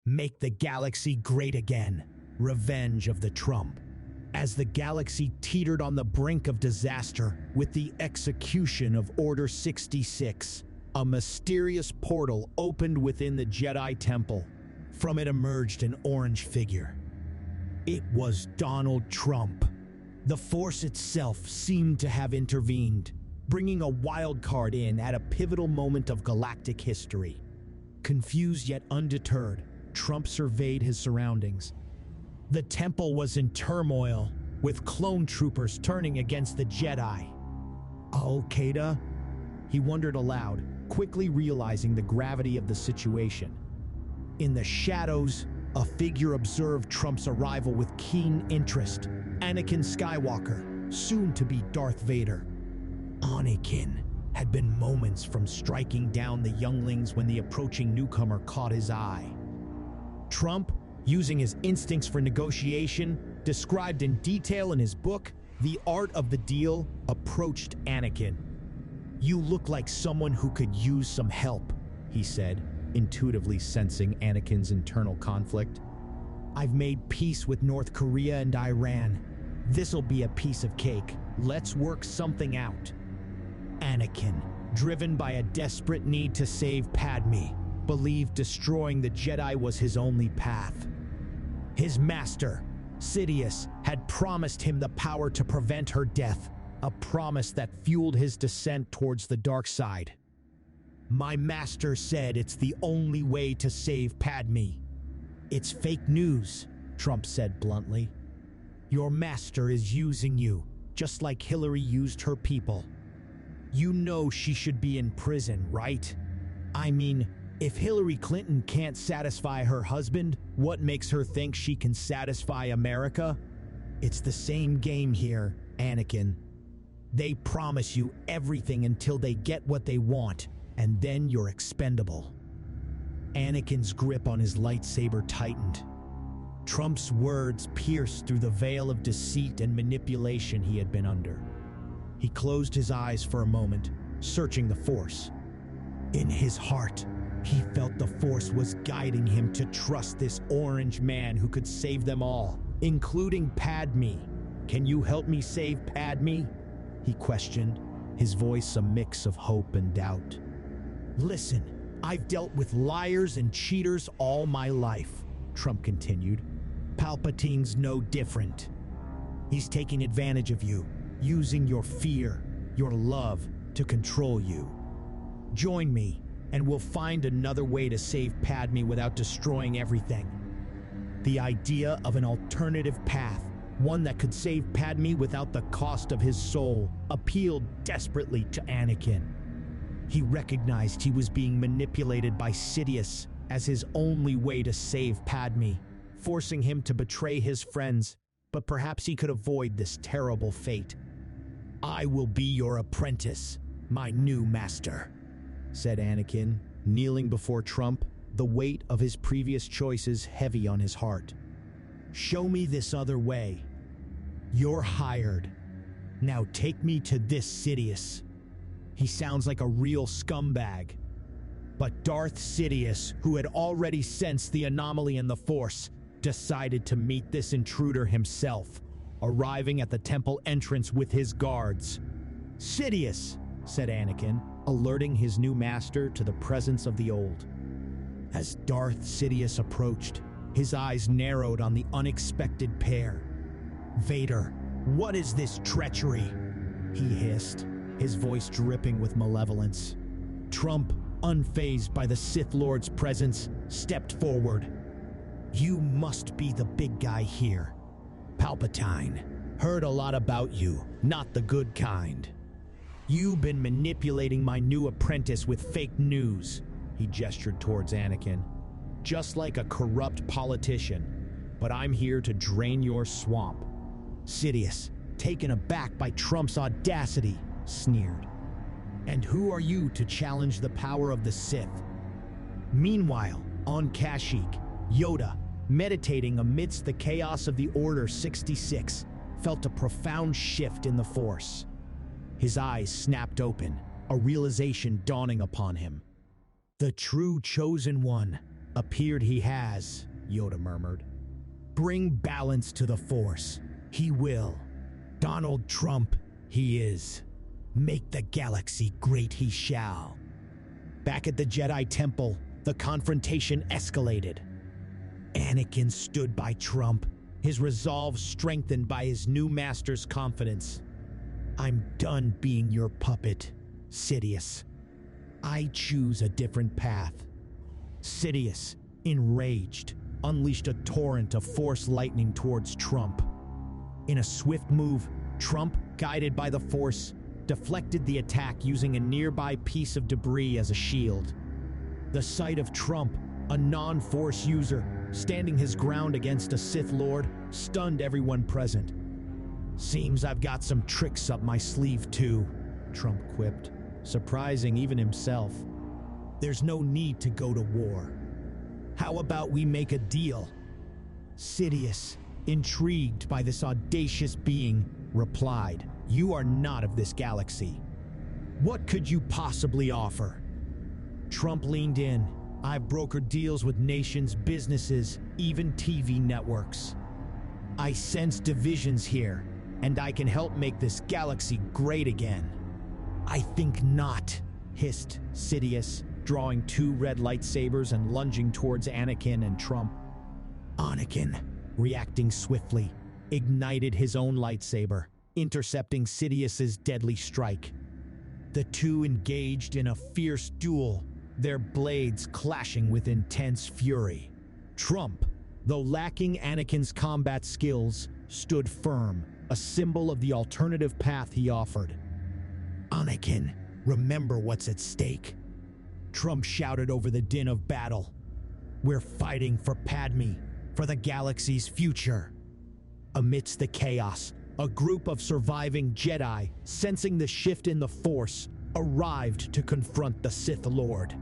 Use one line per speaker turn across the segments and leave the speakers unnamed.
Make the galaxy great again. Revenge of the Trump. As the galaxy teetered on the brink of disaster with the execution of Order 66, a mysterious portal opened within the Jedi Temple. From it emerged an orange figure. It was Donald Trump. The Force itself seemed to have intervened, bringing a wild card in at a pivotal moment of galactic history. Confused yet undeterred, Trump surveyed his surroundings. The temple was in turmoil, with clone troopers turning against the Jedi. Al-Qaeda? He wondered aloud, quickly realizing the gravity of the situation. In the shadows, a figure observed Trump's arrival with keen interest. Anakin Skywalker, soon to be Darth Vader. Anakin had been moments from striking down the younglings when the approaching newcomer caught his eye. Trump, using his instincts for negotiation, described in detail in his book, The Art of the Deal, approached Anakin. "You look like someone who could use some help," he said, intuitively sensing Anakin's internal conflict. "I've made peace with North Korea and Iran. This'll be a piece of cake. Let's work something out." Anakin, driven by a desperate need to save Padme, believed destroying the Jedi was his only path. His master, Sidious, had promised him the power to prevent her death, a promise that fueled his descent towards the dark side. "My master said it's the only way to save Padme." "It's fake news," Trump said bluntly. "Your master is using you, just like Hillary used her people. You know she should be in prison, right? I mean, if Hillary Clinton can't satisfy her husband, what makes her think she can satisfy America? It's the same game here, Anakin. They promise you everything until they get what they want, and then you're expendable." Anakin's grip on his lightsaber tightened. Trump's words pierced through the veil of deceit and manipulation he had been under. He closed his eyes for a moment, searching the Force. In his heart, he felt the Force was guiding him to trust this orange man who could save them all, including Padme. "Can you help me save Padme?" he questioned, his voice a mix of hope and doubt. "Listen, I've dealt with liars and cheaters all my life," Trump continued. "Palpatine's no different. He's taking advantage of you, using your fear, your love, to control you. Join me, and we'll find another way to save Padme without destroying everything." The idea of an alternative path, one that could save Padme without the cost of his soul, appealed desperately to Anakin. He recognized he was being manipulated by Sidious as his only way to save Padme, forcing him to betray his friends, but perhaps he could avoid this terrible fate. "I will be your apprentice, my new master," said Anakin, kneeling before Trump, the weight of his previous choices heavy on his heart. "Show me this other way. You're hired. Now take me to this Sidious. He sounds like a real scumbag." But Darth Sidious, who had already sensed the anomaly in the Force, decided to meet this intruder himself, arriving at the temple entrance with his guards. "Sidious," said Anakin, alerting his new master to the presence of the old. As Darth Sidious approached, his eyes narrowed on the unexpected pair. "Vader, what is this treachery?" he hissed, his voice dripping with malevolence. Trump, unfazed by the Sith Lord's presence, stepped forward. "You must be the big guy here. Palpatine, heard a lot about you, not the good kind. You've been manipulating my new apprentice with fake news," he gestured towards Anakin. "Just like a corrupt politician, but I'm here to drain your swamp." Sidious, taken aback by Trump's audacity, sneered. "And who are you to challenge the power of the Sith?" Meanwhile, on Kashyyyk, Yoda, meditating amidst the chaos of the Order 66, felt a profound shift in the Force. His eyes snapped open, a realization dawning upon him. The true chosen one, Appeared he has, Yoda murmured. Bring balance to the Force. He will. Donald Trump, he is. Make the galaxy great he shall. Back at the Jedi Temple, the confrontation escalated. Anakin stood by Trump, his resolve strengthened by his new master's confidence. I'm done being your puppet, Sidious. I choose a different path. Sidious, enraged, unleashed a torrent of Force lightning towards Trump. In a swift move, Trump, guided by the Force, deflected the attack using a nearby piece of debris as a shield. The sight of Trump, a non-Force user, standing his ground against a Sith Lord, stunned everyone present. Seems I've got some tricks up my sleeve too, Trump quipped, surprising even himself. There's no need to go to war. How about we make a deal? Sidious, intrigued by this audacious being, replied, You are not of this galaxy. What could you possibly offer? Trump leaned in. I've brokered deals with nations, businesses, even TV networks. I sense divisions here, and I can help make this galaxy great again. I think not, hissed Sidious, drawing two red lightsabers and lunging towards Anakin and Trump. Anakin, reacting swiftly, ignited his own lightsaber, intercepting Sidious's deadly strike. The two engaged in a fierce duel, their blades clashing with intense fury. Trump, though lacking Anakin's combat skills, stood firm, a symbol of the alternative path he offered. Anakin, remember what's at stake. Trump shouted over the din of battle. We're fighting for Padme, for the galaxy's future. Amidst the chaos, a group of surviving Jedi, sensing the shift in the Force, arrived to confront the Sith Lord.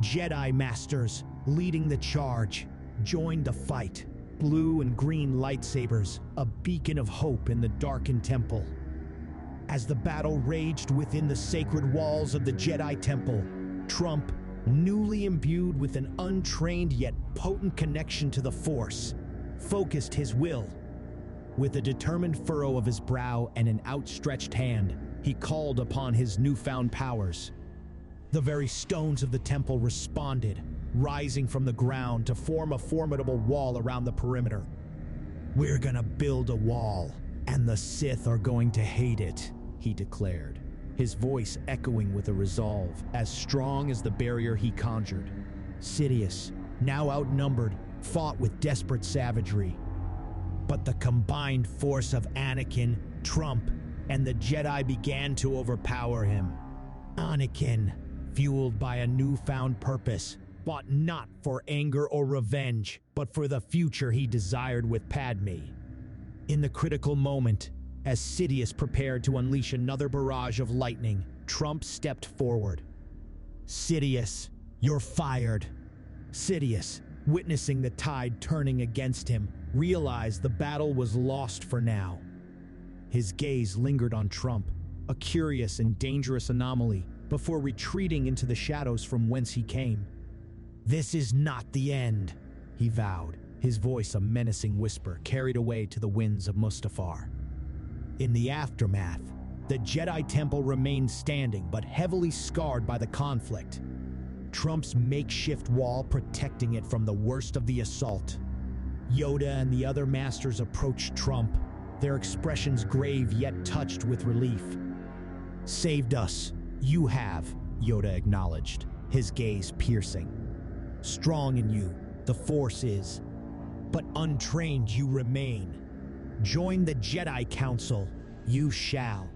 Jedi Masters, leading the charge, joined the fight, blue and green lightsabers, a beacon of hope in the darkened temple. As the battle raged within the sacred walls of the Jedi Temple, Trump, newly imbued with an untrained yet potent connection to the Force, focused his will. With a determined furrow of his brow and an outstretched hand, he called upon his newfound powers. The very stones of the temple responded, rising from the ground to form a formidable wall around the perimeter. We're gonna build a wall, and the Sith are going to hate it, he declared, his voice echoing with a resolve as strong as the barrier he conjured. Sidious, now outnumbered, fought with desperate savagery. But the combined force of Anakin, Trump, and the Jedi began to overpower him. Anakin, fueled by a newfound purpose, fought not for anger or revenge, but for the future he desired with Padme. In the critical moment, as Sidious prepared to unleash another barrage of lightning, Trump stepped forward. Sidious, you're fired. Sidious, witnessing the tide turning against him, realized the battle was lost for now. His gaze lingered on Trump, a curious and dangerous anomaly, before retreating into the shadows from whence he came. This is not the end, he vowed, his voice a menacing whisper carried away to the winds of Mustafar. In the aftermath, the Jedi Temple remained standing but heavily scarred by the conflict. Trump's makeshift wall protecting it from the worst of the assault. Yoda and the other masters approached Trump, their expressions grave yet touched with relief. Saved us, you have, Yoda acknowledged, his gaze piercing. Strong in you, the Force is, but untrained you remain. Join the Jedi Council, you shall.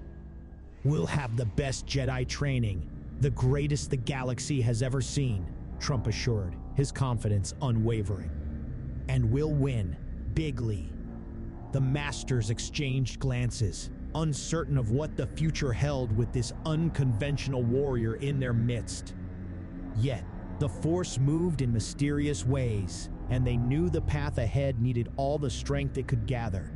We'll have the best Jedi training, the greatest the galaxy has ever seen, Trump assured, his confidence unwavering. And we'll win, bigly. The Masters exchanged glances, uncertain of what the future held with this unconventional warrior in their midst. Yet, the Force moved in mysterious ways, and they knew the path ahead needed all the strength it could gather.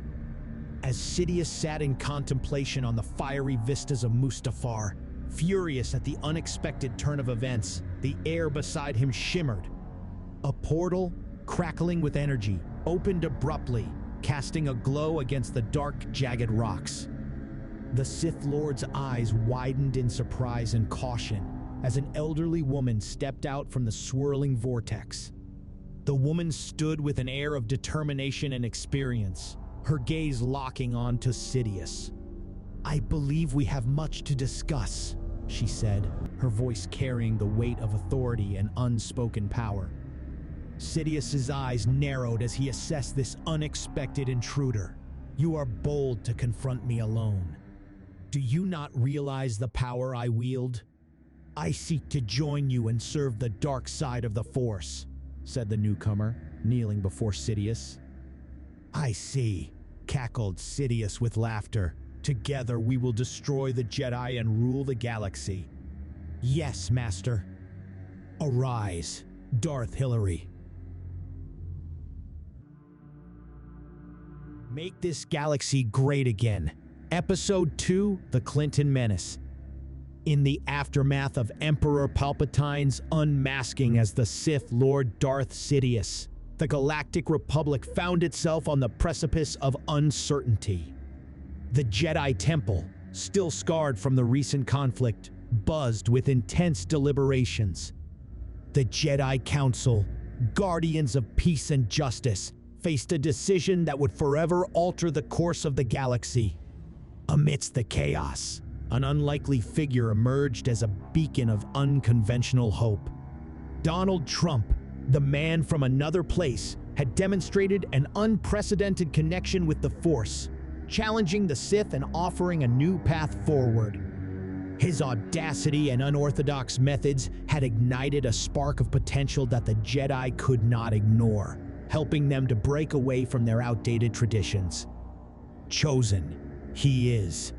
As Sidious sat in contemplation on the fiery vistas of Mustafar, furious at the unexpected turn of events, the air beside him shimmered. A portal, crackling with energy, opened abruptly, casting a glow against the dark, jagged rocks. The Sith Lord's eyes widened in surprise and caution as an elderly woman stepped out from the swirling vortex. The woman stood with an air of determination and experience, her gaze locking on to Sidious. "I believe we have much to discuss," she said, her voice carrying the weight of authority and unspoken power. Sidious's eyes narrowed as he assessed this unexpected intruder. "You are bold to confront me alone. Do you not realize the power I wield? I seek to join you and serve the dark side of the Force," said the newcomer, kneeling before Sidious. "I see," cackled Sidious with laughter. "Together we will destroy the Jedi and rule the galaxy." "Yes, Master." "Arise, Darth Hillary. Make this galaxy great again." Episode 2, The Clinton Menace. In the aftermath of Emperor Palpatine's unmasking as the Sith Lord Darth Sidious, the Galactic Republic found itself on the precipice of uncertainty. The Jedi Temple, still scarred from the recent conflict, buzzed with intense deliberations. The Jedi Council, guardians of peace and justice, faced a decision that would forever alter the course of the galaxy. Amidst the chaos, an unlikely figure emerged as a beacon of unconventional hope. Donald Trump, the man from another place, had demonstrated an unprecedented connection with the Force, challenging the Sith and offering a new path forward. His audacity and unorthodox methods had ignited a spark of potential that the Jedi could not ignore, helping them to break away from their outdated traditions. Chosen, he is.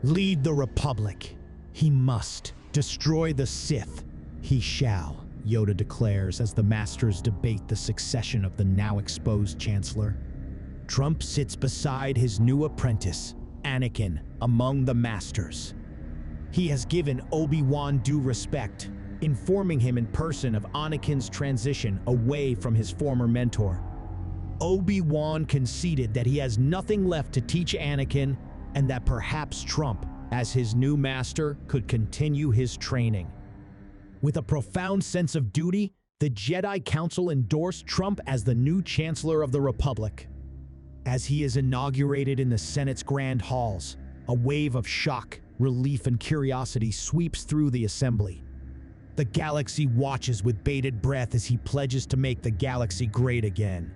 Lead the Republic. He must. Destroy the Sith. He shall, Yoda declares as the Masters debate the succession of the now exposed Chancellor. Trump sits beside his new apprentice, Anakin, among the Masters. He has given Obi-Wan due respect, informing him in person of Anakin's transition away from his former mentor. Obi-Wan conceded that he has nothing left to teach Anakin and that perhaps Trump, as his new master, could continue his training. With a profound sense of duty, the Jedi Council endorsed Trump as the new Chancellor of the Republic. As he is inaugurated in the Senate's grand halls, a wave of shock, relief, and curiosity sweeps through the assembly. The galaxy watches with bated breath as he pledges to make the galaxy great again.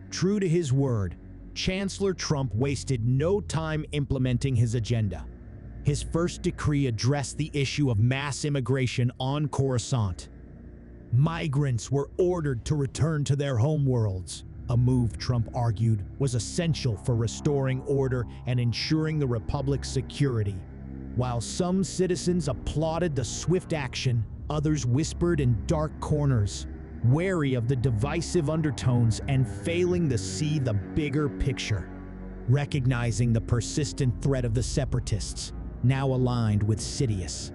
True to his word, Chancellor Trump wasted no time implementing his agenda. His first decree addressed the issue of mass immigration on Coruscant. Migrants were ordered to return to their homeworlds, a move Trump argued was essential for restoring order and ensuring the Republic's security. While some citizens applauded the swift action, others whispered in dark corners, wary of the divisive undertones and failing to see the bigger picture. Recognizing the persistent threat of the separatists, now aligned with Sidious,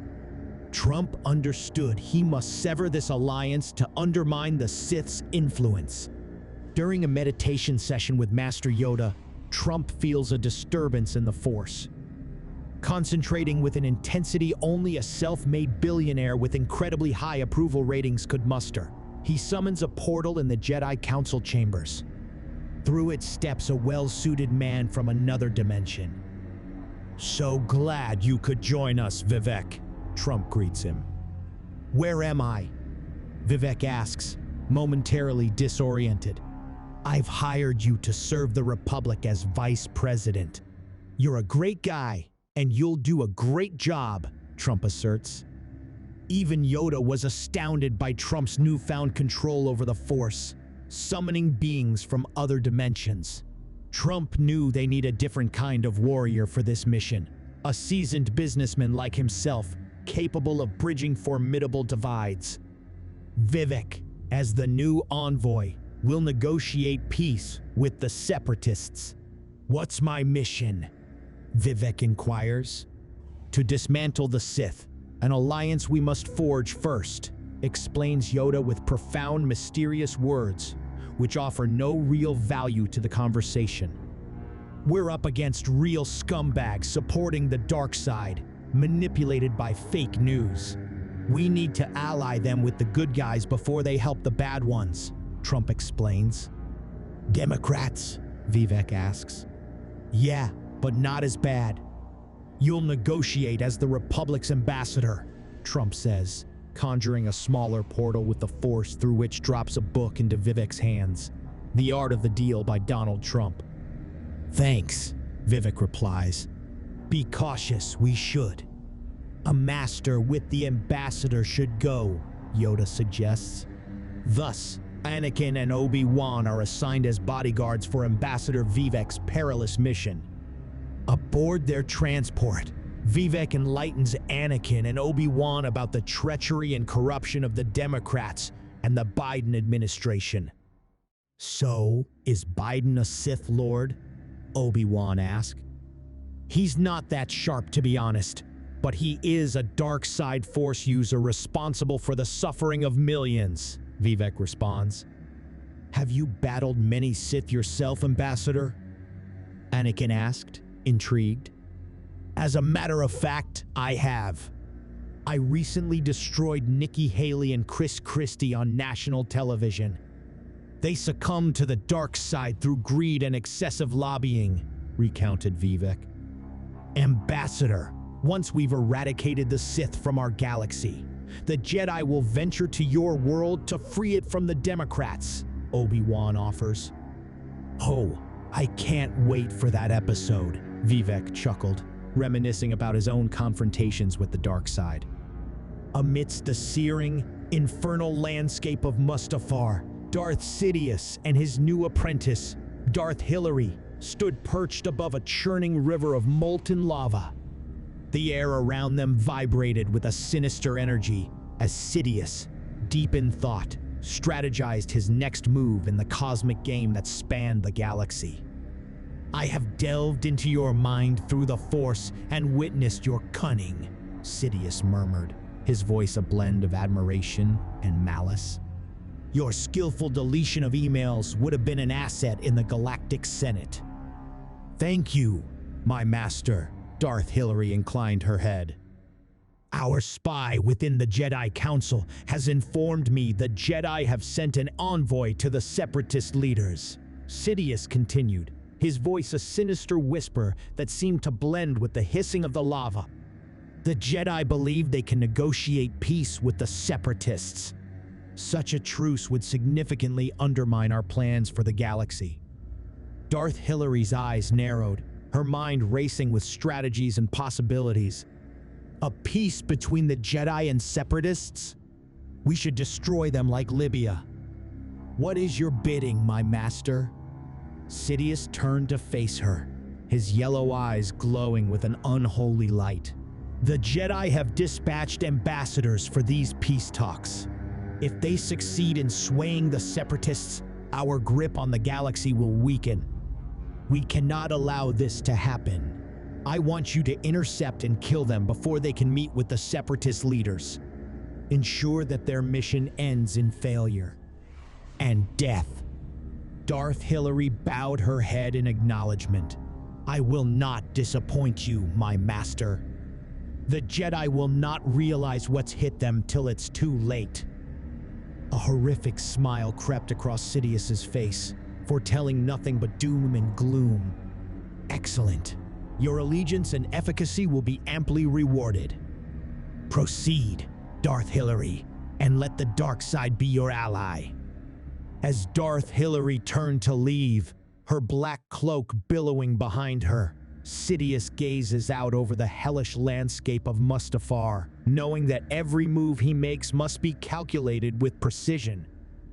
Trump understood he must sever this alliance to undermine the Sith's influence. During a meditation session with Master Yoda, Trump feels a disturbance in the Force. Concentrating with an intensity only a self-made billionaire with incredibly high approval ratings could muster, he summons a portal in the Jedi Council chambers. Through it steps a well-suited man from another dimension. "So glad you could join us, Vivek," Trump greets him. "Where am I?" Vivek asks, momentarily disoriented. "I've hired you to serve the Republic as Vice President. You're a great guy, and you'll do a great job," Trump asserts. Even Yoda was astounded by Trump's newfound control over the Force, summoning beings from other dimensions. Trump knew they need a different kind of warrior for this mission, a seasoned businessman like himself, capable of bridging formidable divides. Vivek, as the new envoy, will negotiate peace with the separatists. "What's my mission?" Vivek inquires. "To dismantle the Sith, an alliance we must forge first," explains Yoda with profound, mysterious words, which offer no real value to the conversation. We're up against real scumbags supporting the dark side, manipulated by fake news. We need to ally them with the good guys before they help the bad ones, Trump explains. Democrats? Vivek asks. Yeah, but not as bad. You'll negotiate as the Republic's ambassador, Trump says, conjuring a smaller portal with the Force through which drops a book into Vivek's hands. The Art of the Deal by Donald Trump. Thanks, Vivek replies. Be cautious, we should. A master with the ambassador should go, Yoda suggests. Thus, Anakin and Obi-Wan are assigned as bodyguards for Ambassador Vivek's perilous mission. Aboard their transport, Vivek enlightens Anakin and Obi-Wan about the treachery and corruption of the Democrats and the Biden administration. So, is Biden a Sith Lord? Obi-Wan asks. He's not that sharp, to be honest, but he is a dark side Force user responsible for the suffering of millions, Vivek responds. Have you battled many Sith yourself, Ambassador? Anakin asked, intrigued. As a matter of fact, I have. I recently destroyed Nikki Haley and Chris Christie on national television. They succumbed to the dark side through greed and excessive lobbying, recounted Vivek. Ambassador, once we've eradicated the Sith from our galaxy, the Jedi will venture to your world to free it from the Democrats, Obi-Wan offers. Oh, I can't wait for that episode, Vivek chuckled, reminiscing about his own confrontations with the dark side. Amidst the searing, infernal landscape of Mustafar, Darth Sidious and his new apprentice, Darth Hillary, stood perched above a churning river of molten lava. The air around them vibrated with a sinister energy as Sidious, deep in thought, strategized his next move in the cosmic game that spanned the galaxy. I have delved into your mind through the Force and witnessed your cunning, Sidious murmured, his voice a blend of admiration and malice. Your skillful deletion of emails would have been an asset in the Galactic Senate. Thank you, my master, Darth Hillary inclined her head. Our spy within the Jedi Council has informed me the Jedi have sent an envoy to the Separatist leaders, Sidious continued, his voice a sinister whisper that seemed to blend with the hissing of the lava. The Jedi believe they can negotiate peace with the Separatists. Such a truce would significantly undermine our plans for the galaxy. Darth Hillary's eyes narrowed, her mind racing with strategies and possibilities. A peace between the Jedi and Separatists? We should destroy them like Libya. What is your bidding, my master? Sidious turned to face her, his yellow eyes glowing with an unholy light. The Jedi have dispatched ambassadors for these peace talks. If they succeed in swaying the Separatists, our grip on the galaxy will weaken. We cannot allow this to happen. I want you to intercept and kill them before they can meet with the Separatist leaders. Ensure that their mission ends in failure and death. Darth Hillary bowed her head in acknowledgement. I will not disappoint you, my master. The Jedi will not realize what's hit them till it's too late. A horrific smile crept across Sidious's face, foretelling nothing but doom and gloom. Excellent. Your allegiance and efficacy will be amply rewarded. Proceed, Darth Hillary, and let the dark side be your ally. As Darth Hillary turned to leave, her black cloak billowing behind her, Sidious gazes out over the hellish landscape of Mustafar, knowing that every move he makes must be calculated with precision.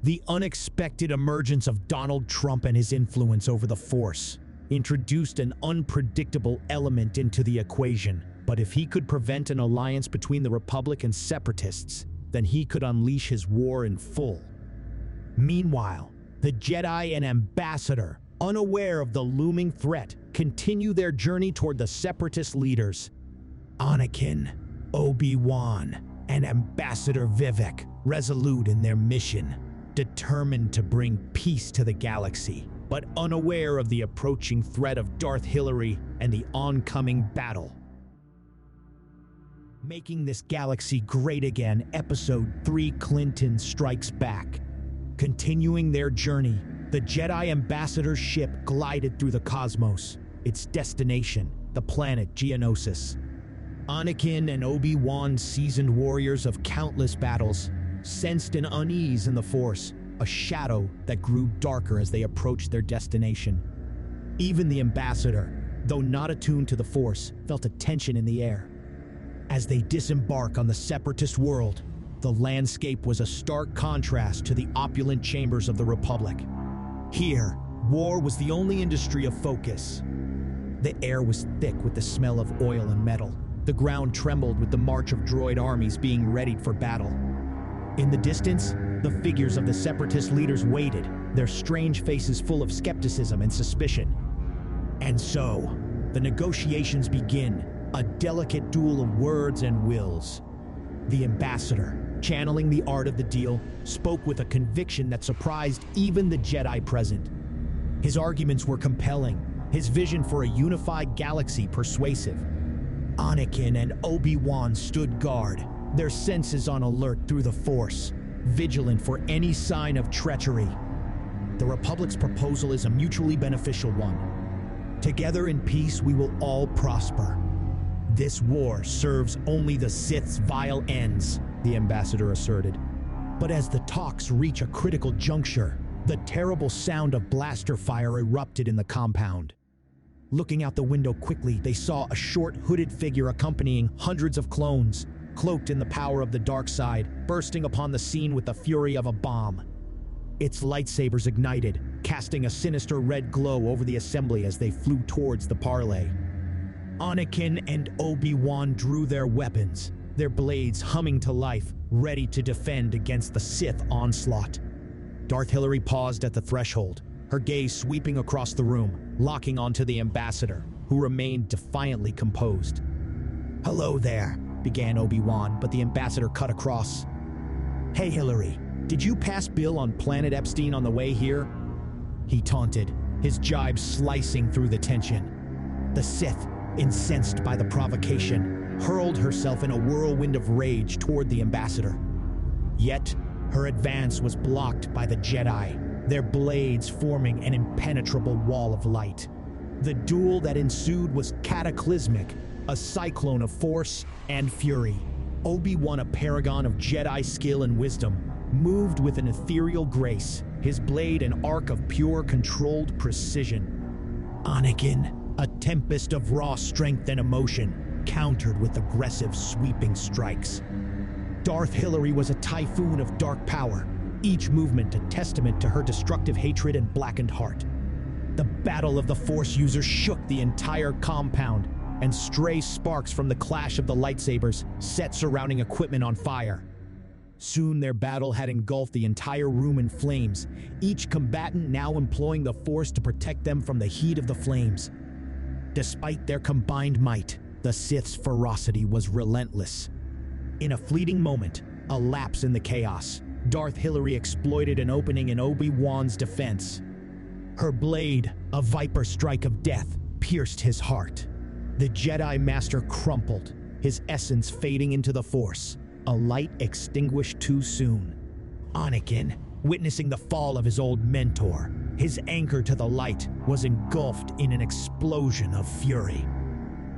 The unexpected emergence of Donald Trump and his influence over the Force introduced an unpredictable element into the equation, but if he could prevent an alliance between the Republic and Separatists, then he could unleash his war in full. Meanwhile, the Jedi and Ambassador, unaware of the looming threat, continue their journey toward the Separatist leaders. Anakin, Obi-Wan, and Ambassador Vivek, resolute in their mission, determined to bring peace to the galaxy, but unaware of the approaching threat of Darth Hillary and the oncoming battle. Making This Galaxy Great Again, Episode 3, Clinton Strikes Back. Continuing their journey, the Jedi Ambassador's ship glided through the cosmos, its destination, the planet Geonosis. Anakin and Obi-Wan, seasoned warriors of countless battles, sensed an unease in the Force, a shadow that grew darker as they approached their destination. Even the Ambassador, though not attuned to the Force, felt a tension in the air. As they disembark on the Separatist world, the landscape was a stark contrast to the opulent chambers of the Republic. Here, war was the only industry of focus. The air was thick with the smell of oil and metal. The ground trembled with the march of droid armies being readied for battle. In the distance, the figures of the Separatist leaders waited, their strange faces full of skepticism and suspicion. And so, the negotiations begin, a delicate duel of words and wills. The Ambassador, channeling the art of the deal, spoke with a conviction that surprised even the Jedi present. His arguments were compelling, his vision for a unified galaxy persuasive. Anakin and Obi-Wan stood guard, their senses on alert through the Force, vigilant for any sign of treachery. The Republic's proposal is a mutually beneficial one. Together in peace, we will all prosper. This war serves only the Sith's vile ends, the Ambassador asserted. But as the talks reach a critical juncture, the terrible sound of blaster fire erupted in the compound. Looking out the window quickly, they saw a short, hooded figure accompanying hundreds of clones, cloaked in the power of the dark side, bursting upon the scene with the fury of a bomb. Its lightsabers ignited, casting a sinister red glow over the assembly as they flew towards the parley. Anakin and Obi-Wan drew their weapons, their blades humming to life, ready to defend against the Sith onslaught. Darth Hillary paused at the threshold, her gaze sweeping across the room, locking onto the Ambassador, who remained defiantly composed. "Hello there," began Obi-Wan, but the Ambassador cut across. "Hey Hillary, did you pass Bill on Planet Epstein on the way here?" He taunted, his jibes slicing through the tension. The Sith, incensed by the provocation, hurled herself in a whirlwind of rage toward the Ambassador. Yet, her advance was blocked by the Jedi, their blades forming an impenetrable wall of light. The duel that ensued was cataclysmic, a cyclone of force and fury. Obi-Wan, a paragon of Jedi skill and wisdom, moved with an ethereal grace, his blade an arc of pure, controlled precision. Anakin, a tempest of raw strength and emotion, countered with aggressive, sweeping strikes. Darth Hillary was a typhoon of dark power, each movement a testament to her destructive hatred and blackened heart. The battle of the Force users shook the entire compound, and stray sparks from the clash of the lightsabers set surrounding equipment on fire. Soon their battle had engulfed the entire room in flames, each combatant now employing the Force to protect them from the heat of the flames. Despite their combined might, the Sith's ferocity was relentless. In a fleeting moment, a lapse in the chaos, Darth Hillary exploited an opening in Obi-Wan's defense. Her blade, a viper strike of death, pierced his heart. The Jedi Master crumpled, his essence fading into the Force, a light extinguished too soon. Anakin, witnessing the fall of his old mentor, his anchor to the light, was engulfed in an explosion of fury.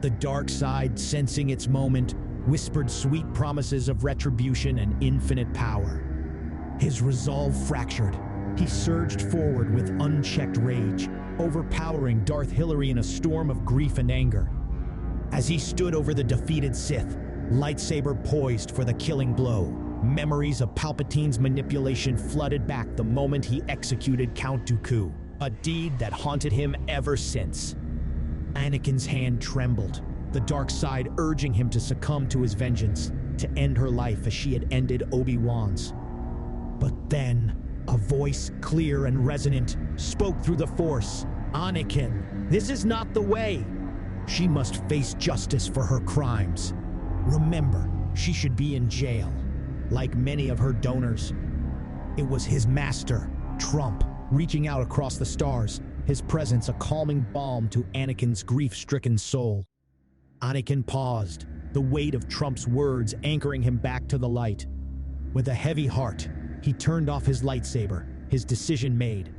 The dark side, sensing its moment, whispered sweet promises of retribution and infinite power. His resolve fractured. He surged forward with unchecked rage, overpowering Darth Hillary in a storm of grief and anger. As he stood over the defeated Sith, lightsaber poised for the killing blow, memories of Palpatine's manipulation flooded back the moment he executed Count Dooku, a deed that haunted him ever since. Anakin's hand trembled, the dark side urging him to succumb to his vengeance, to end her life as she had ended Obi-Wan's. But then, a voice, clear and resonant, spoke through the Force. "Anakin, this is not the way. She must face justice for her crimes. Remember, She should be in jail, like many of her donors. It was his master, Trump, reaching out across the stars, his presence a calming balm to Anakin's grief-stricken soul. Anakin paused, the weight of Trump's words anchoring him back to the light. With a heavy heart, he turned off his lightsaber, his decision made.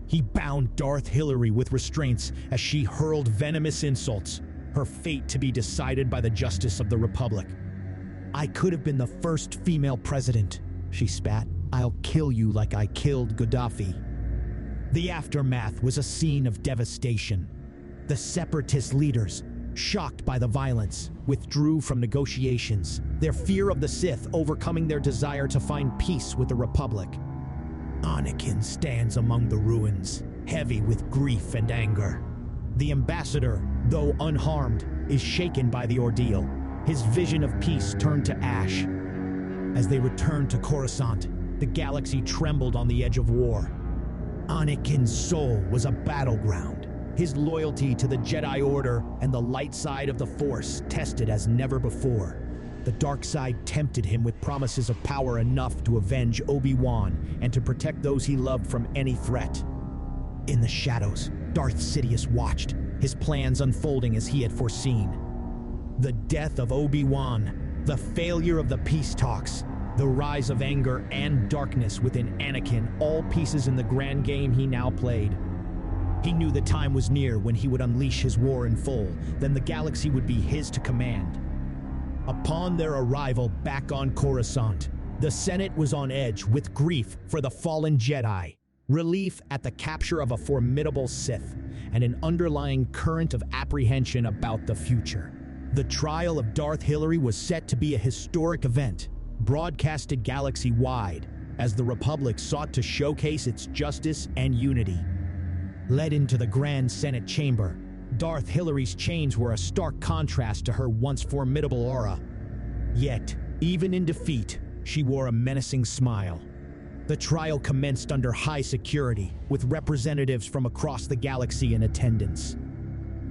He bound Darth Hillary with restraints as she hurled venomous insults, her fate to be decided by the justice of the Republic. "I could have been the first female president," she spat. "I'll kill you like I killed Gaddafi." The aftermath was a scene of devastation. The separatist leaders, shocked by the violence, withdrew from negotiations, their fear of the Sith overcoming their desire to find peace with the Republic. Anakin stands among the ruins, heavy with grief and anger. The ambassador, though unharmed, is shaken by the ordeal. His vision of peace turned to ash. As they returned to Coruscant, the galaxy trembled on the edge of war. Anakin's soul was a battleground, his loyalty to the Jedi Order and the light side of the Force tested as never before. The dark side tempted him with promises of power enough to avenge Obi-Wan and to protect those he loved from any threat. In the shadows, Darth Sidious watched, his plans unfolding as he had foreseen. The death of Obi-Wan, the failure of the peace talks, the rise of anger and darkness within Anakin, all pieces in the grand game he now played. He knew the time was near when he would unleash his war in full, then the galaxy would be his to command. Upon their arrival back on Coruscant, the Senate was on edge with grief for the fallen Jedi, relief at the capture of a formidable Sith, and an underlying current of apprehension about the future. The trial of Darth Hillary was set to be a historic event, broadcasted galaxy-wide, as the Republic sought to showcase its justice and unity. Led into the Grand Senate chamber, Darth Hillary's chains were a stark contrast to her once formidable aura. Yet, even in defeat, she wore a menacing smile. The trial commenced under high security, with representatives from across the galaxy in attendance.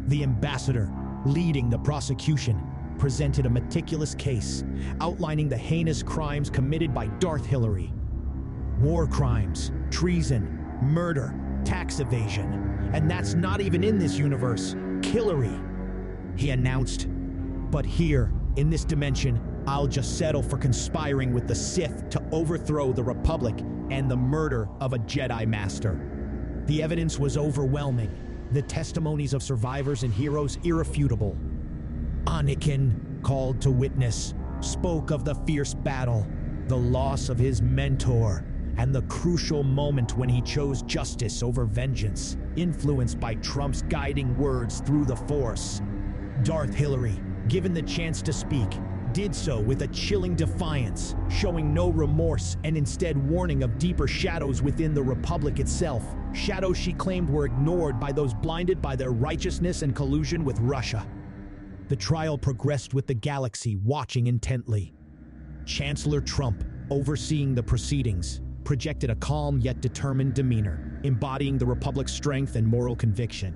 The ambassador, leading the prosecution, presented a meticulous case, outlining the heinous crimes committed by Darth Hillary. War crimes, treason, murder, tax evasion, and that's not even in this universe. Killery, he announced. But here, in this dimension, I'll just settle for conspiring with the Sith to overthrow the Republic and the murder of a Jedi Master. The evidence was overwhelming, the testimonies of survivors and heroes irrefutable. Anakin, called to witness, spoke of the fierce battle, the loss of his mentor, and the crucial moment when he chose justice over vengeance, influenced by Trump's guiding words through the Force. Darth Hillary, given the chance to speak, did so with a chilling defiance, showing no remorse and instead warning of deeper shadows within the Republic itself, shadows she claimed were ignored by those blinded by their righteousness and collusion with Russia. The trial progressed with the galaxy watching intently. Chancellor Trump, overseeing the proceedings, projected a calm yet determined demeanor, embodying the Republic's strength and moral conviction.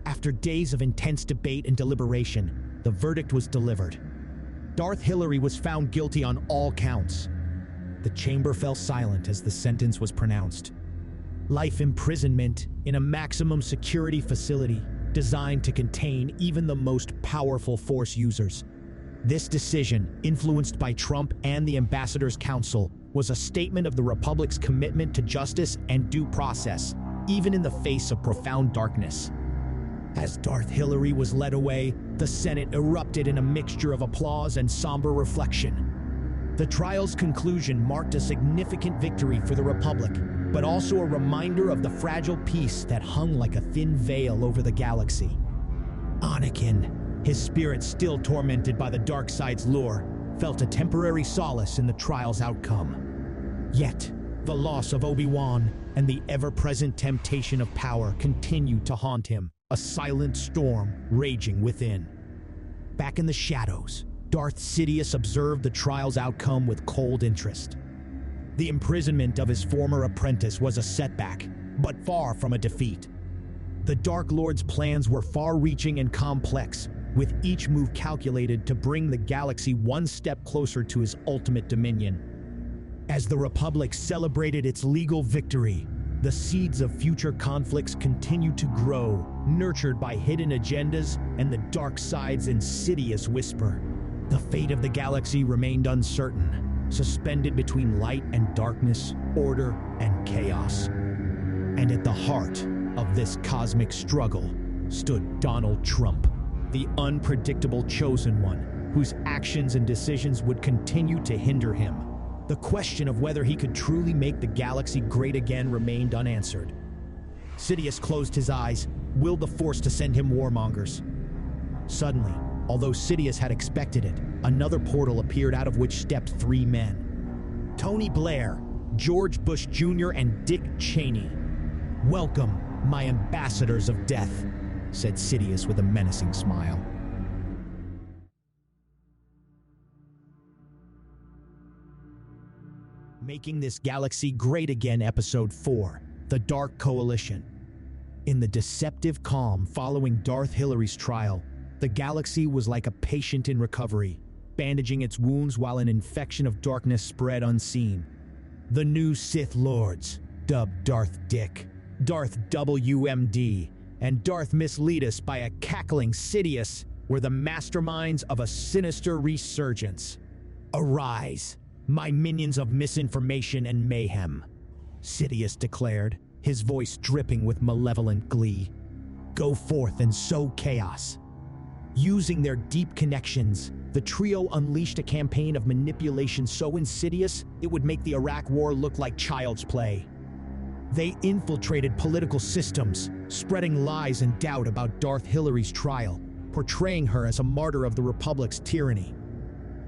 After days of intense debate and deliberation, the verdict was delivered. Darth Hillary was found guilty on all counts. The chamber fell silent as the sentence was pronounced. Life imprisonment in a maximum security facility designed to contain even the most powerful Force users. This decision, influenced by Trump and the Ambassador's Council, was a statement of the Republic's commitment to justice and due process, even in the face of profound darkness. As Darth Hillary was led away, the Senate erupted in a mixture of applause and somber reflection. The trial's conclusion marked a significant victory for the Republic, but also a reminder of the fragile peace that hung like a thin veil over the galaxy. Anakin, his spirit still tormented by the dark side's lure, felt a temporary solace in the trial's outcome. Yet, the loss of Obi-Wan and the ever-present temptation of power continued to haunt him, a silent storm raging within. Back in the shadows, Darth Sidious observed the trial's outcome with cold interest. The imprisonment of his former apprentice was a setback, but far from a defeat. The Dark Lord's plans were far-reaching and complex, with each move calculated to bring the galaxy one step closer to his ultimate dominion. As the Republic celebrated its legal victory, the seeds of future conflicts continued to grow, nurtured by hidden agendas and the dark side's insidious whisper. The fate of the galaxy remained uncertain, suspended between light and darkness, order and chaos. And at the heart of this cosmic struggle stood Donald Trump, the unpredictable chosen one, whose actions and decisions would continue to hinder him. The question of whether he could truly make the galaxy great again remained unanswered. Sidious closed his eyes, willed the Force to send him warmongers. Suddenly, although Sidious had expected it, another portal appeared out of which stepped three men. Tony Blair, George Bush Jr., and Dick Cheney. "Welcome, my ambassadors of death," said Sidious with a menacing smile. Making This Galaxy Great Again, Episode 4, The Dark Coalition. In the deceptive calm following Darth Hillary's trial, the galaxy was like a patient in recovery, bandaging its wounds while an infection of darkness spread unseen. The new Sith Lords, dubbed Darth Dick, Darth WMD, and Darth Misleadus by a cackling Sidious, were the masterminds of a sinister resurgence. "Arise, my minions of misinformation and mayhem," Sidious declared, his voice dripping with malevolent glee. "Go forth and sow chaos." Using their deep connections, the trio unleashed a campaign of manipulation so insidious it would make the Iraq War look like child's play. They infiltrated political systems, spreading lies and doubt about Darth Hillary's trial, portraying her as a martyr of the Republic's tyranny.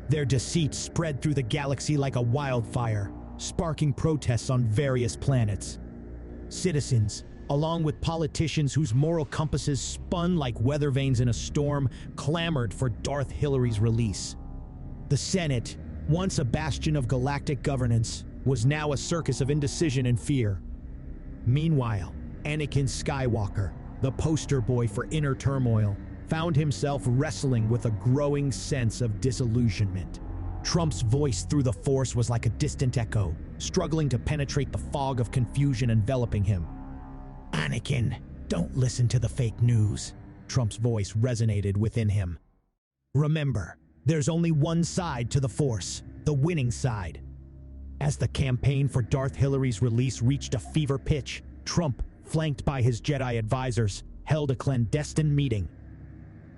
Their deceit spread through the galaxy like a wildfire, sparking protests on various planets. Citizens, along with politicians whose moral compasses spun like weather vanes in a storm, clamored for Darth Hillary's release. The Senate, once a bastion of galactic governance, was now a circus of indecision and fear. Meanwhile, Anakin Skywalker, the poster boy for inner turmoil, found himself wrestling with a growing sense of disillusionment. Trump's voice through the Force was like a distant echo, struggling to penetrate the fog of confusion enveloping him. "Anakin, don't listen to the fake news," Trump's voice resonated within him. "Remember, there's only one side to the Force, the winning side." As the campaign for Darth Hillary's release reached a fever pitch, Trump, flanked by his Jedi advisors, held a clandestine meeting.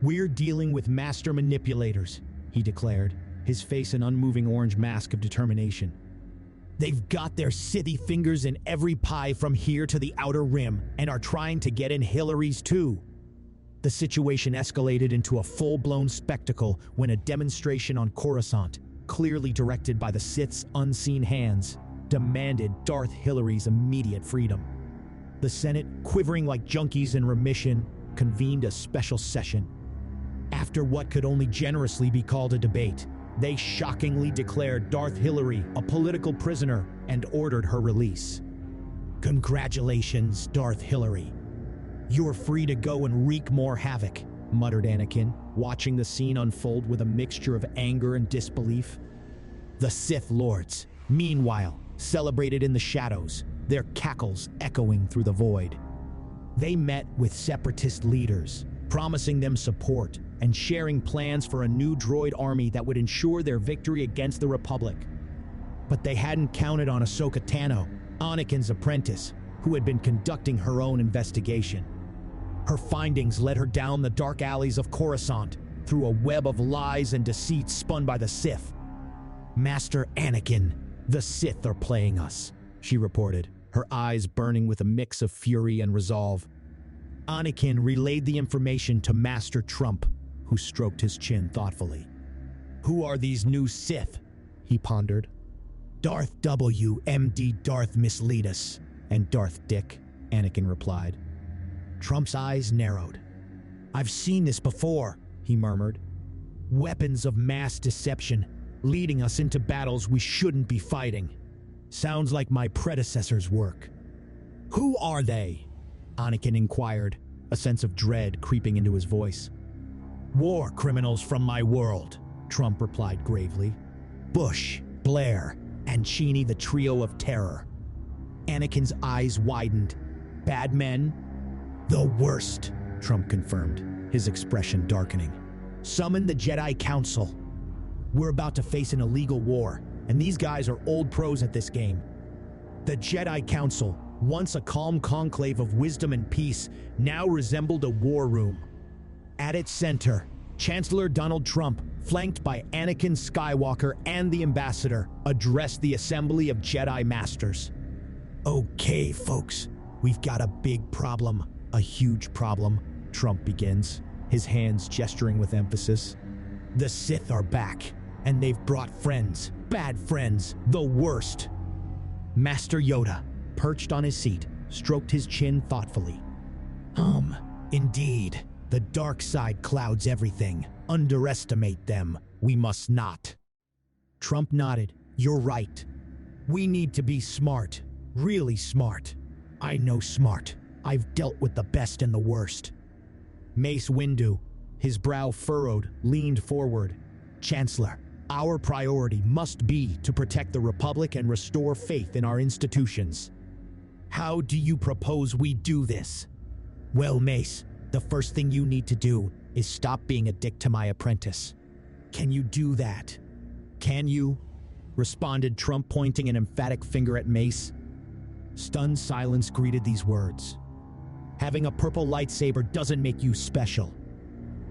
"We're dealing with master manipulators," he declared, his face an unmoving orange mask of determination. "They've got their Sithy fingers in every pie from here to the Outer Rim and are trying to get in Hillary's too." The situation escalated into a full-blown spectacle when a demonstration on Coruscant, clearly directed by the Sith's unseen hands, demanded Darth Hillary's immediate freedom. The Senate, quivering like junkies in remission, convened a special session. After what could only generously be called a debate, they shockingly declared Darth Hillary a political prisoner and ordered her release. "Congratulations, Darth Hillary. You're free to go and wreak more havoc," muttered Anakin, watching the scene unfold with a mixture of anger and disbelief. The Sith Lords, meanwhile, celebrated in the shadows, their cackles echoing through the void. They met with separatist leaders, promising them support and sharing plans for a new droid army that would ensure their victory against the Republic. But they hadn't counted on Ahsoka Tano, Anakin's apprentice, who had been conducting her own investigation. Her findings led her down the dark alleys of Coruscant, through a web of lies and deceit spun by the Sith. "Master Anakin, the Sith are playing us," she reported, her eyes burning with a mix of fury and resolve. Anakin relayed the information to Master Trump, who stroked his chin thoughtfully. "Who are these new Sith?" he pondered. "Darth WMD, Darth Misleadus, and Darth Dick," Anakin replied. Trump's eyes narrowed. "I've seen this before," he murmured. "Weapons of mass deception, leading us into battles we shouldn't be fighting. Sounds like my predecessor's work." "Who are they?" Anakin inquired, a sense of dread creeping into his voice. War criminals from my world, Trump replied gravely. Bush, Blair, and Cheney, the trio of terror. Anakin's eyes widened. Bad men? The worst, Trump confirmed, his expression darkening. Summon the Jedi Council. We're about to face an illegal war, and these guys are old pros at this game. The Jedi Council, once a calm conclave of wisdom and peace, now resembled a war room. At its center, Chancellor Donald Trump, flanked by Anakin Skywalker and the Ambassador, addressed the assembly of Jedi Masters. Okay, folks, we've got a big problem, a huge problem, Trump begins, his hands gesturing with emphasis. The Sith are back, and they've brought friends, bad friends, the worst. Master Yoda, perched on his seat, stroked his chin thoughtfully. Indeed, the dark side clouds everything. Underestimate them. We must not. Trump nodded. You're right. We need to be smart. Really smart. I know smart. I've dealt with the best and the worst. Mace Windu, his brow furrowed, leaned forward. Chancellor, our priority must be to protect the Republic and restore faith in our institutions. How do you propose we do this? Well, Mace, the first thing you need to do is stop being a dick to my apprentice. Can you do that? Can you? Responded Trump, pointing an emphatic finger at Mace. Stunned silence greeted these words. Having a purple lightsaber doesn't make you special.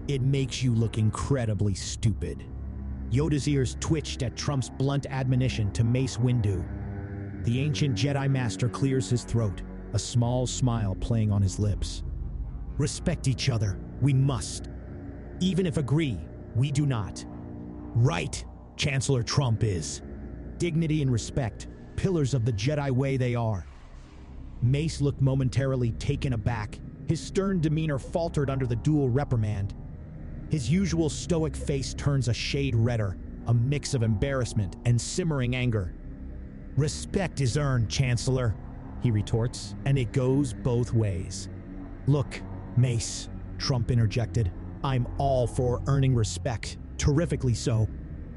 It makes you look incredibly stupid. Yoda's ears twitched at Trump's blunt admonition to Mace Windu. The ancient Jedi Master clears his throat, a small smile playing on his lips. Respect each other, we must. Even if agree, we do not. Right, Chancellor Trump is. Dignity and respect, pillars of the Jedi way they are. Mace looked momentarily taken aback. His stern demeanor faltered under the dual reprimand. His usual stoic face turns a shade redder, a mix of embarrassment and simmering anger. Respect is earned, Chancellor, he retorts, and it goes both ways. Look, Mace, Trump interjected, I'm all for earning respect, terrifically so,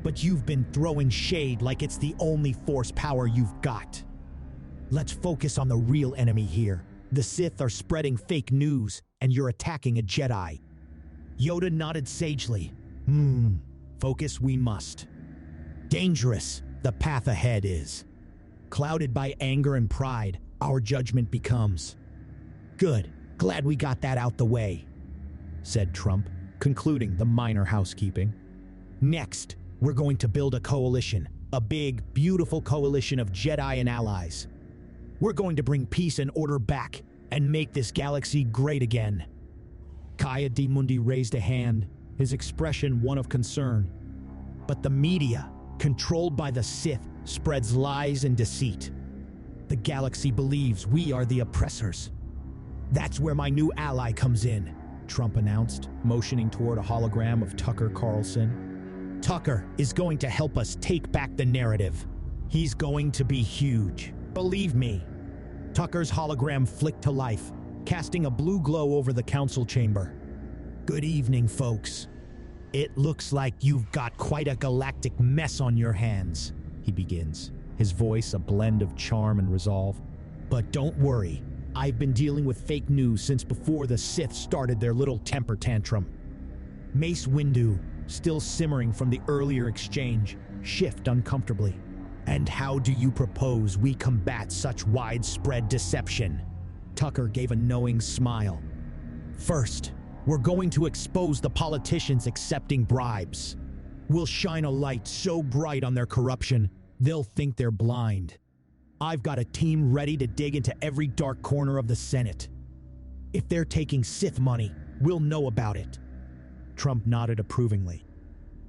but you've been throwing shade like it's the only force power you've got. Let's focus on the real enemy here. The Sith are spreading fake news, and you're attacking a Jedi. Yoda nodded sagely. Focus we must. Dangerous, the path ahead is. Clouded by anger and pride, our judgment becomes. Good, glad we got that out the way, said Trump, concluding the minor housekeeping. Next, we're going to build a coalition, a big, beautiful coalition of Jedi and allies. We're going to bring peace and order back and make this galaxy great again. Kaya D. Mundi raised a hand, his expression one of concern. But the media, controlled by the Sith, spreads lies and deceit. The galaxy believes we are the oppressors. That's where my new ally comes in, Trump announced, motioning toward a hologram of Tucker Carlson. Tucker is going to help us take back the narrative. He's going to be huge. Believe me. Tucker's hologram flicked to life, casting a blue glow over the council chamber. Good evening, folks. It looks like you've got quite a galactic mess on your hands, he begins, his voice a blend of charm and resolve. But don't worry, I've been dealing with fake news since before the Sith started their little temper tantrum. Mace Windu, still simmering from the earlier exchange, shift uncomfortably. And how do you propose we combat such widespread deception? Tucker gave a knowing smile. First, we're going to expose the politicians accepting bribes. We'll shine a light so bright on their corruption, they'll think they're blind. I've got a team ready to dig into every dark corner of the Senate. If they're taking Sith money, we'll know about it. Trump nodded approvingly.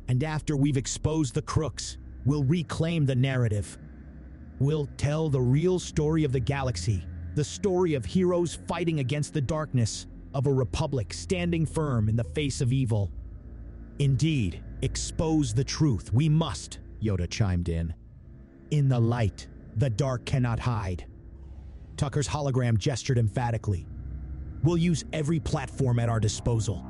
And after we've exposed the crooks, we'll reclaim the narrative. We'll tell the real story of the galaxy, the story of heroes fighting against the darkness, of a republic standing firm in the face of evil. Indeed, expose the truth. We must, Yoda chimed in. In the light, the dark cannot hide. Tucker's hologram gestured emphatically. We'll use every platform at our disposal.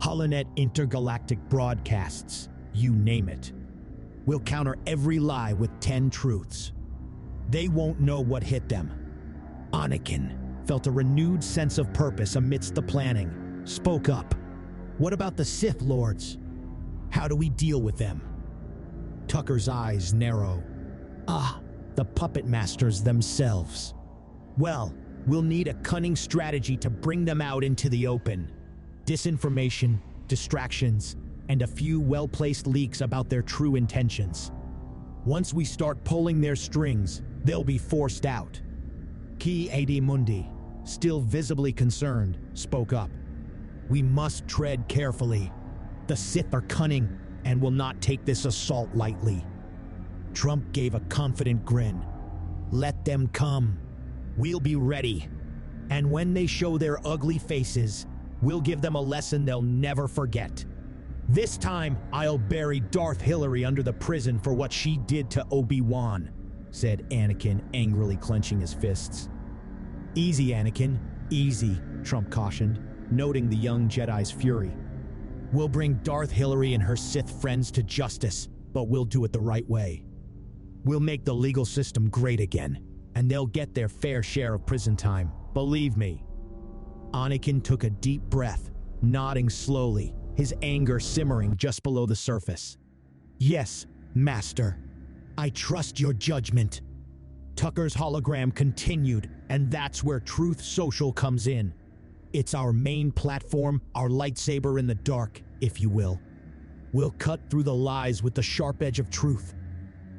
Holonet intergalactic broadcasts, you name it. We'll counter every lie with 10 truths. They won't know what hit them. Anakin felt a renewed sense of purpose amidst the planning, spoke up. What about the Sith Lords? How do we deal with them? Tucker's eyes narrow. The puppet masters themselves. Well, we'll need a cunning strategy to bring them out into the open. Disinformation, distractions, and a few well-placed leaks about their true intentions. Once we start pulling their strings, they'll be forced out. Ki Adi Mundi, still visibly concerned, spoke up. We must tread carefully. The Sith are cunning and will not take this assault lightly. Trump gave a confident grin. Let them come. We'll be ready. And when they show their ugly faces, we'll give them a lesson they'll never forget. This time, I'll bury Darth Hillary under the prison for what she did to Obi-Wan, said Anakin, angrily clenching his fists. Easy, Anakin, easy, Trump cautioned, noting the young Jedi's fury. We'll bring Darth Hillary and her Sith friends to justice, but we'll do it the right way. We'll make the legal system great again, and they'll get their fair share of prison time, believe me. Anakin took a deep breath, nodding slowly, his anger simmering just below the surface. Yes, Master. I trust your judgment. Tucker's hologram continued, and that's where Truth Social comes in. It's our main platform, our lightsaber in the dark, if you will. We'll cut through the lies with the sharp edge of truth.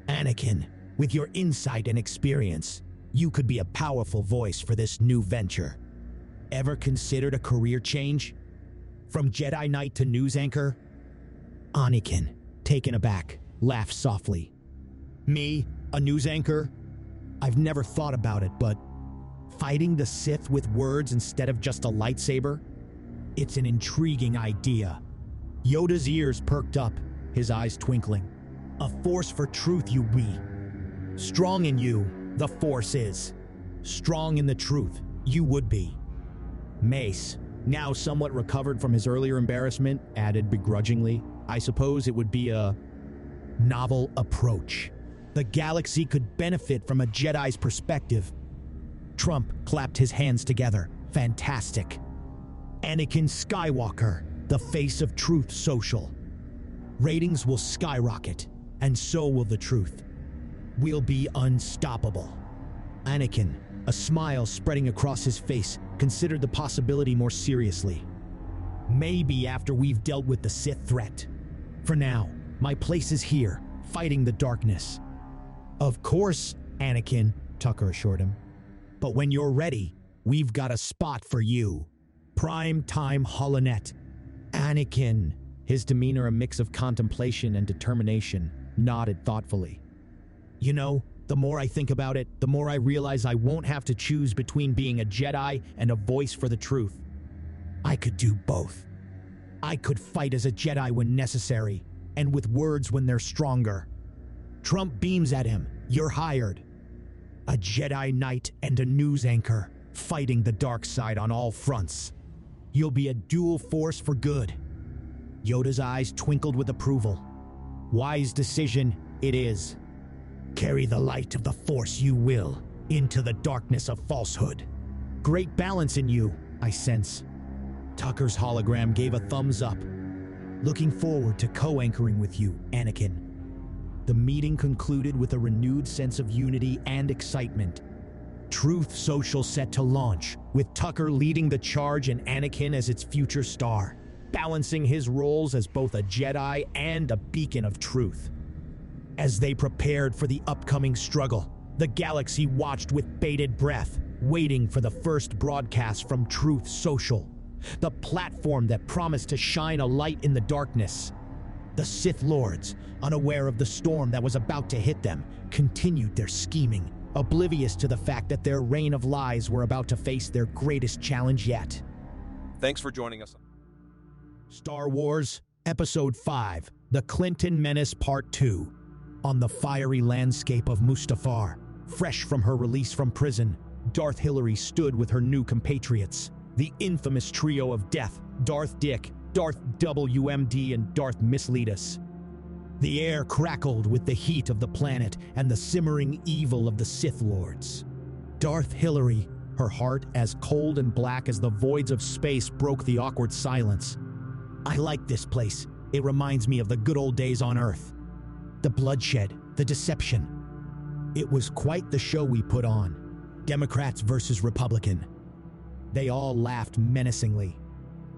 Anakin, with your insight and experience, you could be a powerful voice for this new venture. Ever considered a career change? From Jedi Knight to news anchor? Anakin, taken aback, laughed softly. Me, a news anchor? I've never thought about it, but fighting the Sith with words instead of just a lightsaber? It's an intriguing idea. Yoda's ears perked up, his eyes twinkling. A force for truth you be. Strong in you, the Force is. Strong in the truth, you would be. Mace, now somewhat recovered from his earlier embarrassment, added begrudgingly, I suppose it would be a novel approach. The galaxy could benefit from a Jedi's perspective. Trump clapped his hands together. Fantastic. Anakin Skywalker, the face of Truth Social. Ratings will skyrocket, and so will the truth. We'll be unstoppable. Anakin, a smile spreading across his face, considered the possibility more seriously. Maybe after we've dealt with the Sith threat. For now, my place is here, fighting the darkness. Of course, Anakin, Tucker assured him. But when you're ready, we've got a spot for you. Prime time Holonet. Anakin, his demeanor a mix of contemplation and determination, nodded thoughtfully. You know, the more I think about it, the more I realize I won't have to choose between being a Jedi and a voice for the truth. I could do both. I could fight as a Jedi when necessary, and with words when they're stronger. Trump beams at him. You're hired. A Jedi Knight and a news anchor, fighting the dark side on all fronts. You'll be a dual force for good. Yoda's eyes twinkled with approval. Wise decision it is. Carry the light of the Force you will, into the darkness of falsehood. Great balance in you, I sense. Tucker's hologram gave a thumbs up. Looking forward to co-anchoring with you, Anakin. The meeting concluded with a renewed sense of unity and excitement. Truth Social set to launch, with Tucker leading the charge and Anakin as its future star, balancing his roles as both a Jedi and a beacon of truth. As they prepared for the upcoming struggle, the galaxy watched with bated breath, waiting for the first broadcast from Truth Social, the platform that promised to shine a light in the darkness. The Sith Lords, unaware of the storm that was about to hit them, continued their scheming, oblivious to the fact that their reign of lies were about to face their greatest challenge yet.
Thanks for joining us.
Star Wars, Episode 5, The Clinton Menace Part 2. On the fiery landscape of Mustafar, fresh from her release from prison, Darth Hillary stood with her new compatriots, the infamous trio of death, Darth Dick, Darth WMD and Darth mislead us. The air crackled with the heat of the planet and the simmering evil of the Sith Lords. Darth Hillary, her heart as cold and black as the voids of space, broke the awkward silence. I like this place. It reminds me of the good old days on Earth. The bloodshed, the deception. It was quite the show we put on. Democrats versus Republican. They all laughed menacingly.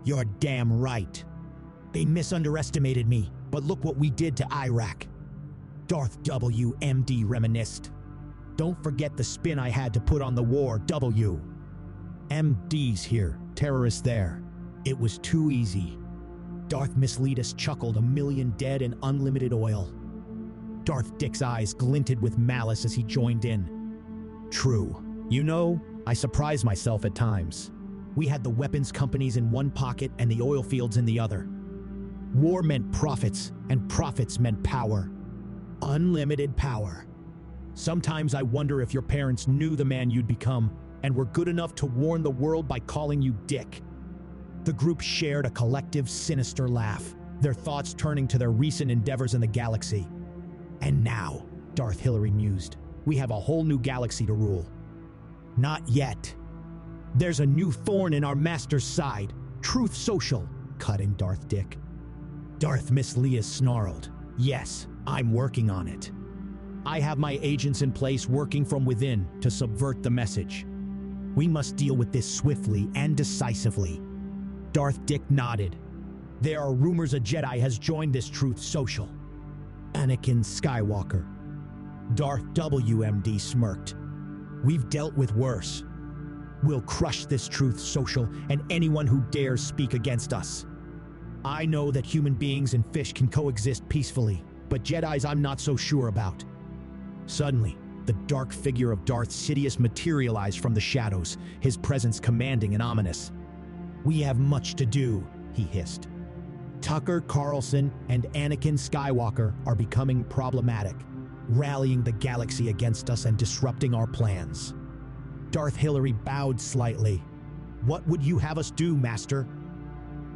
You're damn right. They misunderestimated me, but look what we did to Iraq. Darth WMD reminisced. Don't forget the spin I had to put on the war, W. MD's here, terrorists there. It was too easy. Darth mislead us chuckled, 1,000,000 dead and unlimited oil. Darth Dick's eyes glinted with malice as he joined in. True. You know, I surprise myself at times. We had the weapons companies in one pocket and the oil fields in the other. War meant profits, and profits meant power. Unlimited power. Sometimes I wonder if your parents knew the man you'd become and were good enough to warn the world by calling you Dick. The group shared a collective, sinister laugh, their thoughts turning to their recent endeavors in the galaxy. And now, Darth Hillary mused, we have a whole new galaxy to rule. Not yet. There's a new thorn in our master's side, Truth Social, cut in Darth Dick. Darth Miss Leia snarled, yes, I'm working on it. I have my agents in place working from within to subvert the message. We must deal with this swiftly and decisively. Darth Dick nodded. There are rumors a Jedi has joined this Truth Social. Anakin Skywalker. Darth WMD smirked. We've dealt with worse. We'll crush this Truth Social and anyone who dares speak against us. I know that human beings and fish can coexist peacefully, but Jedis I'm not so sure about. Suddenly, the dark figure of Darth Sidious materialized from the shadows, his presence commanding and ominous. We have much to do, he hissed. Tucker Carlson and Anakin Skywalker are becoming problematic, rallying the galaxy against us and disrupting our plans. Darth Hillary bowed slightly. What would you have us do, Master?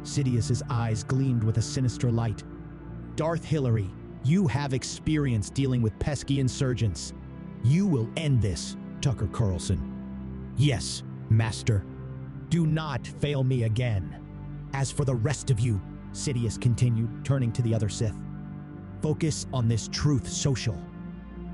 Sidious's eyes gleamed with a sinister light. Darth Hillary, you have experience dealing with pesky insurgents. You will end this, Tucker Carlson. Yes, Master. Do not fail me again. As for the rest of you, Sidious continued, turning to the other Sith, focus on this Truth Social.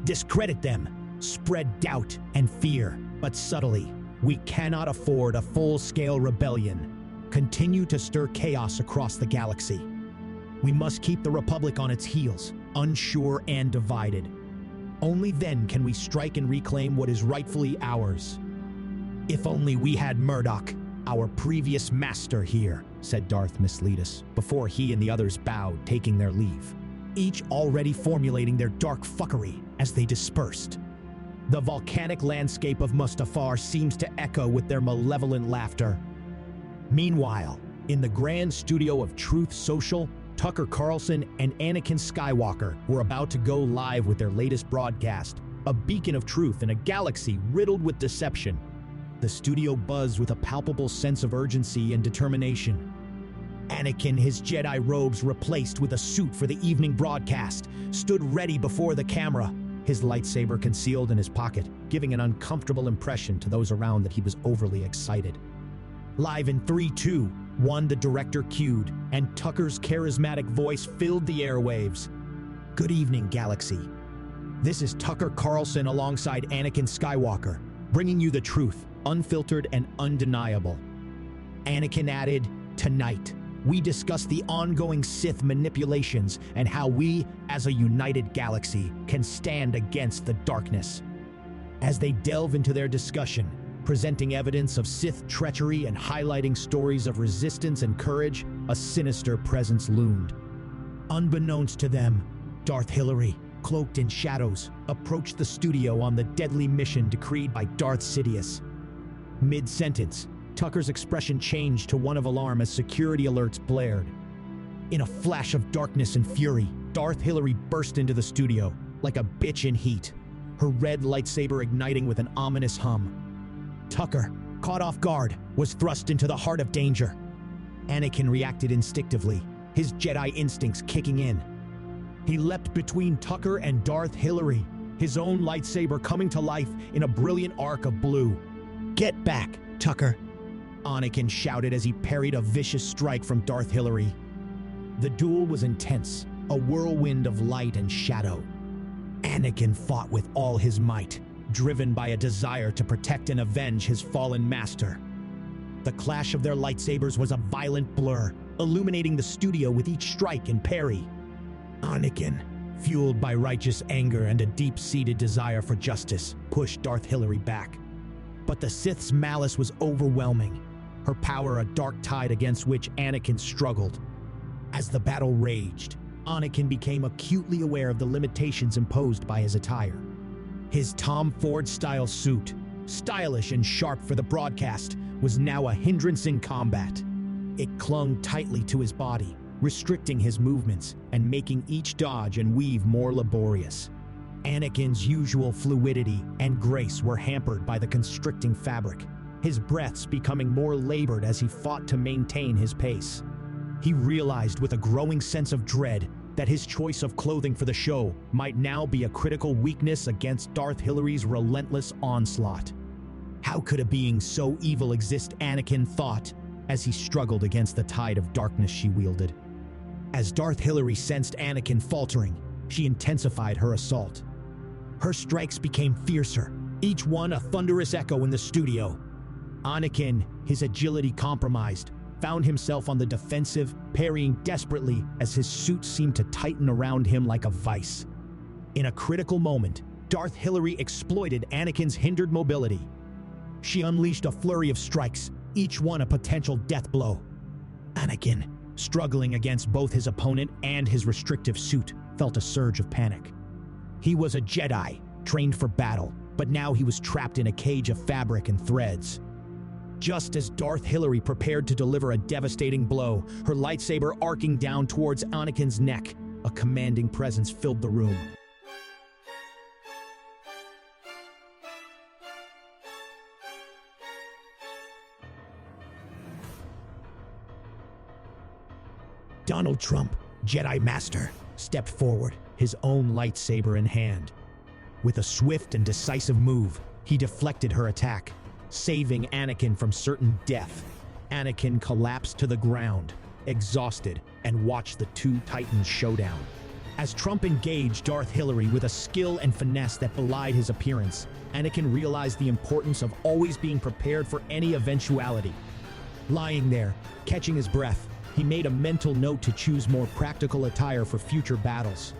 Discredit them, spread doubt and fear, but subtly. We cannot afford a full-scale rebellion. Continue to stir chaos across the galaxy. We must keep the Republic on its heels, unsure and divided. Only then can we strike and reclaim what is rightfully ours. If only we had Murdoch, our previous master here, said Darth Misleadus, before he and the others bowed, taking their leave, each already formulating their dark fuckery as they dispersed. The volcanic landscape of Mustafar seems to echo with their malevolent laughter. Meanwhile, in the grand studio of Truth Social, Tucker Carlson and Anakin Skywalker were about to go live with their latest broadcast, a beacon of truth in a galaxy riddled with deception. The studio buzzed with a palpable sense of urgency and determination. Anakin, his Jedi robes replaced with a suit for the evening broadcast, stood ready before the camera, his lightsaber concealed in his pocket, giving an uncomfortable impression to those around that he was overly excited. Live in 3, 2, 1, the director cued, and Tucker's charismatic voice filled the airwaves. Good evening, Galaxy. This is Tucker Carlson alongside Anakin Skywalker, bringing you the truth, unfiltered and undeniable. Anakin added, tonight, we discuss the ongoing Sith manipulations and how we, as a united galaxy, can stand against the darkness. As they delve into their discussion, presenting evidence of Sith treachery and highlighting stories of resistance and courage, a sinister presence loomed. Unbeknownst to them, Darth Hillary, cloaked in shadows, approached the studio on the deadly mission decreed by Darth Sidious. Mid-sentence, Tucker's expression changed to one of alarm as security alerts blared. In a flash of darkness and fury, Darth Hillary burst into the studio, like a bitch in heat, her red lightsaber igniting with an ominous hum. Tucker, caught off guard, was thrust into the heart of danger. Anakin reacted instinctively, his Jedi instincts kicking in. He leapt between Tucker and Darth Hillary, his own lightsaber coming to life in a brilliant arc of blue. "Get back, Tucker," Anakin shouted as he parried a vicious strike from Darth Hillary. The duel was intense, a whirlwind of light and shadow. Anakin fought with all his might, driven by a desire to protect and avenge his fallen master. The clash of their lightsabers was a violent blur, illuminating the studio with each strike and parry. Anakin, fueled by righteous anger and a deep-seated desire for justice, pushed Darth Hillary back. But the Sith's malice was overwhelming, her power a dark tide against which Anakin struggled. As the battle raged, Anakin became acutely aware of the limitations imposed by his attire. His Tom Ford-style suit, stylish and sharp for the broadcast, was now a hindrance in combat. It clung tightly to his body, restricting his movements and making each dodge and weave more laborious. Anakin's usual fluidity and grace were hampered by the constricting fabric, his breaths becoming more labored as he fought to maintain his pace. He realized with a growing sense of dread that his choice of clothing for the show might now be a critical weakness against Darth Hillary's relentless onslaught. How could a being so evil exist, Anakin thought, as he struggled against the tide of darkness she wielded. As Darth Hillary sensed Anakin faltering, she intensified her assault. Her strikes became fiercer, each one a thunderous echo in the studio. Anakin, his agility compromised, found himself on the defensive, parrying desperately as his suit seemed to tighten around him like a vice. In a critical moment, Darth Hillary exploited Anakin's hindered mobility. She unleashed a flurry of strikes, each one a potential death blow. Anakin, struggling against both his opponent and his restrictive suit, felt a surge of panic. He was a Jedi, trained for battle, but now he was trapped in a cage of fabric and threads. Just as Darth Hillary prepared to deliver a devastating blow, her lightsaber arcing down towards Anakin's neck, a commanding presence filled the room. Donald Trump, Jedi Master, stepped forward, his own lightsaber in hand. With a swift and decisive move, he deflected her attack, saving Anakin from certain death. Anakin collapsed to the ground, exhausted, and watched the two Titans showdown. As Trump engaged Darth Hillary with a skill and finesse that belied his appearance, Anakin realized the importance of always being prepared for any eventuality. Lying there, catching his breath, he made a mental note to choose more practical attire for future battles.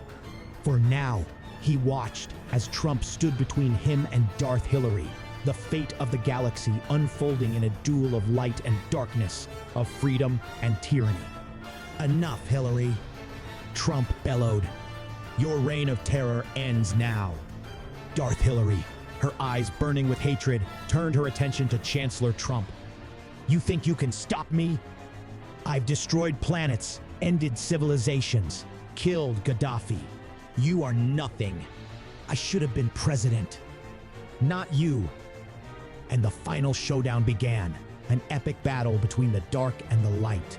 For now, he watched as Trump stood between him and Darth Hillary, the fate of the galaxy unfolding in a duel of light and darkness, of freedom and tyranny. "Enough, Hillary," Trump bellowed. "Your reign of terror ends now." Darth Hillary, her eyes burning with hatred, turned her attention to Chancellor Trump. "You think you can stop me? I've destroyed planets, ended civilizations, killed Gaddafi. You are nothing. I should have been president. Not you." And the final showdown began, an epic battle between the dark and the light.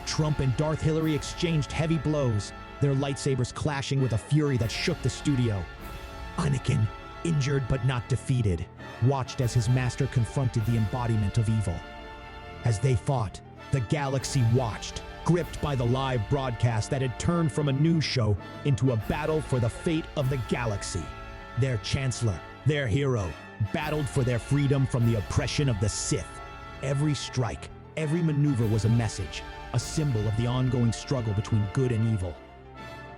Trump and Darth Hillary exchanged heavy blows, their lightsabers clashing with a fury that shook the studio. Anakin, injured but not defeated, watched as his master confronted the embodiment of evil. As they fought, the galaxy watched, gripped by the live broadcast that had turned from a news show into a battle for the fate of the galaxy. Their chancellor, their hero, battled for their freedom from the oppression of the Sith. Every strike, every maneuver was a message, a symbol of the ongoing struggle between good and evil.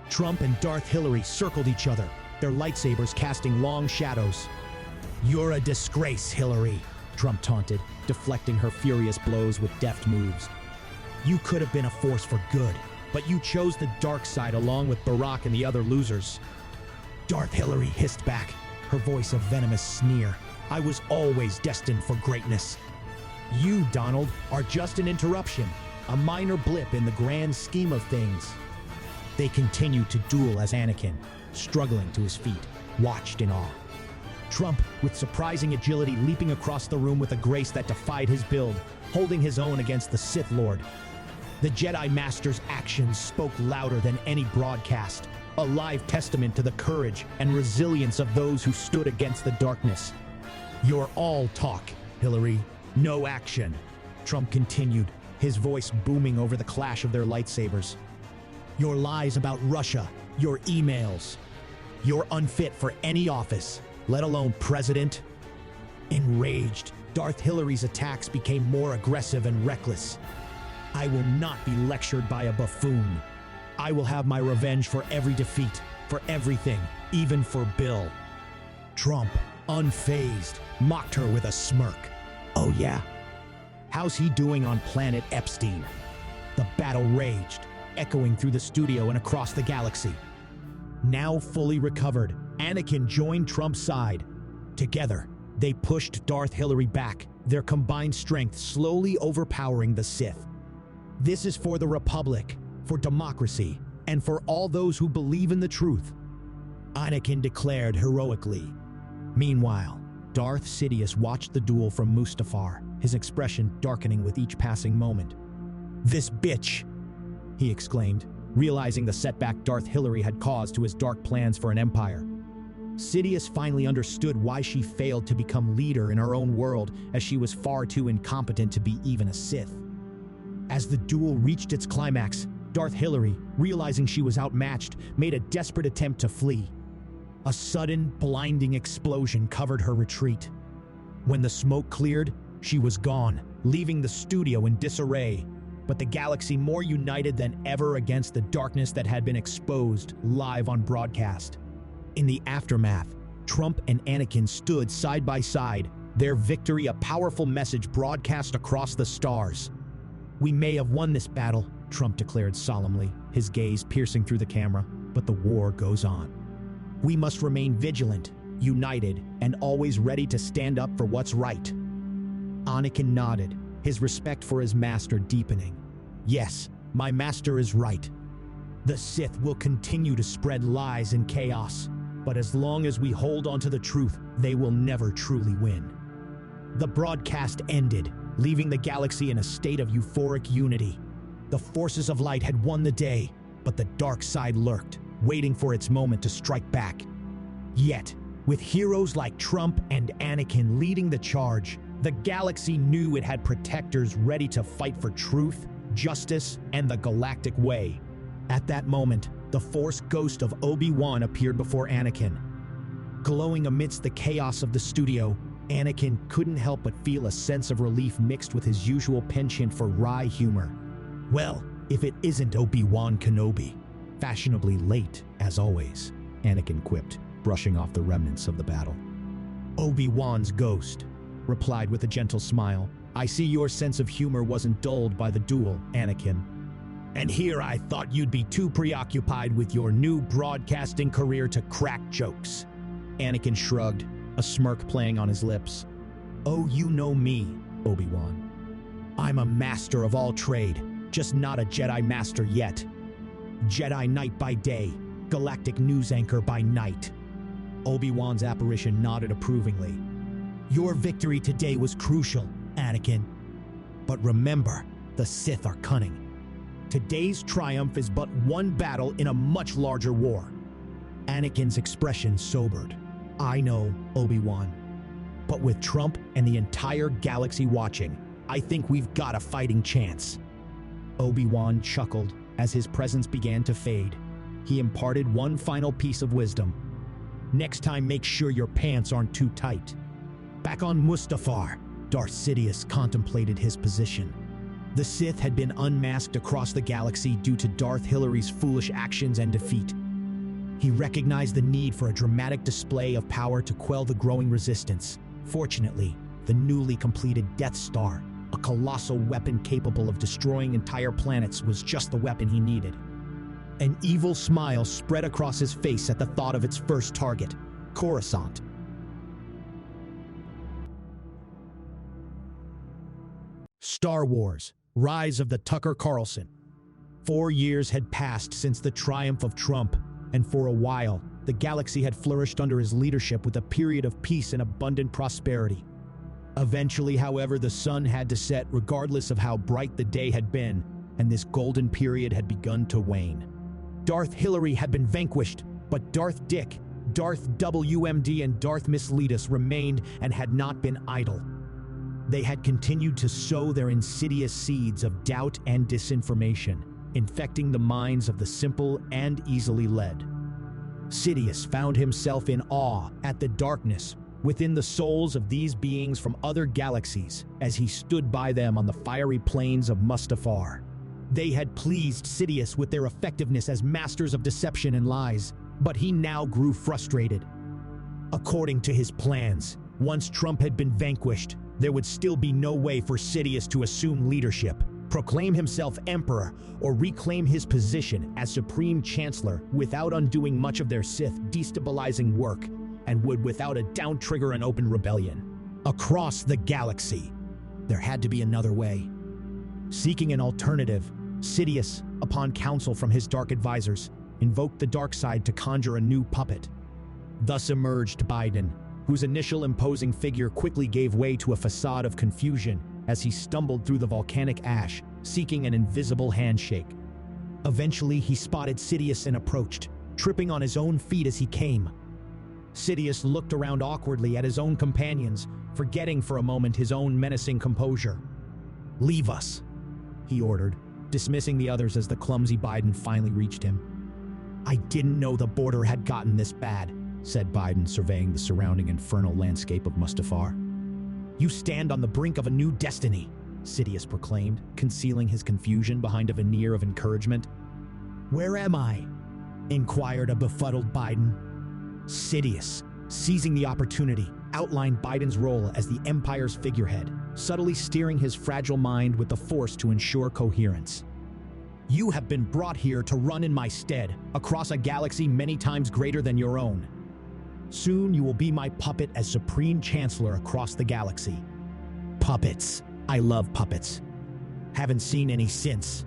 Trump and Darth Hillary circled each other, their lightsabers casting long shadows. "You're a disgrace, Hillary," Trump taunted, deflecting her furious blows with deft moves. "You could have been a force for good, but you chose the dark side along with Barack and the other losers." Darth Hillary hissed back, her voice a venomous sneer. "I was always destined for greatness. You, Donald, are just an interruption, a minor blip in the grand scheme of things." They continued to duel as Anakin, struggling to his feet, watched in awe. Trump, with surprising agility, leaping across the room with a grace that defied his build, holding his own against the Sith Lord. The Jedi Master's actions spoke louder than any broadcast, a live testament to the courage and resilience of those who stood against the darkness. "You're all talk, Hillary, no action," Trump continued, his voice booming over the clash of their lightsabers. "Your lies about Russia, your emails. You're unfit for any office, let alone president." Enraged, Darth Hillary's attacks became more aggressive and reckless. "I will not be lectured by a buffoon. I will have my revenge for every defeat, for everything, even for Bill." Trump, unfazed, mocked her with a smirk. "Oh yeah? How's he doing on planet Epstein?" The battle raged, echoing through the studio and across the galaxy. Now fully recovered, Anakin joined Trump's side. Together, they pushed Darth Hillary back, their combined strength slowly overpowering the Sith. "This is for the Republic, for democracy, and for all those who believe in the truth," Anakin declared heroically. Meanwhile, Darth Sidious watched the duel from Mustafar, his expression darkening with each passing moment. "This bitch!" he exclaimed, realizing the setback Darth Hillary had caused to his dark plans for an empire. Sidious finally understood why she failed to become leader in her own world, as she was far too incompetent to be even a Sith. As the duel reached its climax, Darth Hillary, realizing she was outmatched, made a desperate attempt to flee. A sudden, blinding explosion covered her retreat. When the smoke cleared, she was gone, leaving the studio in disarray, but the galaxy more united than ever against the darkness that had been exposed live on broadcast. In the aftermath, Trump and Anakin stood side by side, their victory a powerful message broadcast across the stars. "We may have won this battle," Trump declared solemnly, his gaze piercing through the camera, "but the war goes on. We must remain vigilant, united, and always ready to stand up for what's right." Anakin nodded, his respect for his master deepening. "Yes, my master is right. The Sith will continue to spread lies and chaos, but as long as we hold on to the truth, they will never truly win." The broadcast ended, leaving the galaxy in a state of euphoric unity. The forces of light had won the day, but the dark side lurked, waiting for its moment to strike back. Yet, with heroes like Trump and Anakin leading the charge, the galaxy knew it had protectors ready to fight for truth, justice, and the galactic way. At that moment, the Force ghost of Obi-Wan appeared before Anakin. Glowing amidst the chaos of the studio, Anakin couldn't help but feel a sense of relief mixed with his usual penchant for wry humor. "Well, if it isn't Obi-Wan Kenobi." "Fashionably late, as always," Anakin quipped, brushing off the remnants of the battle. "Obi-Wan's ghost," replied with a gentle smile. "I see your sense of humor wasn't dulled by the duel, Anakin. And here I thought you'd be too preoccupied with your new broadcasting career to crack jokes." Anakin shrugged, a smirk playing on his lips. "Oh, you know me, Obi-Wan. I'm a master of all trade, just not a Jedi Master yet. Jedi Knight by day, galactic news anchor by night." Obi-Wan's apparition nodded approvingly. "Your victory today was crucial, Anakin. But remember, the Sith are cunning. Today's triumph is but one battle in a much larger war." Anakin's expression sobered. "I know, Obi-Wan. But with Trump and the entire galaxy watching, I think we've got a fighting chance." Obi-Wan chuckled as his presence began to fade. He imparted one final piece of wisdom. "Next time, make sure your pants aren't too tight." Back on Mustafar, Darth Sidious contemplated his position. The Sith had been unmasked across the galaxy due to Darth Hillary's foolish actions and defeat. He recognized the need for a dramatic display of power to quell the growing resistance. Fortunately, the newly completed Death Star, a colossal weapon capable of destroying entire planets, was just the weapon he needed. An evil smile spread across his face at the thought of its first target, Coruscant. Star Wars: Rise of the Tucker Carlson. 4 years had passed since the triumph of Trump, and for a while, the galaxy had flourished under his leadership with a period of peace and abundant prosperity. Eventually, however, the sun had to set regardless of how bright the day had been, and this golden period had begun to wane. Darth Hillary had been vanquished, but Darth Dick, Darth WMD, and Darth Misleadus remained and had not been idle. They had continued to sow their insidious seeds of doubt and disinformation, infecting the minds of the simple and easily led. Sidious found himself in awe at the darkness within the souls of these beings from other galaxies as he stood by them on the fiery plains of Mustafar. They had pleased Sidious with their effectiveness as masters of deception and lies, but he now grew frustrated. According to his plans, once Trump had been vanquished, there would still be no way for Sidious to assume leadership, proclaim himself emperor, or reclaim his position as supreme chancellor without undoing much of their Sith destabilizing work, and would without a doubt trigger an open rebellion. Across the galaxy, there had to be another way. Seeking an alternative, Sidious, upon counsel from his dark advisors, invoked the dark side to conjure a new puppet. Thus emerged Biden, whose initial imposing figure quickly gave way to a facade of confusion as he stumbled through the volcanic ash, seeking an invisible handshake. Eventually, he spotted Sidious and approached, tripping on his own feet as he came. Sidious looked around awkwardly at his own companions, forgetting for a moment his own menacing composure. "Leave us," he ordered, dismissing the others as the clumsy Biden finally reached him. "I didn't know the border had gotten this bad," said Biden, surveying the surrounding infernal landscape of Mustafar. "You stand on the brink of a new destiny," Sidious proclaimed, concealing his confusion behind a veneer of encouragement. "Where am I?" inquired a befuddled Biden. Sidious, seizing the opportunity, outlined Biden's role as the Empire's figurehead, subtly steering his fragile mind with the Force to ensure coherence. "You have been brought here to run in my stead, across a galaxy many times greater than your own. Soon you will be my puppet as Supreme Chancellor across the galaxy." "Puppets. I love puppets. Haven't seen any since."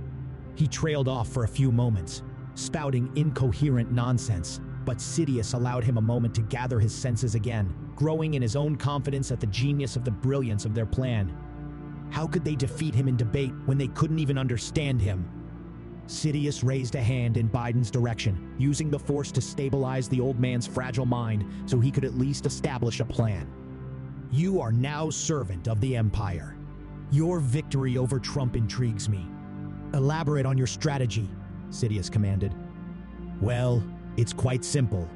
He trailed off for a few moments, spouting incoherent nonsense, but Sidious allowed him a moment to gather his senses again, growing in his own confidence at the genius of the brilliance of their plan. How could they defeat him in debate when they couldn't even understand him? Sidious raised a hand in Biden's direction, using the Force to stabilize the old man's fragile mind so he could at least establish a plan. "You are now servant of the Empire. Your victory over Trump intrigues me. Elaborate on your strategy," Sidious commanded. "Well, it's quite simple.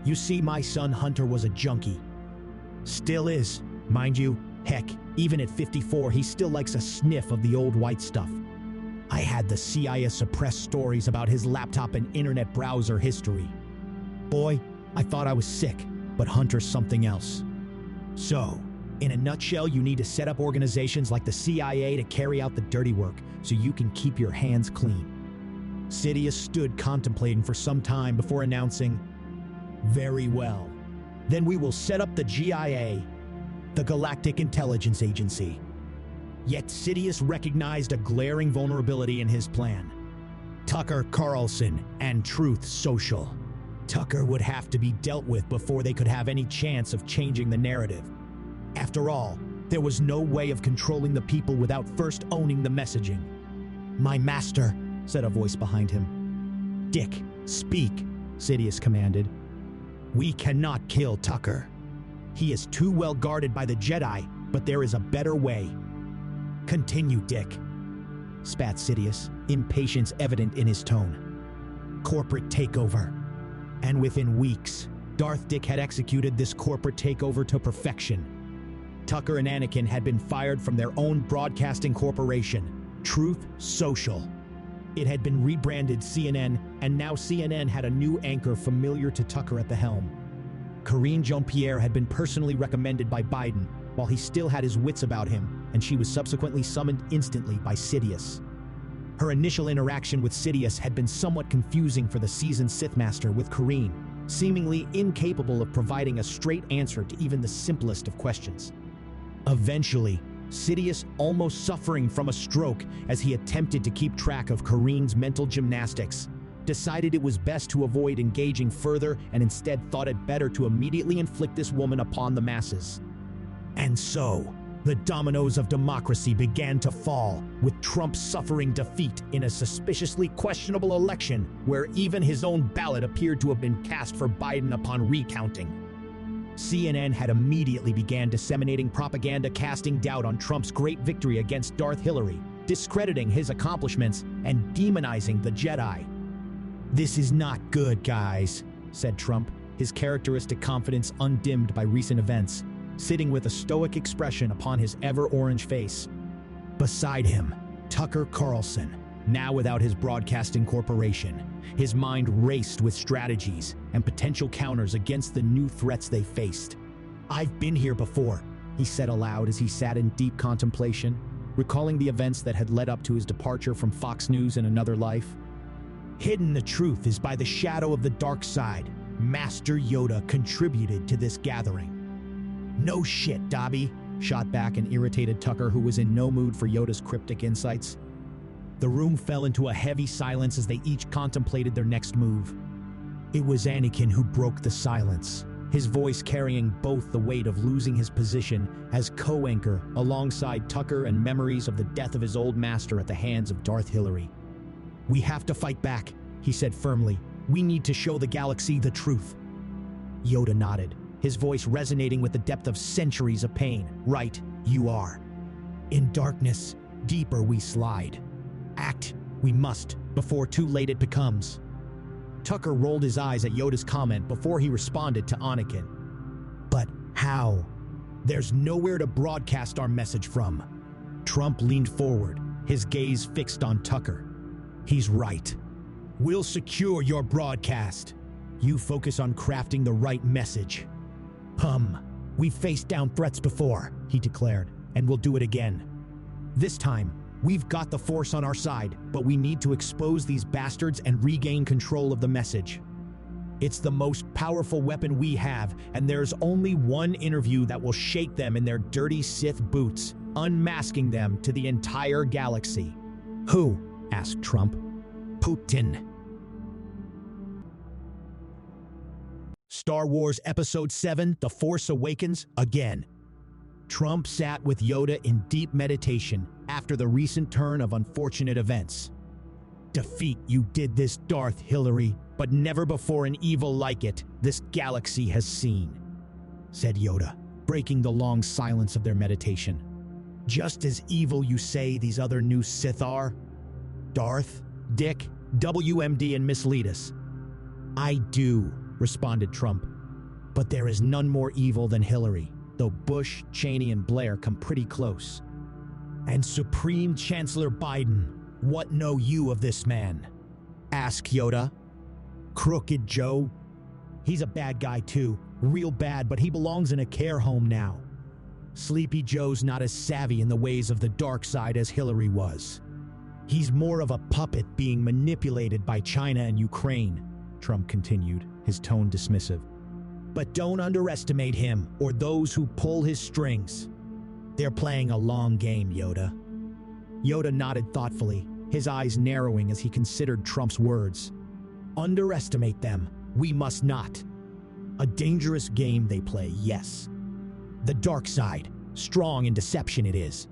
You see, my son Hunter was a junkie. Still is, mind you. Heck, even at 54, he still likes a sniff of the old white stuff. I had the CIA suppress stories about his laptop and internet browser history. Boy, I thought I was sick, but Hunter's something else. So, in a nutshell, you need to set up organizations like the CIA to carry out the dirty work so you can keep your hands clean." Sidious stood contemplating for some time before announcing, "Very well. Then we will set up the GIA, the Galactic Intelligence Agency." Yet Sidious recognized a glaring vulnerability in his plan. Tucker Carlson and Truth Social. Tucker would have to be dealt with before they could have any chance of changing the narrative. After all, there was no way of controlling the people without first owning the messaging. "My master," said a voice behind him. "Dick, speak," Sidious commanded. "We cannot kill Tucker. He is too well guarded by the Jedi, but there is a better way." "Continue, Dick," spat Sidious, impatience evident in his tone. "Corporate takeover." And within weeks, Darth Dick had executed this corporate takeover to perfection. Tucker and Anakin had been fired from their own broadcasting corporation, Truth Social. It had been rebranded CNN, and now CNN had a new anchor familiar to Tucker at the helm. Karine Jean-Pierre had been personally recommended by Biden, while he still had his wits about him, and she was subsequently summoned instantly by Sidious. Her initial interaction with Sidious had been somewhat confusing for the seasoned Sith Master, with Karine seemingly incapable of providing a straight answer to even the simplest of questions. Eventually, Sidious, almost suffering from a stroke as he attempted to keep track of Karine's mental gymnastics, decided it was best to avoid engaging further and instead thought it better to immediately inflict this woman upon the masses. And so, The dominoes of democracy began to fall, with Trump suffering defeat in a suspiciously questionable election where even his own ballot appeared to have been cast for Biden upon recounting. CNN had immediately began disseminating propaganda casting doubt on Trump's great victory against Darth Hillary, discrediting his accomplishments and demonizing the Jedi. "This is not good, guys," said Trump, his characteristic confidence undimmed by recent events, sitting with a stoic expression upon his ever-orange face. Beside him, Tucker Carlson, now without his broadcasting corporation. His mind raced with strategies and potential counters against the new threats they faced. "I've been here before," he said aloud as he sat in deep contemplation, recalling the events that had led up to his departure from Fox News in another life. "Hidden the truth is by the shadow of the dark side. Master Yoda contributed to this gathering." "No shit, Dobby," shot back an irritated Tucker who was in no mood for Yoda's cryptic insights. The room fell into a heavy silence as they each contemplated their next move. It was Anakin who broke the silence, his voice carrying both the weight of losing his position as co-anchor alongside Tucker and memories of the death of his old master at the hands of Darth Hillary. "We have to fight back," he said firmly. "We need to show the galaxy the truth." Yoda nodded, his voice resonating with the depth of centuries of pain. "Right, you are. In darkness, deeper we slide. Act, we must, before too late it becomes." Tucker rolled his eyes at Yoda's comment before he responded to Anakin. "But how? There's nowhere to broadcast our message from." Trump leaned forward, his gaze fixed on Tucker. "He's right. We'll secure your broadcast. You focus on crafting the right message." We've faced down threats before," he declared, "and we'll do it again. This time, we've got the Force on our side, but we need to expose these bastards and regain control of the message. It's the most powerful weapon we have, and there's only one interview that will shake them in their dirty Sith boots, unmasking them to the entire galaxy." "Who?" asked Trump. "Putin." Star Wars Episode 7, The Force Awakens, again. Trump sat with Yoda in deep meditation after the recent turn of unfortunate events. "Defeat, you did this, Darth Hillary, but never before an evil like it this galaxy has seen," said Yoda, breaking the long silence of their meditation. "Just as evil you say these other new Sith are? Darth, Dick, WMD, and Miss Letus." "I do," responded Trump. "But there is none more evil than Hillary, though Bush, Cheney, and Blair come pretty close. And Supreme Chancellor Biden, what know you of this man?" asked Yoda. "Crooked Joe. He's a bad guy too, real bad, but he belongs in a care home now. Sleepy Joe's not as savvy in the ways of the dark side as Hillary was. He's more of a puppet being manipulated by China and Ukraine," Trump continued, his tone dismissive. "But don't underestimate him or those who pull his strings. They're playing a long game, Yoda." Yoda nodded thoughtfully, his eyes narrowing as he considered Trump's words. "Underestimate them, we must not. A dangerous game they play, yes. The dark side, strong in deception it is.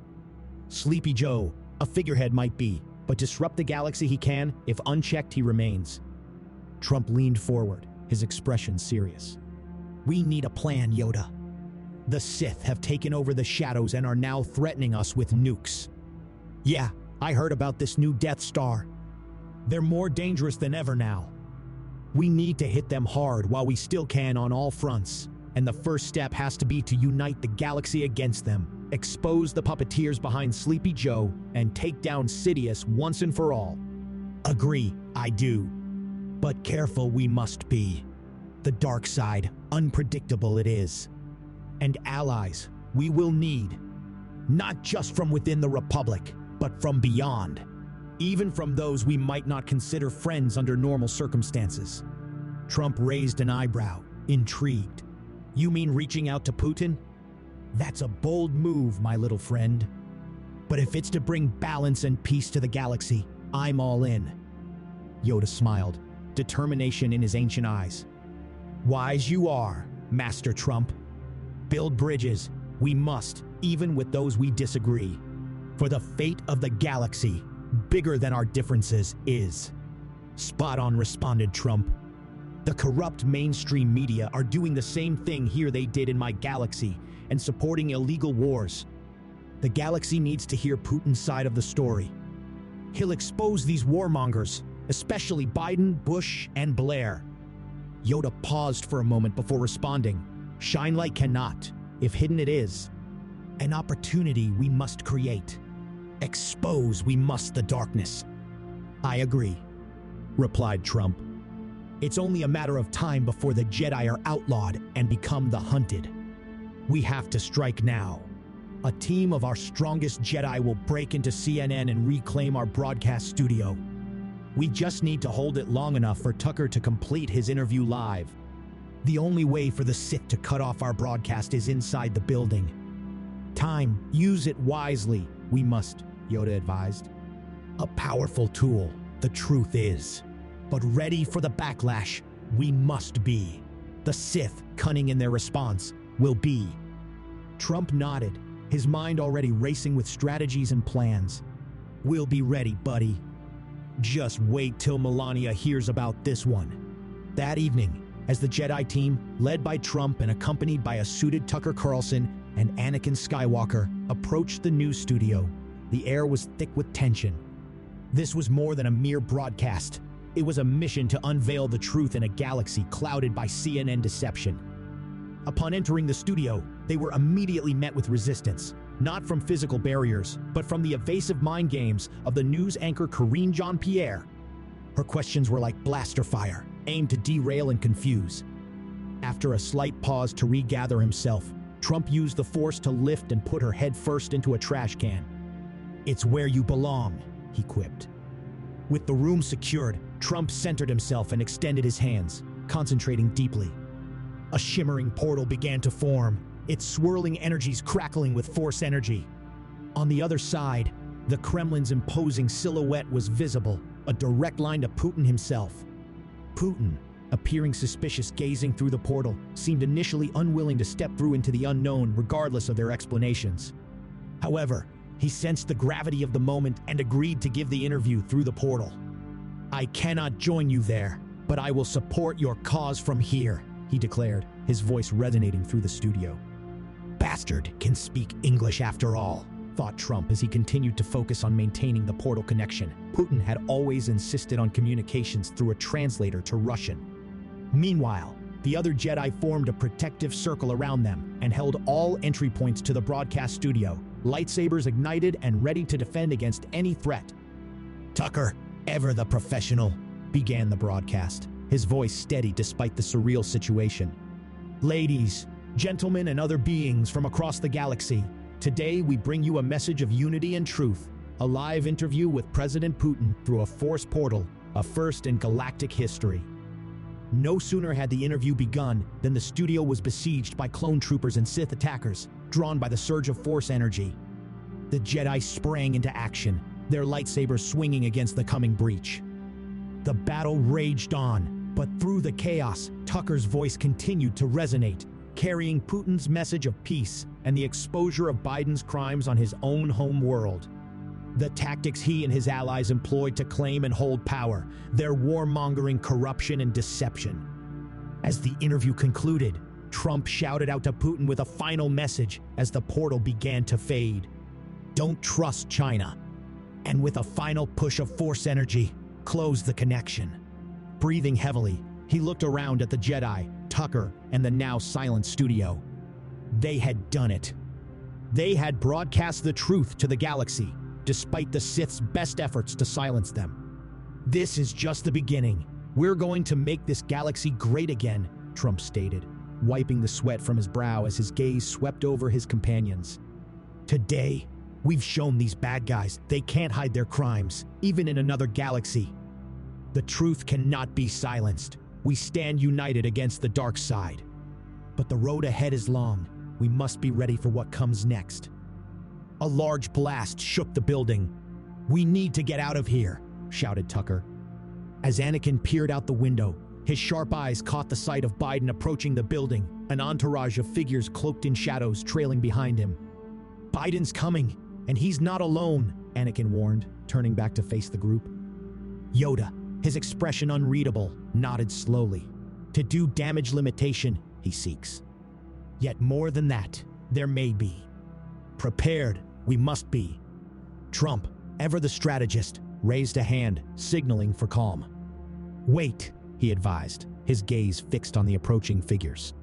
Sleepy Joe, a figurehead might be, but disrupt the galaxy he can, if unchecked he remains." Trump leaned forward, his expression serious. "We need a plan, Yoda. The Sith have taken over the shadows and are now threatening us with nukes. Yeah, I heard about this new Death Star. They're more dangerous than ever now. We need to hit them hard while we still can on all fronts, and the first step has to be to unite the galaxy against them, expose the puppeteers behind Sleepy Joe, and take down Sidious once and for all." "Agree, I do. But careful we must be. The dark side, unpredictable it is. And allies we will need, not just from within the Republic, but from beyond, even from those we might not consider friends under normal circumstances." Trump raised an eyebrow, intrigued. "You mean reaching out to Putin? That's a bold move, my little friend. But if it's to bring balance and peace to the galaxy, I'm all in." Yoda smiled, determination in his ancient eyes. "Wise you are, Master Trump. Build bridges, We must, even with those we disagree. For the fate of the galaxy, bigger than our differences, is. Spot on, responded Trump. The corrupt mainstream media are doing the same thing here they did in my galaxy and supporting illegal wars. The galaxy needs to hear Putin's side of the story. He'll expose these warmongers, especially Biden, Bush, and Blair. Yoda paused for a moment before responding. Shine light cannot, if hidden it is. An opportunity we must create. Expose we must the darkness. I agree, replied Trump. It's only a matter of time before the Jedi are outlawed and become the hunted. We have to strike now. A team of our strongest Jedi will break into CNN and reclaim our broadcast studio. We just need to hold it long enough for Tucker to complete his interview live. The only way for the Sith to cut off our broadcast is inside the building. Time, use it wisely, we must, Yoda advised. A powerful tool, the truth is. But ready for the backlash, we must be. The Sith, cunning in their response, will be. Trump nodded, his mind already racing with strategies and plans. We'll be ready, buddy. Just wait till Melania hears about this one. That evening, as the Jedi team, led by Trump and accompanied by a suited Tucker Carlson and Anakin Skywalker, approached the news studio, the air was thick with tension. This was more than a mere broadcast. It was a mission to unveil the truth in a galaxy clouded by CNN deception. Upon entering the studio, they were immediately met with resistance, not from physical barriers, but from the evasive mind games of the news anchor Karine Jean-Pierre. Her questions were like blaster fire, aimed to derail and confuse. After a slight pause to regather himself, Trump used the force to lift and put her head first into a trash can. It's where you belong, he quipped. With the room secured, Trump centered himself and extended his hands, concentrating deeply. A shimmering portal began to form, its swirling energies crackling with force energy. On the other side, the Kremlin's imposing silhouette was visible, a direct line to Putin himself. Putin, appearing suspicious gazing through the portal, seemed initially unwilling to step through into the unknown regardless of their explanations. However, he sensed the gravity of the moment and agreed to give the interview through the portal. I cannot join you there, but I will support your cause from here, he declared, his voice resonating through the studio. Bastard can speak English after all, thought Trump as he continued to focus on maintaining the portal connection. Putin had always insisted on communications through a translator to Russian. Meanwhile, the other Jedi formed a protective circle around them and held all entry points to the broadcast studio, lightsabers ignited and ready to defend against any threat. Tucker, ever the professional, began the broadcast, his voice steady despite the surreal situation. Ladies, gentlemen, and other beings from across the galaxy, today we bring you a message of unity and truth, a live interview with President Putin through a force portal, a first in galactic history. No sooner had the interview begun than the studio was besieged by clone troopers and Sith attackers, drawn by the surge of force energy. The Jedi sprang into action, their lightsabers swinging against the coming breach. The battle raged on, but through the chaos, Tucker's voice continued to resonate, carrying Putin's message of peace and the exposure of Biden's crimes on his own home world. The tactics he and his allies employed to claim and hold power, their warmongering corruption and deception. As the interview concluded, Trump shouted out to Putin with a final message as the portal began to fade. Don't trust China. And with a final push of force energy, close the connection. Breathing heavily, he looked around at the Jedi, Tucker, and the now silent studio. They had done it. They had broadcast the truth to the galaxy, despite the Sith's best efforts to silence them. This is just the beginning. We're going to make this galaxy great again, Trump stated, wiping the sweat from his brow as his gaze swept over his companions. Today, we've shown these bad guys they can't hide their crimes, even in another galaxy. The truth cannot be silenced. We stand united against the dark side. But the road ahead is long. We must be ready for what comes next. A large blast shook the building. We need to get out of here, shouted Tucker. As Anakin peered out the window, his sharp eyes caught the sight of Biden approaching the building, an entourage of figures cloaked in shadows trailing behind him. "Biden's coming, and he's not alone," Anakin warned, turning back to face the group. Yoda, his expression unreadable, nodded slowly. "To do damage limitation, he seeks. Yet more than that, there may be. Prepared, we must be." Trump, ever the strategist, raised a hand, signaling for calm. "Wait," he advised, his gaze fixed on the approaching figures.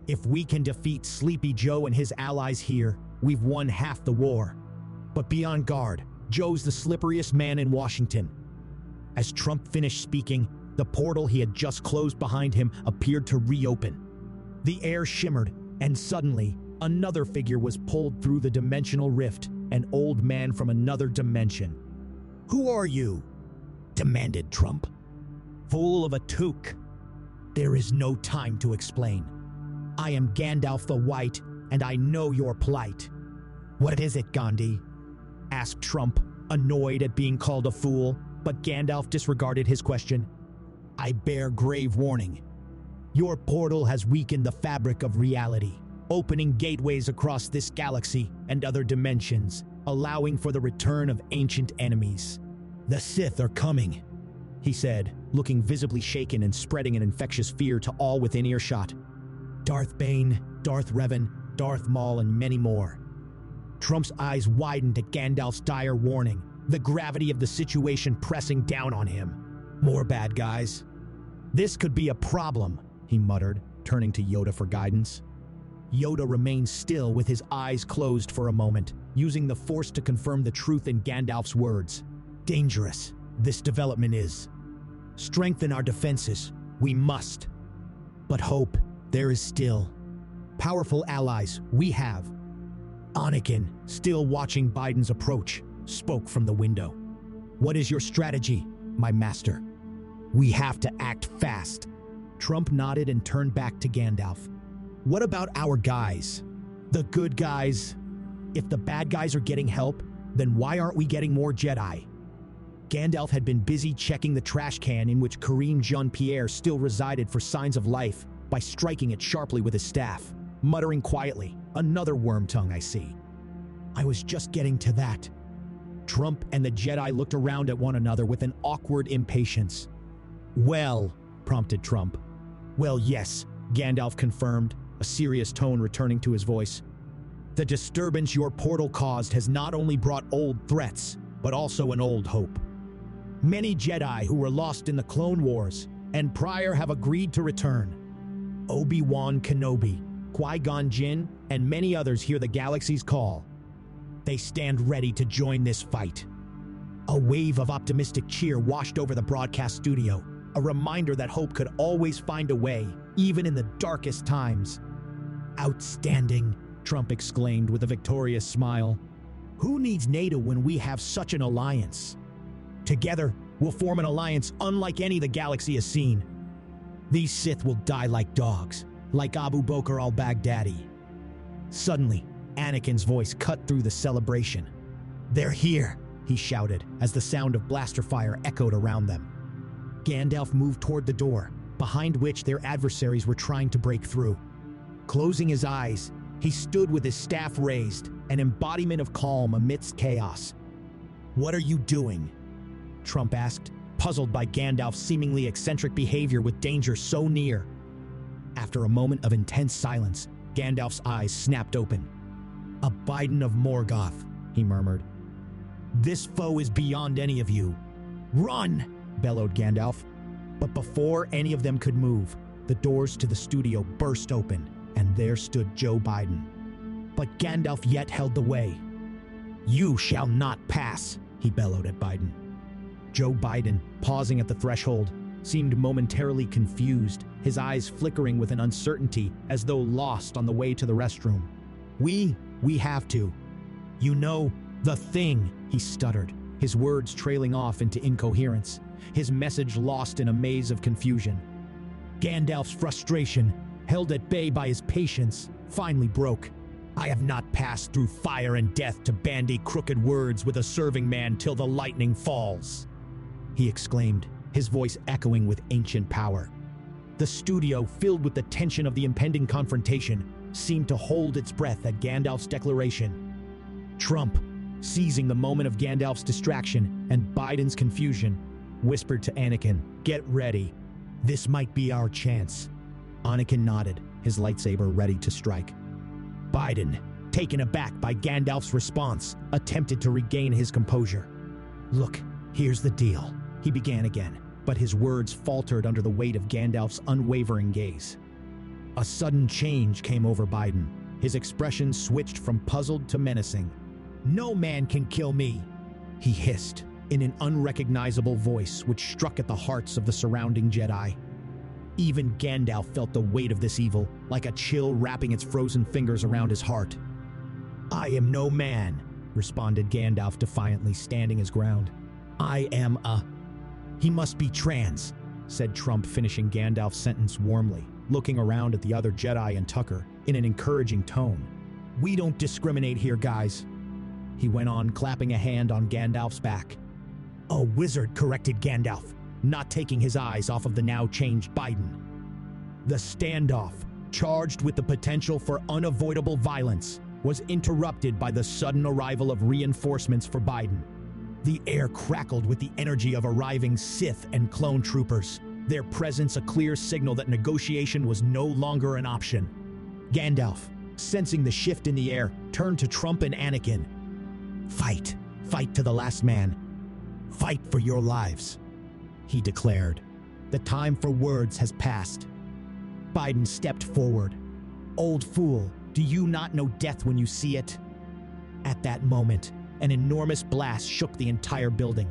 "If we can defeat Sleepy Joe and his allies here, we've won half the war. But be on guard, Joe's the slipperiest man in Washington." As Trump finished speaking, the portal he had just closed behind him appeared to reopen. The air shimmered, and suddenly, another figure was pulled through the dimensional rift, an old man from another dimension. "Who are you?" demanded Trump. "Fool of a toque. There is no time to explain. I am Gandalf the White, and I know your plight." "What is it, Gandhi?" asked Trump, annoyed at being called a fool, but Gandalf disregarded his question. "I bear grave warning. Your portal has weakened the fabric of reality, opening gateways across this galaxy and other dimensions, allowing for the return of ancient enemies. The Sith are coming," he said, looking visibly shaken and spreading an infectious fear to all within earshot. "Darth Bane, Darth Revan, Darth Maul, and many more." Trump's eyes widened at Gandalf's dire warning, the gravity of the situation pressing down on him. "More bad guys. This could be a problem," he muttered, turning to Yoda for guidance. Yoda remained still with his eyes closed for a moment, using the Force to confirm the truth in Gandalf's words. "Dangerous, this development is. Strengthen our defenses, we must. But hope, there is still. Powerful allies, we have." Anakin, still watching Biden's approach, spoke from the window. "What is your strategy, my master?" "We have to act fast." Trump nodded and turned back to Gandalf. "What about our guys? The good guys? If the bad guys are getting help, then why aren't we getting more Jedi?" Gandalf had been busy checking the trash can in which Kareem Jean-Pierre still resided for signs of life by striking it sharply with his staff, muttering quietly, "Another worm tongue, I see." "I was just getting to that." Trump and the Jedi looked around at one another with an awkward impatience. "Well," prompted Trump. "Well, yes," Gandalf confirmed, a serious tone returning to his voice. "The disturbance your portal caused has not only brought old threats, but also an old hope. Many Jedi who were lost in the Clone Wars and prior have agreed to return. Obi-Wan Kenobi, Qui-Gon Jinn, and many others hear the galaxy's call. They stand ready to join this fight." A wave of optimistic cheer washed over the broadcast studio, a reminder that hope could always find a way, even in the darkest times. "Outstanding," Trump exclaimed with a victorious smile. "Who needs NATO when we have such an alliance? Together, we'll form an alliance unlike any the galaxy has seen. These Sith will die like dogs, like Abu Bakr al-Baghdadi." Suddenly, Anakin's voice cut through the celebration. "They're here," he shouted as the sound of blaster fire echoed around them. Gandalf moved toward the door, behind which their adversaries were trying to break through. Closing his eyes, he stood with his staff raised, an embodiment of calm amidst chaos. "What are you doing?" Trump asked, puzzled by Gandalf's seemingly eccentric behavior with danger so near. After a moment of intense silence, Gandalf's eyes snapped open. "A Biden of Morgoth," he murmured. "This foe is beyond any of you. Run!" bellowed Gandalf. But before any of them could move, the doors to the studio burst open, and there stood Joe Biden. But Gandalf yet held the way. "You shall not pass," he bellowed at Biden. Joe Biden, pausing at the threshold, seemed momentarily confused, his eyes flickering with an uncertainty as though lost on the way to the restroom. We have to. You know, the thing," he stuttered, his words trailing off into incoherence, his message lost in a maze of confusion. Gandalf's frustration, held at bay by his patience, finally broke. "I have not passed through fire and death to bandy crooked words with a serving man till the lightning falls," he exclaimed, his voice echoing with ancient power. The studio, filled with the tension of the impending confrontation, seemed to hold its breath at Gandalf's declaration. Trump, seizing the moment of Gandalf's distraction and Biden's confusion, whispered to Anakin, "Get ready. This might be our chance." Anakin nodded, his lightsaber ready to strike. Biden, taken aback by Gandalf's response, attempted to regain his composure. "Look, here's the deal," he began again, but his words faltered under the weight of Gandalf's unwavering gaze. A sudden change came over Biden. His expression switched from puzzled to menacing. "No man can kill me," he hissed, in an unrecognizable voice which struck at the hearts of the surrounding Jedi. Even Gandalf felt the weight of this evil, like a chill wrapping its frozen fingers around his heart. "I am no man," responded Gandalf defiantly, standing his ground. "I am a..." "He must be trans," said Trump, finishing Gandalf's sentence warmly, looking around at the other Jedi and Tucker in an encouraging tone. "We don't discriminate here, guys," he went on, clapping a hand on Gandalf's back. "A wizard," corrected Gandalf, not taking his eyes off of the now changed Biden. The standoff, charged with the potential for unavoidable violence, was interrupted by the sudden arrival of reinforcements for Biden. The air crackled with the energy of arriving Sith and clone troopers, their presence a clear signal that negotiation was no longer an option. Gandalf, sensing the shift in the air, turned to Trump and Anakin. "Fight. Fight to the last man. Fight for your lives," he declared. "The time for words has passed." Biden stepped forward. "Old fool, do you not know death when you see it?" At that moment, an enormous blast shook the entire building.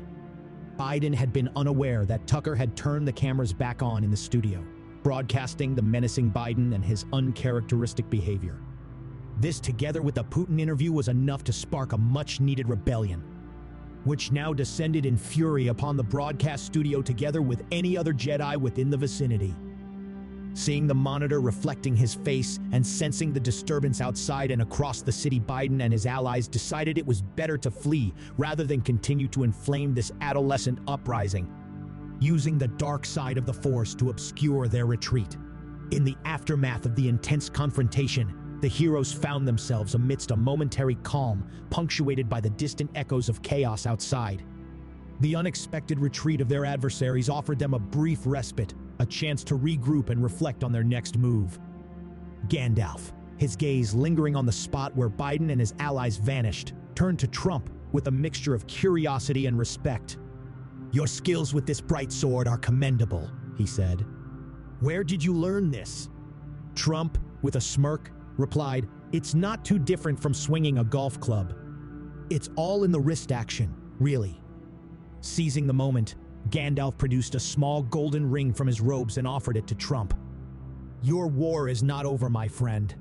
Biden had been unaware that Tucker had turned the cameras back on in the studio, broadcasting the menacing Biden and his uncharacteristic behavior. This, together with the Putin interview, was enough to spark a much-needed rebellion, which now descended in fury upon the broadcast studio together with any other Jedi within the vicinity. Seeing the monitor reflecting his face and sensing the disturbance outside and across the city, Biden and his allies decided it was better to flee rather than continue to inflame this adolescent uprising, using the dark side of the Force to obscure their retreat. In the aftermath of the intense confrontation, the heroes found themselves amidst a momentary calm, punctuated by the distant echoes of chaos outside. The unexpected retreat of their adversaries offered them a brief respite, a chance to regroup and reflect on their next move. Gandalf, his gaze lingering on the spot where Biden and his allies vanished, turned to Trump with a mixture of curiosity and respect. "Your skills with this bright sword are commendable," he said. "Where did you learn this?" Trump, with a smirk, replied, "It's not too different from swinging a golf club. It's all in the wrist action, really." Seizing the moment, Gandalf produced a small golden ring from his robes and offered it to Trump. "Your war is not over, my friend.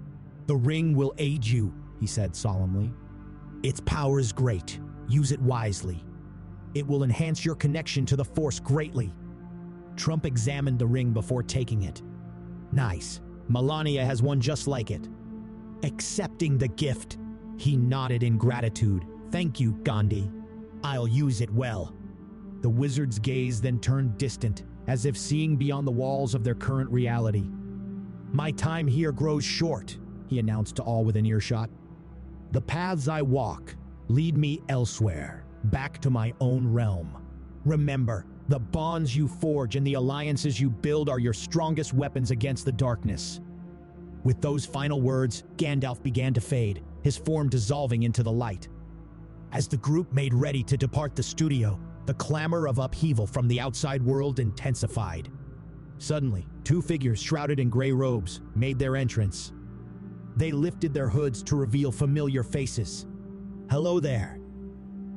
The ring will aid you," he said solemnly. "Its power is great. Use it wisely. It will enhance your connection to the Force greatly." Trump examined the ring before taking it. "Nice. Melania has one just like it." Accepting the gift, he nodded in gratitude. "Thank you, Gandhi. I'll use it well." The wizard's gaze then turned distant, as if seeing beyond the walls of their current reality. "My time here grows short," he announced to all within earshot. "The paths I walk lead me elsewhere, back to my own realm. Remember, the bonds you forge and the alliances you build are your strongest weapons against the darkness." With those final words, Gandalf began to fade, his form dissolving into the light. As the group made ready to depart the studio, the clamor of upheaval from the outside world intensified. Suddenly, two figures shrouded in gray robes made their entrance. They lifted their hoods to reveal familiar faces. "Hello there."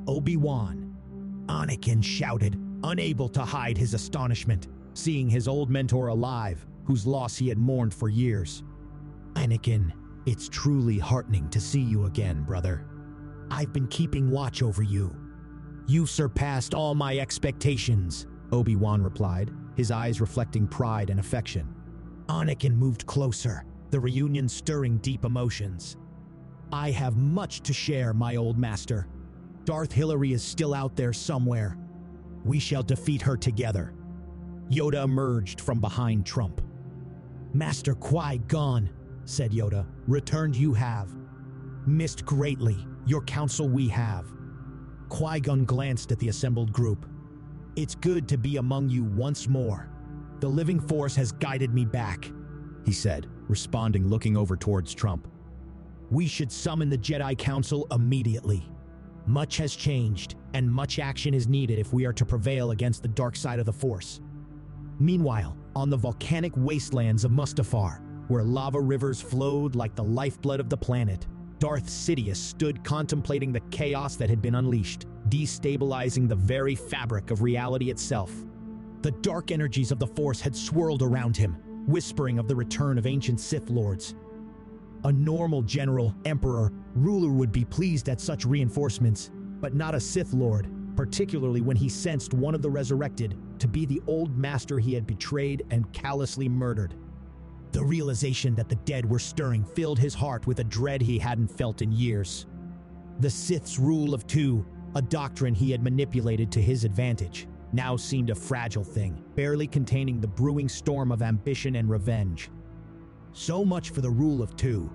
"Obi-Wan," Anakin shouted, unable to hide his astonishment, seeing his old mentor alive, whose loss he had mourned for years. "Anakin, it's truly heartening to see you again, brother. I've been keeping watch over you. You surpassed all my expectations," Obi-Wan replied, his eyes reflecting pride and affection. Anakin moved closer, the reunion stirring deep emotions. "I have much to share, my old master. Darth Hillary is still out there somewhere. We shall defeat her together." Yoda emerged from behind Trump. "Master Qui-Gon," said Yoda, "returned you have. Missed greatly, your counsel we have." Qui-Gon glanced at the assembled group. "It's good to be among you once more. The living force has guided me back," he said, responding, looking over towards Trump. "We should summon the Jedi Council immediately. Much has changed, and much action is needed if we are to prevail against the dark side of the Force." Meanwhile, on the volcanic wastelands of Mustafar, where lava rivers flowed like the lifeblood of the planet, Darth Sidious stood contemplating the chaos that had been unleashed, destabilizing the very fabric of reality itself. The dark energies of the Force had swirled around him, whispering of the return of ancient Sith Lords. A normal general, emperor, ruler would be pleased at such reinforcements, but not a Sith Lord, particularly when he sensed one of the resurrected to be the old master he had betrayed and callously murdered. The realization that the dead were stirring filled his heart with a dread he hadn't felt in years. The Sith's rule of two, a doctrine he had manipulated to his advantage, now seemed a fragile thing, barely containing the brewing storm of ambition and revenge. So much for the rule of two.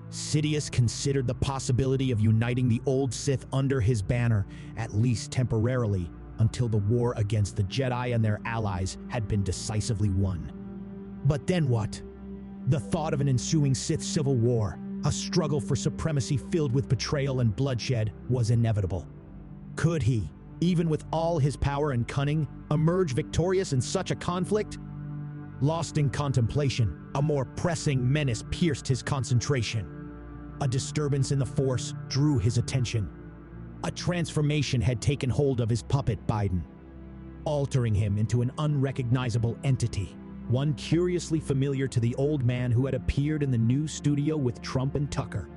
Sidious considered the possibility of uniting the old Sith under his banner, at least temporarily, until the war against the Jedi and their allies had been decisively won. But then what? The thought of an ensuing Sith civil war, a struggle for supremacy filled with betrayal and bloodshed, was inevitable. Could he, even with all his power and cunning, emerge victorious in such a conflict? Lost in contemplation, a more pressing menace pierced his concentration. A disturbance in the Force drew his attention. A transformation had taken hold of his puppet Biden, altering him into an unrecognizable entity, one curiously familiar to the old man who had appeared in the new studio with Trump and Tucker.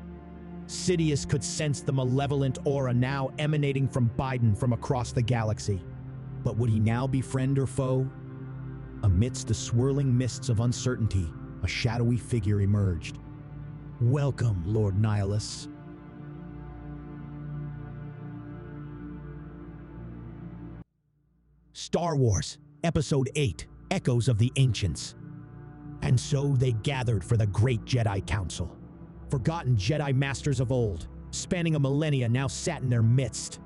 Sidious could sense the malevolent aura now emanating from Biden from across the galaxy. But would he now be friend or foe? Amidst the swirling mists of uncertainty, a shadowy figure emerged. "Welcome, Lord Nihilus." Star Wars, Episode 8, Echoes of the Ancients. And so they gathered for the Great Jedi Council. Forgotten Jedi Masters of old, spanning a millennia, now sat in their midst.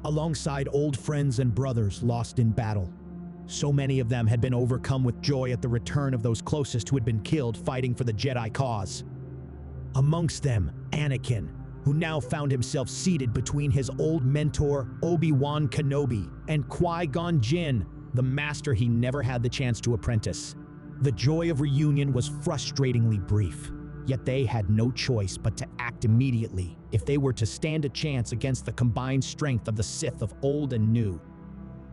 Alongside old friends and brothers lost in battle. So many of them had been overcome with joy at the return of those closest who had been killed fighting for the Jedi cause. Amongst them, Anakin, who now found himself seated between his old mentor, Obi-Wan Kenobi, and Qui-Gon Jinn, the master he never had the chance to apprentice. The joy of reunion was frustratingly brief, yet they had no choice but to act immediately if they were to stand a chance against the combined strength of the Sith of old and new.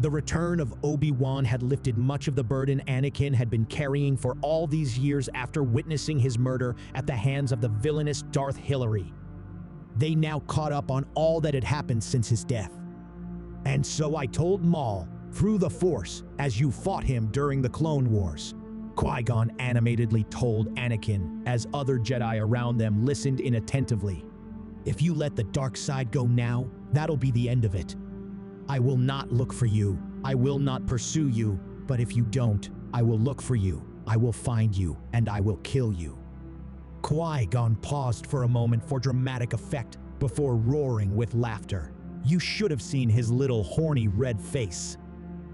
The return of Obi-Wan had lifted much of the burden Anakin had been carrying for all these years after witnessing his murder at the hands of the villainous Darth Hillary. They now caught up on all that had happened since his death. "And so I told Maul, through the Force, as you fought him during the Clone Wars," Qui-Gon animatedly told Anakin as other Jedi around them listened inattentively. "If you let the dark side go now, that'll be the end of it. I will not look for you, I will not pursue you, but if you don't, I will look for you, I will find you, and I will kill you." Qui-Gon paused for a moment for dramatic effect before roaring with laughter. You should have seen his little horny red face.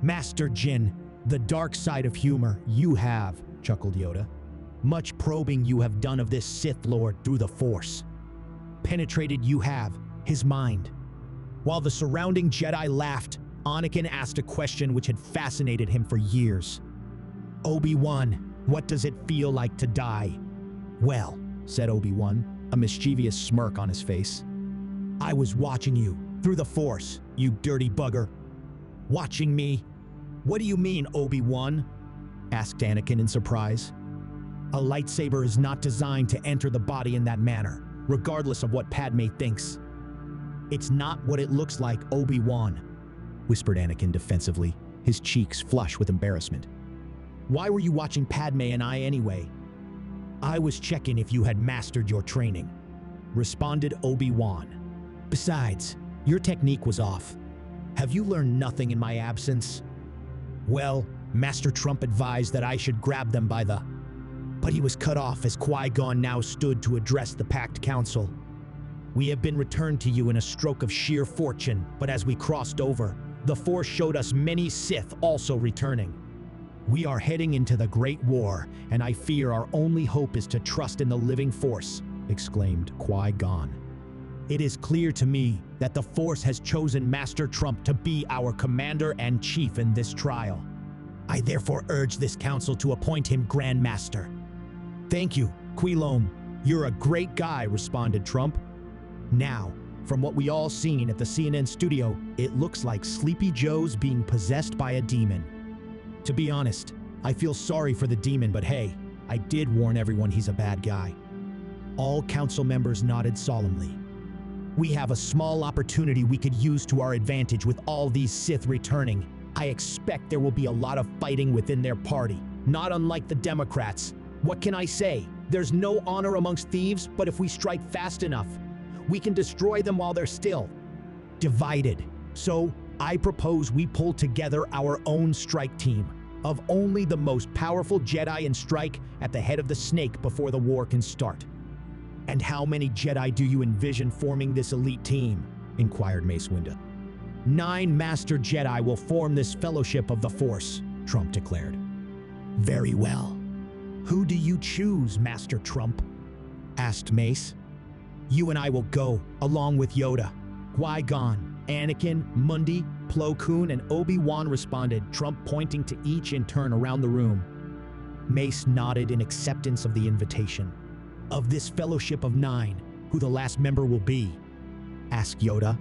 "Master Jin, the dark side of humor you have," chuckled Yoda. "Much probing you have done of this Sith Lord through the Force. Penetrated you have his mind." While the surrounding Jedi laughed, Anakin asked a question which had fascinated him for years. "Obi-Wan, what does it feel like to die?" "Well," said Obi-Wan, a mischievous smirk on his face, "I was watching you, through the Force, you dirty bugger." "Watching me? What do you mean, Obi-Wan?" asked Anakin in surprise. "A lightsaber is not designed to enter the body in that manner, regardless of what Padme thinks." "It's not what it looks like, Obi-Wan," whispered Anakin defensively, his cheeks flush with embarrassment. "Why were you watching Padme and I anyway?" "I was checking if you had mastered your training," responded Obi-Wan. "Besides, your technique was off. Have you learned nothing in my absence?" "Well, Master Trump advised that I should grab them by the..." But he was cut off as Qui-Gon now stood to address the packed council. "We have been returned to you in a stroke of sheer fortune, but as we crossed over, the Force showed us many Sith also returning. We are heading into the Great War, and I fear our only hope is to trust in the living Force," exclaimed Qui-Gon. "It is clear to me that the Force has chosen Master Trump to be our commander and chief in this trial. I therefore urge this council to appoint him Grand Master." "Thank you, Qui-Lone. You're a great guy," responded Trump. Now, from what we all seen at the CNN studio, it looks like Sleepy Joe's being possessed by a demon. To be honest, I feel sorry for the demon, but hey, I did warn everyone he's a bad guy. All council members nodded solemnly. "We have a small opportunity we could use to our advantage with all these Sith returning. I expect there will be a lot of fighting within their party, not unlike the Democrats. What can I say? There's no honor amongst thieves, but if we strike fast enough, we can destroy them while they're still divided. So, I propose we pull together our own strike team of only the most powerful Jedi and strike at the head of the snake before the war can start." "And how many Jedi do you envision forming this elite team?" inquired Mace Windu. "9 Master Jedi will form this Fellowship of the Force," Trump declared. "Very well. Who do you choose, Master Trump?" asked Mace. "You and I will go, along with Yoda, Qui-Gon, Anakin, Mundi, Plo Koon, and Obi-Wan," responded Trump, pointing to each in turn around the room. Mace nodded in acceptance of the invitation. "Of this Fellowship of 9, who the last member will be?" asked Yoda.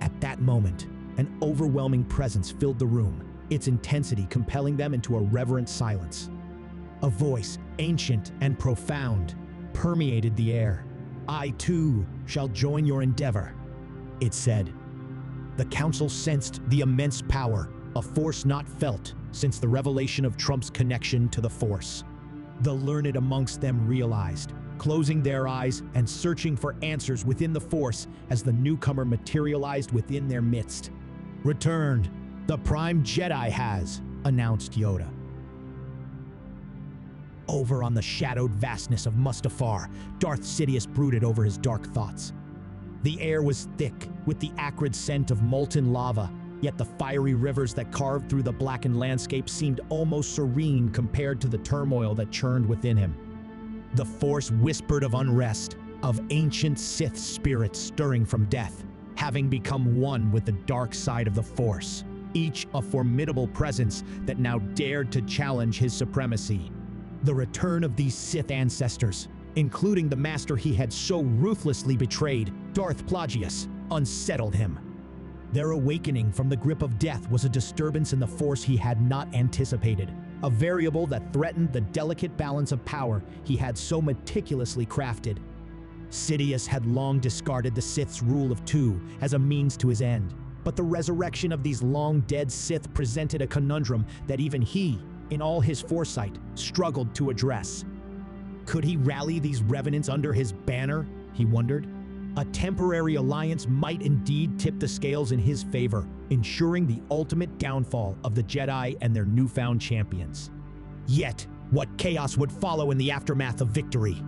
At that moment, an overwhelming presence filled the room, its intensity compelling them into a reverent silence. A voice, ancient and profound, permeated the air. "I, too, shall join your endeavor," it said. The council sensed the immense power, a force not felt since the revelation of Trump's connection to the Force. The learned amongst them realized, closing their eyes and searching for answers within the Force as the newcomer materialized within their midst. "Returned, the Prime Jedi has," announced Yoda. Over on the shadowed vastness of Mustafar, Darth Sidious brooded over his dark thoughts. The air was thick with the acrid scent of molten lava, yet the fiery rivers that carved through the blackened landscape seemed almost serene compared to the turmoil that churned within him. The Force whispered of unrest, of ancient Sith spirits stirring from death, having become one with the dark side of the Force, each a formidable presence that now dared to challenge his supremacy. The return of these Sith ancestors, including the master he had so ruthlessly betrayed, Darth Plagueis, unsettled him. Their awakening from the grip of death was a disturbance in the Force he had not anticipated, a variable that threatened the delicate balance of power he had so meticulously crafted. Sidious had long discarded the Sith's rule of 2 as a means to his end, but the resurrection of these long-dead Sith presented a conundrum that even he, in all his foresight, struggled to address. Could he rally these revenants under his banner, he wondered? A temporary alliance might indeed tip the scales in his favor, ensuring the ultimate downfall of the Jedi and their newfound champions. Yet, what chaos would follow in the aftermath of victory?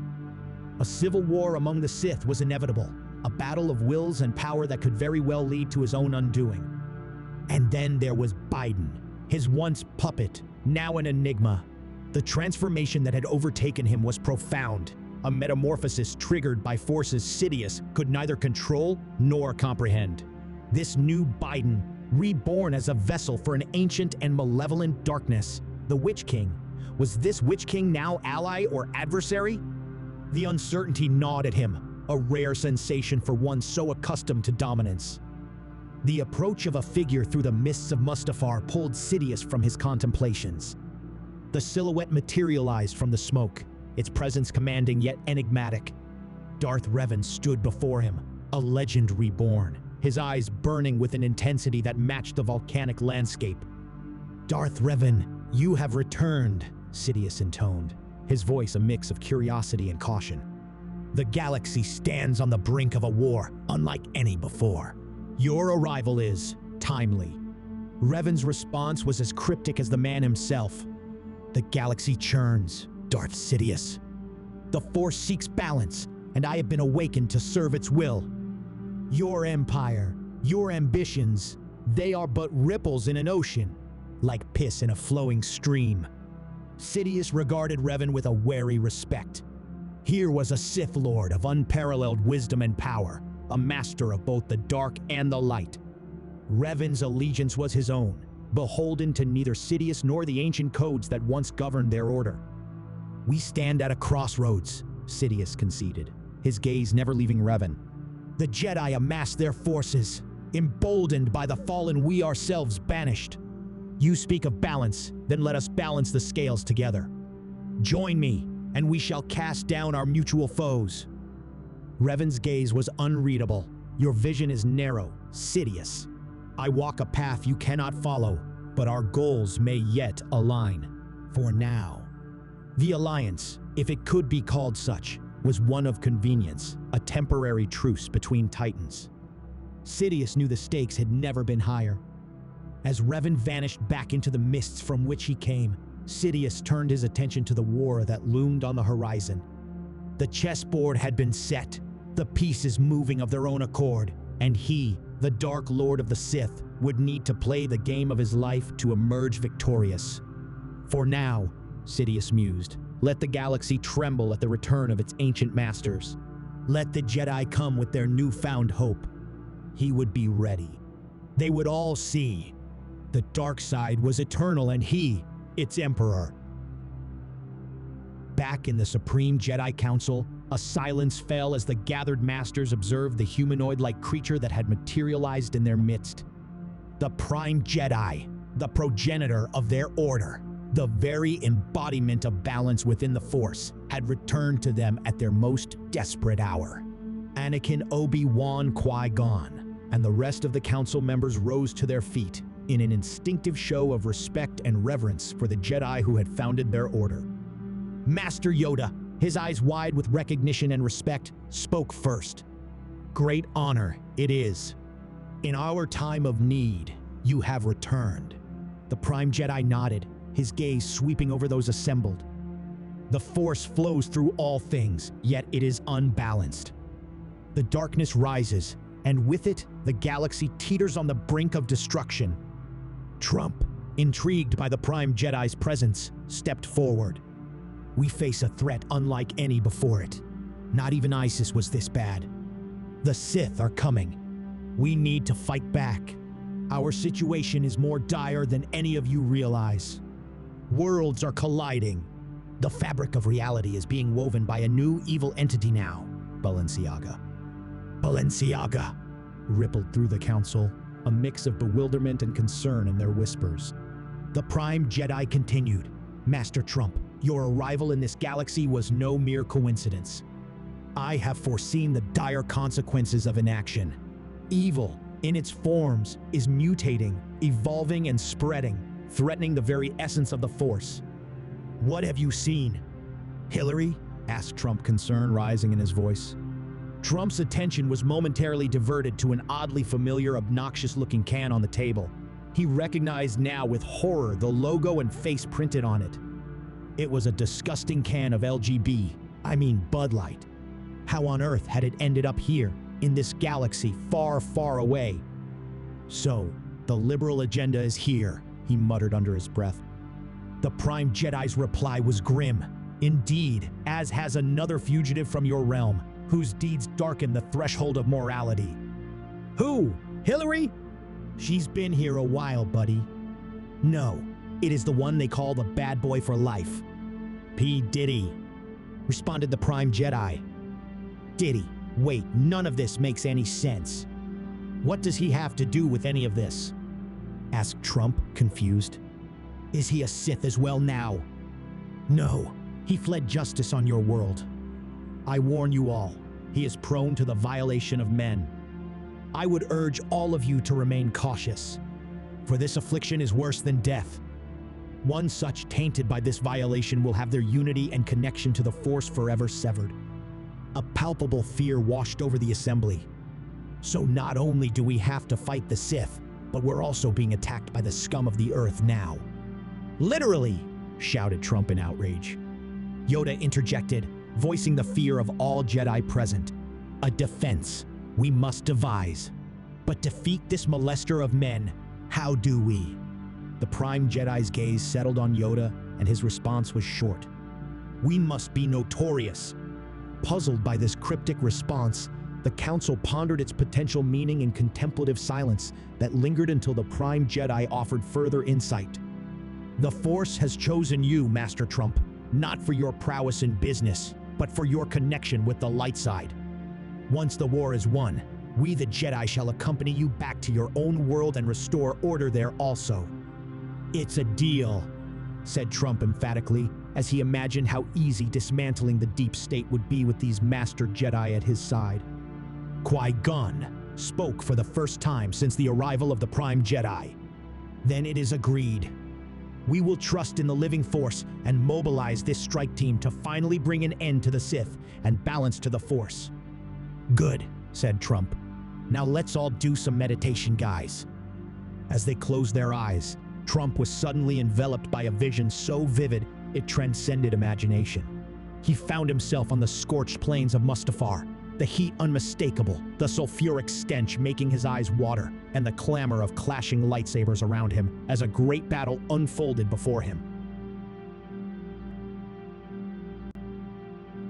A civil war among the Sith was inevitable, a battle of wills and power that could very well lead to his own undoing. And then there was Biden, his once puppet, now an enigma. The transformation that had overtaken him was profound, a metamorphosis triggered by forces Sidious could neither control nor comprehend. This new Biden, reborn as a vessel for an ancient and malevolent darkness, the Witch King. Was this Witch King now ally or adversary? The uncertainty gnawed at him, a rare sensation for one so accustomed to dominance. The approach of a figure through the mists of Mustafar pulled Sidious from his contemplations. The silhouette materialized from the smoke, its presence commanding yet enigmatic. Darth Revan stood before him, a legend reborn, his eyes burning with an intensity that matched the volcanic landscape. "Darth Revan, you have returned," Sidious intoned, his voice a mix of curiosity and caution. "The galaxy stands on the brink of a war unlike any before. Your arrival is timely." Revan's response was as cryptic as the man himself. "The galaxy churns. Darth Sidious. The Force seeks balance, and I have been awakened to serve its will. Your empire, your ambitions, they are but ripples in an ocean, like piss in a flowing stream. Sidious regarded Revan with a wary respect. Here was a Sith Lord of unparalleled wisdom and power, a master of both the dark and the light. Revan's allegiance was his own, beholden to neither Sidious nor the ancient codes that once governed their order. We stand at a crossroads, Sidious conceded, his gaze never leaving Revan. The Jedi amass their forces, emboldened by the fallen we ourselves banished. You speak of balance, then let us balance the scales together. Join me, and we shall cast down our mutual foes. Revan's gaze was unreadable. Your vision is narrow, Sidious. I walk a path you cannot follow, but our goals may yet align. For now. The alliance, if it could be called such, was one of convenience, a temporary truce between titans. Sidious knew the stakes had never been higher. As Revan vanished back into the mists from which he came, Sidious turned his attention to the war that loomed on the horizon. The chessboard had been set, the pieces moving of their own accord, and he, the Dark Lord of the Sith, would need to play the game of his life to emerge victorious. For now, Sidious mused, let the galaxy tremble at the return of its ancient masters. Let the Jedi come with their newfound hope. He would be ready. They would all see. The dark side was eternal and he, its emperor. Back in the Supreme Jedi Council, a silence fell as the gathered masters observed the humanoid-like creature that had materialized in their midst. The Prime Jedi, the progenitor of their order, the very embodiment of balance within the Force, had returned to them at their most desperate hour. Anakin, Obi-Wan, Qui-Gon, and the rest of the council members rose to their feet in an instinctive show of respect and reverence for the Jedi who had founded their order. Master Yoda, his eyes wide with recognition and respect, spoke first. Great honor it is. In our time of need, you have returned. The Prime Jedi nodded, his gaze sweeping over those assembled. The Force flows through all things, yet it is unbalanced. The darkness rises, and with it, the galaxy teeters on the brink of destruction. Trump, intrigued by the Prime Jedi's presence, stepped forward. We face a threat unlike any before it. Not even ISIS was this bad. The Sith are coming. We need to fight back. Our situation is more dire than any of you realize. Worlds are colliding. The fabric of reality is being woven by a new evil entity now, Balenciaga. Balenciaga, rippled through the council, a mix of bewilderment and concern in their whispers. The Prime Jedi continued, Master Trump, your arrival in this galaxy was no mere coincidence. I have foreseen the dire consequences of inaction. Evil, in its forms, is mutating, evolving, and spreading, threatening the very essence of the Force. What have you seen? Hillary? Asked Trump, concern rising in his voice. Trump's attention was momentarily diverted to an oddly familiar, obnoxious-looking can on the table. He recognized now with horror the logo and face printed on it. It was a disgusting can of Bud Light. How on earth had it ended up here, in this galaxy far, far away? So, the liberal agenda is here, he muttered under his breath. The Prime Jedi's reply was grim. Indeed, as has another fugitive from your realm, whose deeds darken the threshold of morality. Who? Hillary? She's been here a while, buddy. No, it is the one they call the bad boy for life. P. Diddy, responded the Prime Jedi. Diddy, wait, none of this makes any sense. What does he have to do with any of this? Asked Trump, confused. Is he a Sith as well now? No, he fled justice on your world. I warn you all, he is prone to the violation of men. I would urge all of you to remain cautious, for this affliction is worse than death. One such tainted by this violation will have their unity and connection to the Force forever severed. A palpable fear washed over the assembly. So not only do we have to fight the Sith, but we're also being attacked by the scum of the earth now. Literally, shouted Trump in outrage. Yoda interjected, voicing the fear of all Jedi present. A defense we must devise. But defeat this molester of men, how do we? The Prime Jedi's gaze settled on Yoda, and his response was short. We must be notorious. Puzzled by this cryptic response, the Council pondered its potential meaning in contemplative silence that lingered until the Prime Jedi offered further insight. The Force has chosen you, Master Trump, not for your prowess in business, but for your connection with the light side. Once the war is won, we the Jedi shall accompany you back to your own world and restore order there also. It's a deal, said Trump emphatically, as he imagined how easy dismantling the deep state would be with these Master Jedi at his side. Qui-Gon spoke for the first time since the arrival of the Prime Jedi. Then it is agreed. We will trust in the living Force and mobilize this strike team to finally bring an end to the Sith and balance to the Force. Good, said Trump. Now let's all do some meditation, guys. As they closed their eyes, Trump was suddenly enveloped by a vision so vivid it transcended imagination. He found himself on the scorched plains of Mustafar, the heat unmistakable, the sulfuric stench making his eyes water, and the clamor of clashing lightsabers around him as a great battle unfolded before him.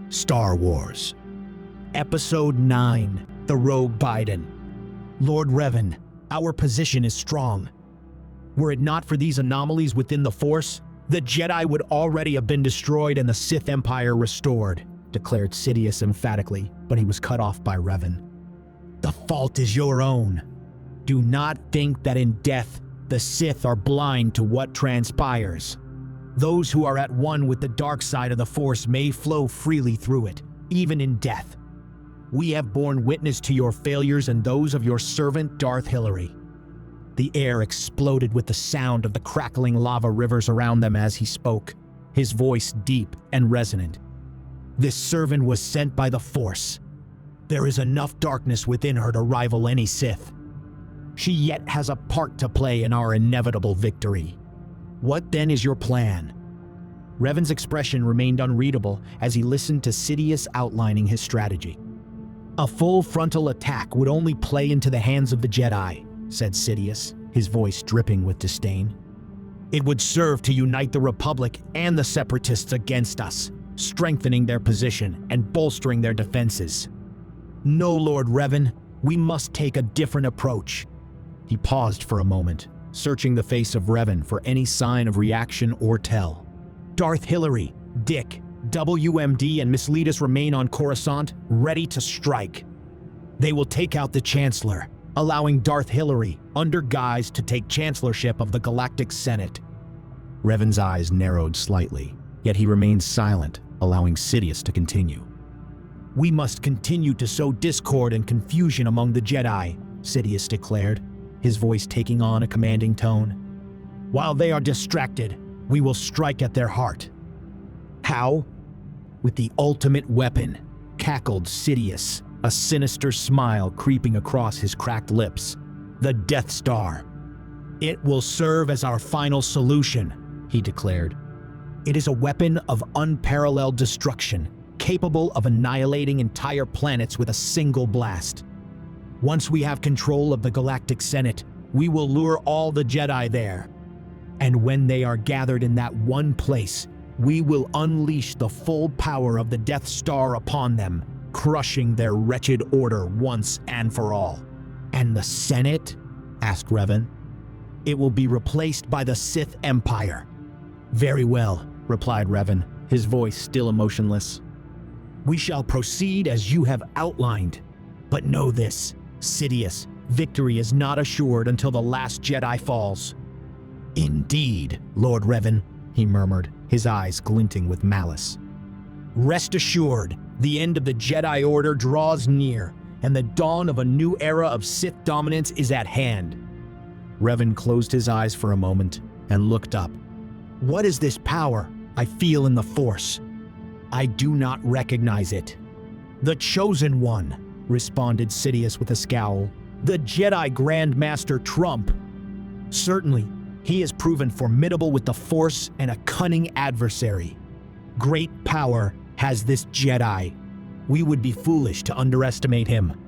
Star Wars Episode 9, The Rogue Biden. Lord Revan, our position is strong. Were it not for these anomalies within the Force, the Jedi would already have been destroyed and the Sith Empire restored, declared Sidious emphatically, but he was cut off by Revan. The fault is your own. Do not think that in death, the Sith are blind to what transpires. Those who are at one with the dark side of the Force may flow freely through it, even in death. We have borne witness to your failures and those of your servant Darth Hillary. The air exploded with the sound of the crackling lava rivers around them as he spoke, his voice deep and resonant. This servant was sent by the Force. There is enough darkness within her to rival any Sith. She yet has a part to play in our inevitable victory. What then is your plan? Revan's expression remained unreadable as he listened to Sidious outlining his strategy. A full frontal attack would only play into the hands of the Jedi, said Sidious, his voice dripping with disdain. It would serve to unite the Republic and the Separatists against us, strengthening their position and bolstering their defenses. No, Lord Revan, we must take a different approach. He paused for a moment, searching the face of Revan for any sign of reaction or tell. Darth Hillary, Dick, WMD and Miss Letus remain on Coruscant, ready to strike. They will take out the Chancellor, allowing Darth Hillary, under guise, to take chancellorship of the Galactic Senate. Revan's eyes narrowed slightly, yet he remained silent, allowing Sidious to continue. We must continue to sow discord and confusion among the Jedi, Sidious declared, his voice taking on a commanding tone. While they are distracted, we will strike at their heart. How? With the ultimate weapon, cackled Sidious, a sinister smile creeping across his cracked lips. The Death Star. It will serve as our final solution, he declared. It is a weapon of unparalleled destruction, capable of annihilating entire planets with a single blast. Once we have control of the Galactic Senate, we will lure all the Jedi there. And when they are gathered in that one place, we will unleash the full power of the Death Star upon them, crushing their wretched order once and for all. And the Senate? Asked Revan. It will be replaced by the Sith Empire. Very well, replied Revan, his voice still emotionless. We shall proceed as you have outlined. But know this, Sidious, victory is not assured until the last Jedi falls. Indeed, Lord Revan, he murmured, his eyes glinting with malice. Rest assured, the end of the Jedi Order draws near, and the dawn of a new era of Sith dominance is at hand. Revan closed his eyes for a moment and looked up. What is this power I feel in the Force? I do not recognize it. The Chosen One, responded Sidious with a scowl. The Jedi Grand Master Trump. Certainly, he has proven formidable with the Force and a cunning adversary. Great power has this Jedi. We would be foolish to underestimate him.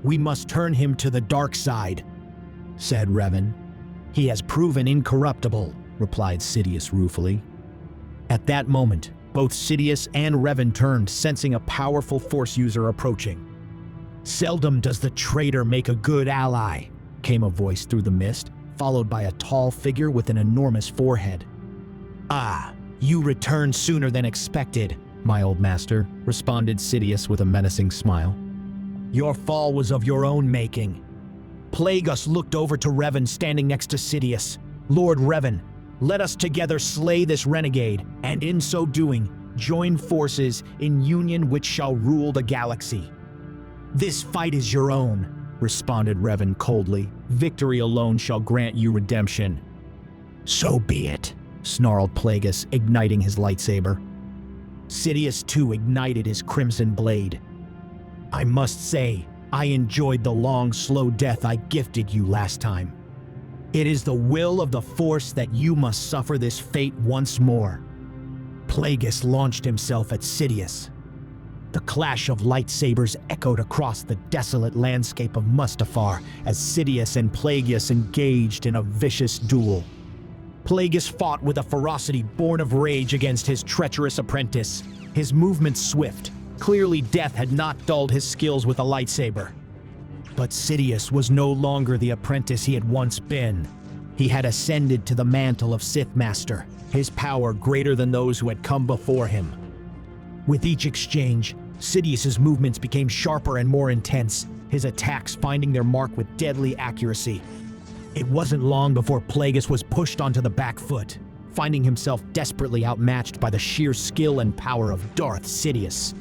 We must turn him to the dark side, said Revan. He has proven incorruptible, replied Sidious ruefully. At that moment, both Sidious and Revan turned, sensing a powerful Force user approaching. Seldom does the traitor make a good ally, came a voice through the mist, followed by a tall figure with an enormous forehead. Ah, you return sooner than expected, my old master, responded Sidious with a menacing smile. Your fall was of your own making. Plagueis looked over to Revan standing next to Sidious. Lord Revan, let us together slay this renegade, and in so doing, join forces in union which shall rule the galaxy. This fight is your own, responded Revan coldly. Victory alone shall grant you redemption. So be it, snarled Plagueis, igniting his lightsaber. Sidious too ignited his crimson blade. I must say, I enjoyed the long, slow death I gifted you last time. It is the will of the Force that you must suffer this fate once more. Plagueis launched himself at Sidious. The clash of lightsabers echoed across the desolate landscape of Mustafar as Sidious and Plagueis engaged in a vicious duel. Plagueis fought with a ferocity born of rage against his treacherous apprentice, his movements swift. Clearly, death had not dulled his skills with a lightsaber. But Sidious was no longer the apprentice he had once been. He had ascended to the mantle of Sith Master, his power greater than those who had come before him. With each exchange, Sidious's movements became sharper and more intense, his attacks finding their mark with deadly accuracy. It wasn't long before Plagueis was pushed onto the back foot, finding himself desperately outmatched by the sheer skill and power of Darth Sidious.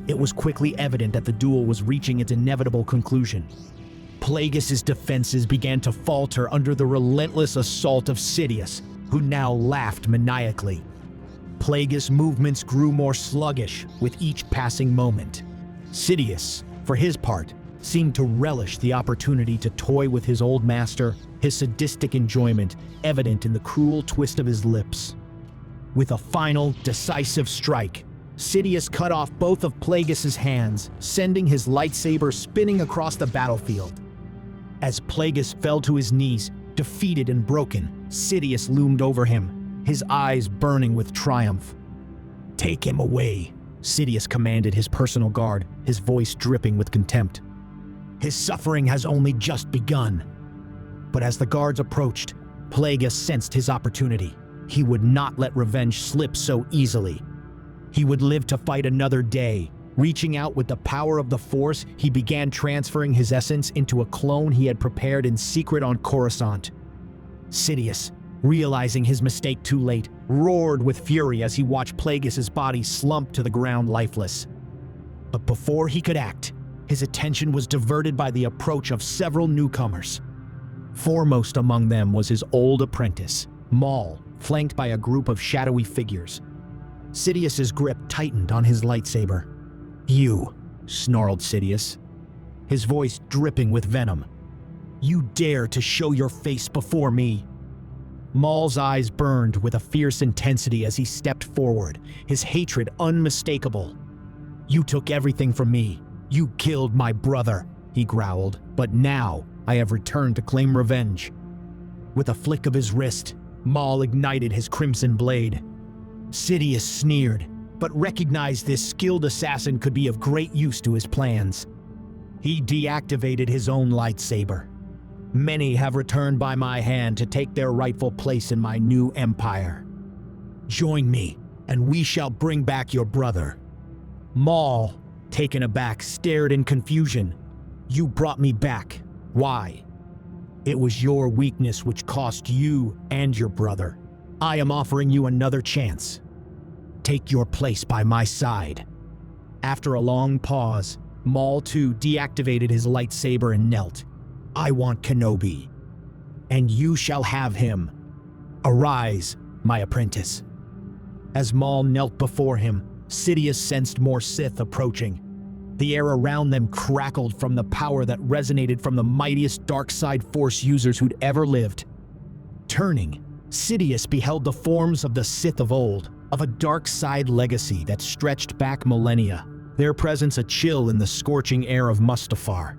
It was quickly evident that the duel was reaching its inevitable conclusion. Plagueis' defenses began to falter under the relentless assault of Sidious, who now laughed maniacally. Plagueis' movements grew more sluggish with each passing moment. Sidious, for his part, seemed to relish the opportunity to toy with his old master, his sadistic enjoyment evident in the cruel twist of his lips. With a final, decisive strike, Sidious cut off both of Plagueis' hands, sending his lightsaber spinning across the battlefield. As Plagueis fell to his knees, defeated and broken, Sidious loomed over him, his eyes burning with triumph. "Take him away," Sidious commanded his personal guard, his voice dripping with contempt. "His suffering has only just begun." But as the guards approached, Plagueis sensed his opportunity. He would not let revenge slip so easily. He would live to fight another day. Reaching out with the power of the Force, he began transferring his essence into a clone he had prepared in secret on Coruscant. Sidious, realizing his mistake too late, roared with fury as he watched Plagueis' body slump to the ground lifeless. But before he could act, his attention was diverted by the approach of several newcomers. Foremost among them was his old apprentice, Maul, flanked by a group of shadowy figures. Sidious's grip tightened on his lightsaber. "You," snarled Sidious, his voice dripping with venom. "You dare to show your face before me?" Maul's eyes burned with a fierce intensity as he stepped forward, his hatred unmistakable. "You took everything from me. You killed my brother," he growled. "But now I have returned to claim revenge." With a flick of his wrist, Maul ignited his crimson blade. Sidious sneered, but recognized this skilled assassin could be of great use to his plans. He deactivated his own lightsaber. "Many have returned by my hand to take their rightful place in my new empire. Join me, and we shall bring back your brother." Maul, taken aback, stared in confusion. "You brought me back. Why?" "It was your weakness which cost you and your brother. I am offering you another chance. Take your place by my side." After a long pause, Maul too deactivated his lightsaber and knelt. "I want Kenobi, and you shall have him. Arise, my apprentice." As Maul knelt before him, Sidious sensed more Sith approaching. The air around them crackled from the power that resonated from the mightiest dark side Force users who'd ever lived. Turning, Sidious beheld the forms of the Sith of old, of a dark side legacy that stretched back millennia, their presence a chill in the scorching air of Mustafar.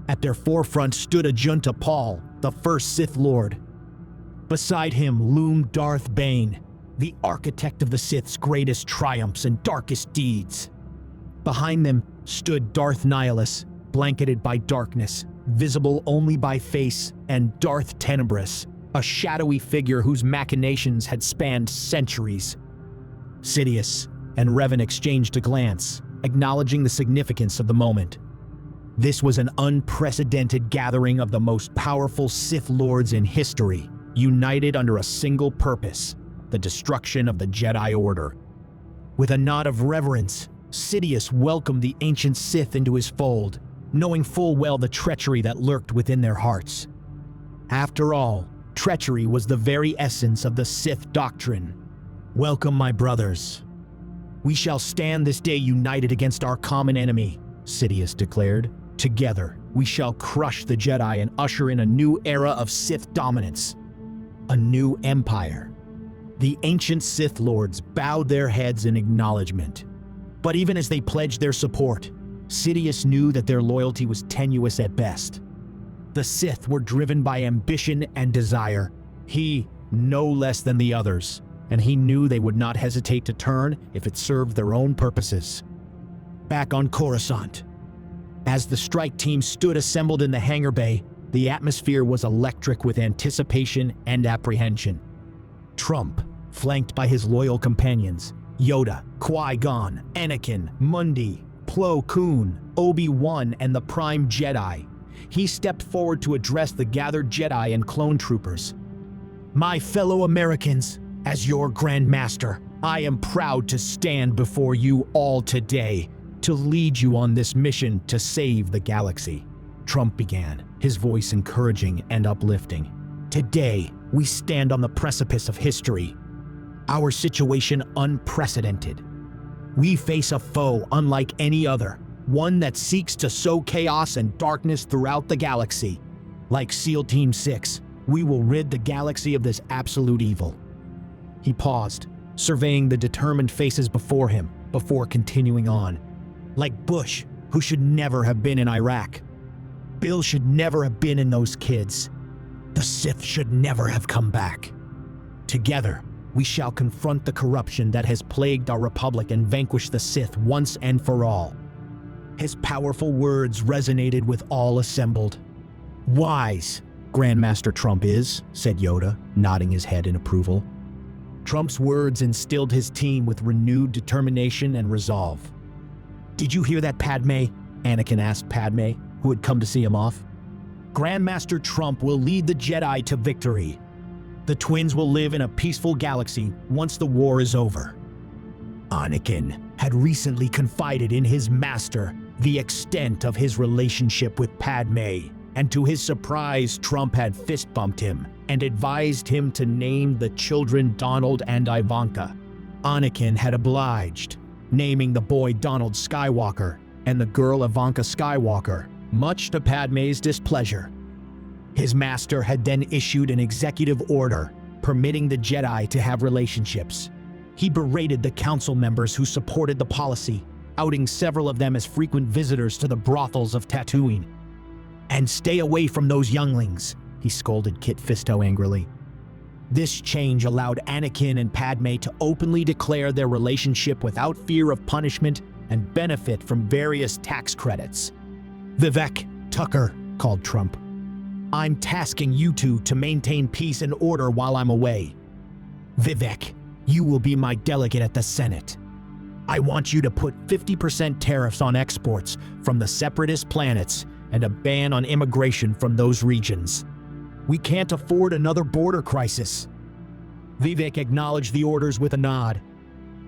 At their forefront stood Ajunta Paul, the first Sith Lord. Beside him loomed Darth Bane, the architect of the Sith's greatest triumphs and darkest deeds. Behind them stood Darth Nihilus, blanketed by darkness, visible only by face, and Darth Tenebrous, a shadowy figure whose machinations had spanned centuries. Sidious and Revan exchanged a glance, acknowledging the significance of the moment. This was an unprecedented gathering of the most powerful Sith Lords in history, united under a single purpose: the destruction of the Jedi Order. With a nod of reverence, Sidious welcomed the ancient Sith into his fold, knowing full well the treachery that lurked within their hearts. After all, treachery was the very essence of the Sith doctrine. "Welcome, my brothers. We shall stand this day united against our common enemy," Sidious declared. "Together, we shall crush the Jedi and usher in a new era of Sith dominance. A new empire." The ancient Sith Lords bowed their heads in acknowledgement. But even as they pledged their support, Sidious knew that their loyalty was tenuous at best. The Sith were driven by ambition and desire, he no less than the others, and he knew they would not hesitate to turn if it served their own purposes. Back on Coruscant, as the strike team stood assembled in the hangar bay, the atmosphere was electric with anticipation and apprehension. Trump, flanked by his loyal companions, Yoda, Qui-Gon, Anakin, Mundi, Plo Koon, Obi-Wan, and the Prime Jedi, he stepped forward to address the gathered Jedi and clone troopers. "My fellow Americans, as your Grand Master, I am proud to stand before you all today to lead you on this mission to save the galaxy," Trump began, his voice encouraging and uplifting. "Today, we stand on the precipice of history. Our situation unprecedented. We face a foe unlike any other, one that seeks to sow chaos and darkness throughout the galaxy. Like SEAL Team 6, we will rid the galaxy of this absolute evil." He paused, surveying the determined faces before him, before continuing on. "Like Bush, who should never have been in Iraq. Bill should never have been in those kids. The Sith should never have come back. Together, we shall confront the corruption that has plagued our republic and vanquish the Sith once and for all." His powerful words resonated with all assembled. "Wise, Grandmaster Trump is," said Yoda, nodding his head in approval. Trump's words instilled his team with renewed determination and resolve. "Did you hear that, Padme?" Anakin asked Padme, who had come to see him off. "Grandmaster Trump will lead the Jedi to victory. The twins will live in a peaceful galaxy once the war is over." Anakin had recently confided in his master the extent of his relationship with Padme, and to his surprise, Trump had fist-bumped him and advised him to name the children Donald and Ivanka. Anakin had obliged, naming the boy Donald Skywalker and the girl Ivanka Skywalker, much to Padme's displeasure. His master had then issued an executive order permitting the Jedi to have relationships. He berated the council members who supported the policy, outing several of them as frequent visitors to the brothels of Tatooine. "And stay away from those younglings," he scolded Kit Fisto angrily. This change allowed Anakin and Padme to openly declare their relationship without fear of punishment and benefit from various tax credits. "Vivek, Tucker," called Trump, "I'm tasking you two to maintain peace and order while I'm away. Vivek, you will be my delegate at the Senate. I want you to put 50% tariffs on exports from the separatist planets and a ban on immigration from those regions. We can't afford another border crisis." Vivek acknowledged the orders with a nod.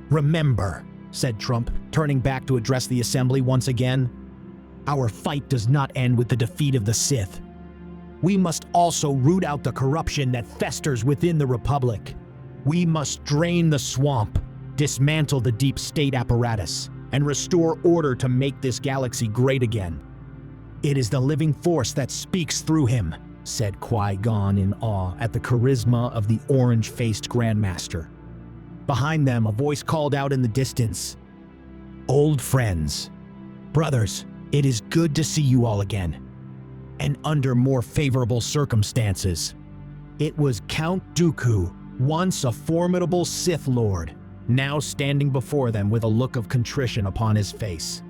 "Remember," said Trump, turning back to address the assembly once again, "our fight does not end with the defeat of the Sith. We must also root out the corruption that festers within the Republic. We must drain the swamp, dismantle the deep state apparatus, and restore order to make this galaxy great again. It is the living force that speaks through him," said Qui-Gon in awe at the charisma of the orange-faced Grandmaster. Behind them, a voice called out in the distance. "Old friends. Brothers, it is good to see you all again. And under more favorable circumstances." It was Count Dooku, once a formidable Sith Lord, now standing before them with a look of contrition upon his face.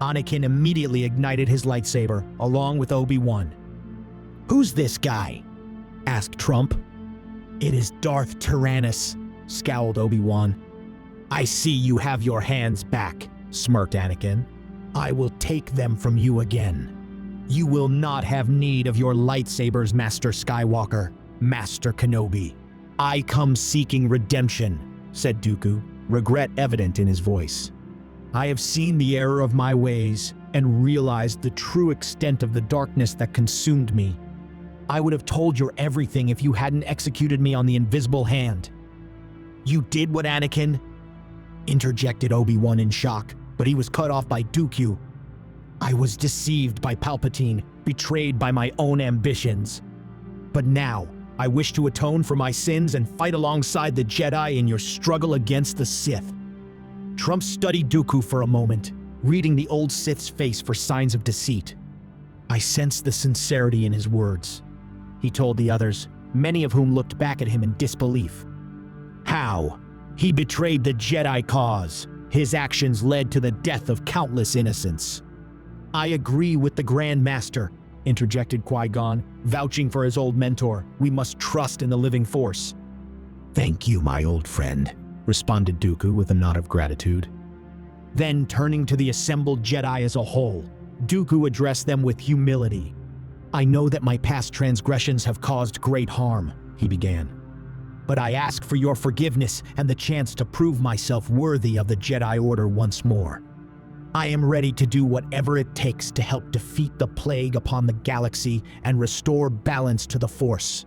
Anakin immediately ignited his lightsaber, along with Obi-Wan. "Who's this guy?" asked Trump. "It is Darth Tyrannus," scowled Obi-Wan. "I see you have your hands back," smirked Anakin. "I will take them from you again. You will not have need of your lightsabers, Master Skywalker, Master Kenobi. I come seeking redemption," said Dooku, regret evident in his voice. "I have seen the error of my ways and realized the true extent of the darkness that consumed me. I would have told you everything if you hadn't executed me on the invisible hand." "You did what, Anakin?" interjected Obi-Wan in shock, but he was cut off by Dooku. "I was deceived by Palpatine, betrayed by my own ambitions. But now, I wish to atone for my sins and fight alongside the Jedi in your struggle against the Sith." Trump studied Dooku for a moment, reading the old Sith's face for signs of deceit. "I sensed the sincerity in his words," he told the others, many of whom looked back at him in disbelief. "How? He betrayed the Jedi cause. His actions led to the death of countless innocents." "I agree with the Grand Master," interjected Qui-Gon, vouching for his old mentor. "We must trust in the living Force." "Thank you, my old friend," responded Dooku with a nod of gratitude. Then, turning to the assembled Jedi as a whole, Dooku addressed them with humility. "I know that my past transgressions have caused great harm," he began. "But I ask for your forgiveness and the chance to prove myself worthy of the Jedi Order once more. I am ready to do whatever it takes to help defeat the plague upon the galaxy and restore balance to the Force."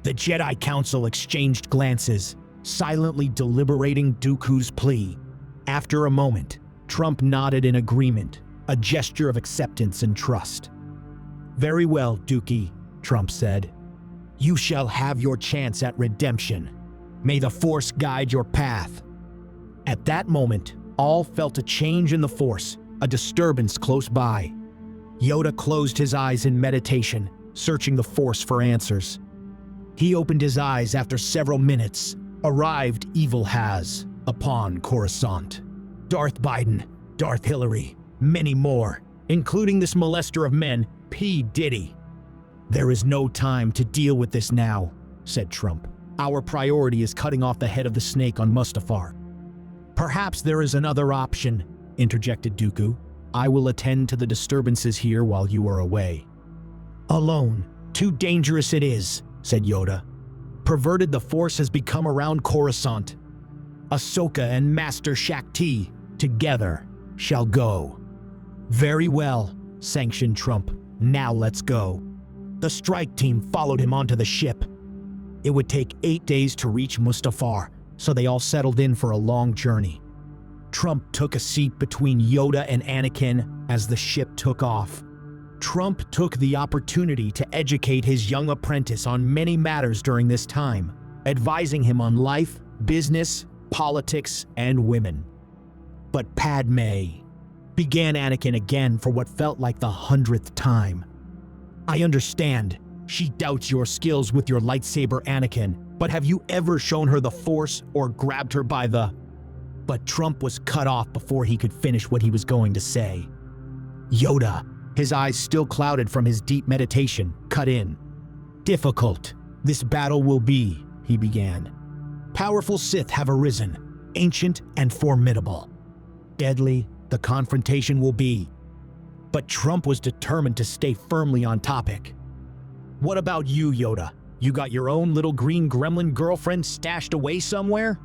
The Jedi Council exchanged glances, silently deliberating Dooku's plea. After a moment, Trump nodded in agreement, a gesture of acceptance and trust. "Very well, Dookie," Trump said. "You shall have your chance at redemption. May the Force guide your path." At that moment, all felt a change in the Force, a disturbance close by. Yoda closed his eyes in meditation, searching the Force for answers. He opened his eyes after several minutes. Arrived evil has upon Coruscant. Darth Biden, Darth Hillary, many more, including this molester of men, P. Diddy. "There is no time to deal with this now," said Trump. "Our priority is cutting off the head of the snake on Mustafar." "Perhaps there is another option," interjected Dooku. "I will attend to the disturbances here while you are away." "Alone. Too dangerous it is," said Yoda. "Perverted the Force has become around Coruscant. Ahsoka and Master Shakti, together, shall go." "Very well," sanctioned Trump. "Now let's go." The strike team followed him onto the ship. It would take 8 days to reach Mustafar, so they all settled in for a long journey. Trump took a seat between Yoda and Anakin as the ship took off. Trump took the opportunity to educate his young apprentice on many matters during this time, advising him on life, business, politics, and women. "But Padme," began Anakin again for what felt like the 100th time. "I understand. She doubts your skills with your lightsaber, Anakin, but have you ever shown her the Force or grabbed her by the—" But Trump was cut off before he could finish what he was going to say. Yoda, his eyes still clouded from his deep meditation, cut in. "Difficult this battle will be," he began. "Powerful Sith have arisen, ancient and formidable. Deadly the confrontation will be." But Trump was determined to stay firmly on topic. "What about you, Yoda? You got your own little green gremlin girlfriend stashed away somewhere?"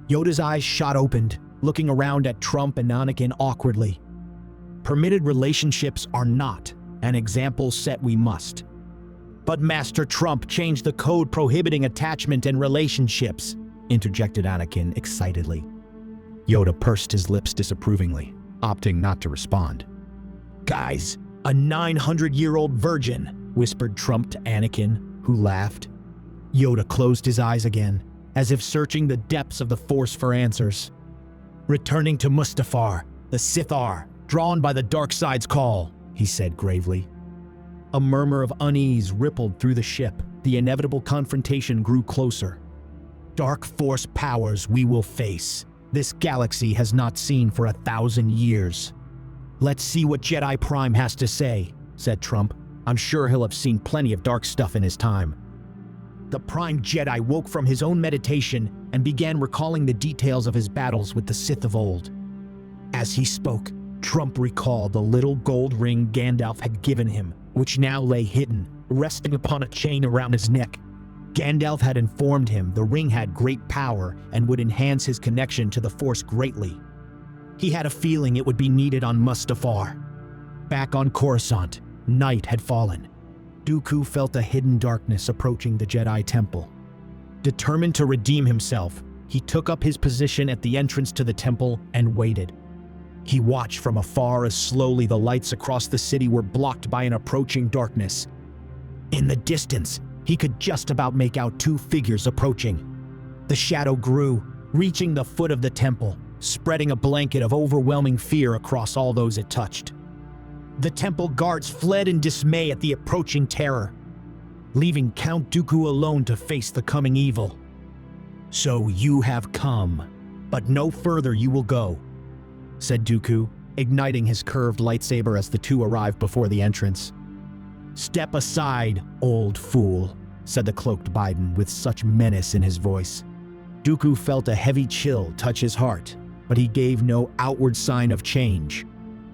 Yoda's eyes shot open, looking around at Trump and Anakin awkwardly. "Permitted relationships are not, an example set we must." "But Master Trump changed the code prohibiting attachment and relationships," interjected Anakin excitedly. Yoda pursed his lips disapprovingly, opting not to respond. "Guys, a 900-year-old virgin," whispered Trump to Anakin, who laughed. Yoda closed his eyes again, as if searching the depths of the Force for answers. "Returning to Mustafar, the Sith are, drawn by the dark side's call," he said gravely. A murmur of unease rippled through the ship. The inevitable confrontation grew closer. "Dark Force powers we will face. This galaxy has not seen for 1,000 years. Let's see what Jedi Prime has to say," said Trump. "I'm sure he'll have seen plenty of dark stuff in his time." The Prime Jedi woke from his own meditation and began recalling the details of his battles with the Sith of old. As he spoke, Trump recalled the little gold ring Gandalf had given him, which now lay hidden, resting upon a chain around his neck. Gandalf had informed him the ring had great power and would enhance his connection to the Force greatly. He had a feeling it would be needed on Mustafar. Back on Coruscant, night had fallen. Dooku felt a hidden darkness approaching the Jedi Temple. Determined to redeem himself, he took up his position at the entrance to the temple and waited. He watched from afar as slowly the lights across the city were blocked by an approaching darkness. In the distance, he could just about make out two figures approaching. The shadow grew, reaching the foot of the temple, spreading a blanket of overwhelming fear across all those it touched. The temple guards fled in dismay at the approaching terror, leaving Count Dooku alone to face the coming evil. "So you have come, but no further you will go," said Dooku, igniting his curved lightsaber as the two arrived before the entrance. "Step aside, old fool," said the cloaked Biden with such menace in his voice. Dooku felt a heavy chill touch his heart, but he gave no outward sign of change.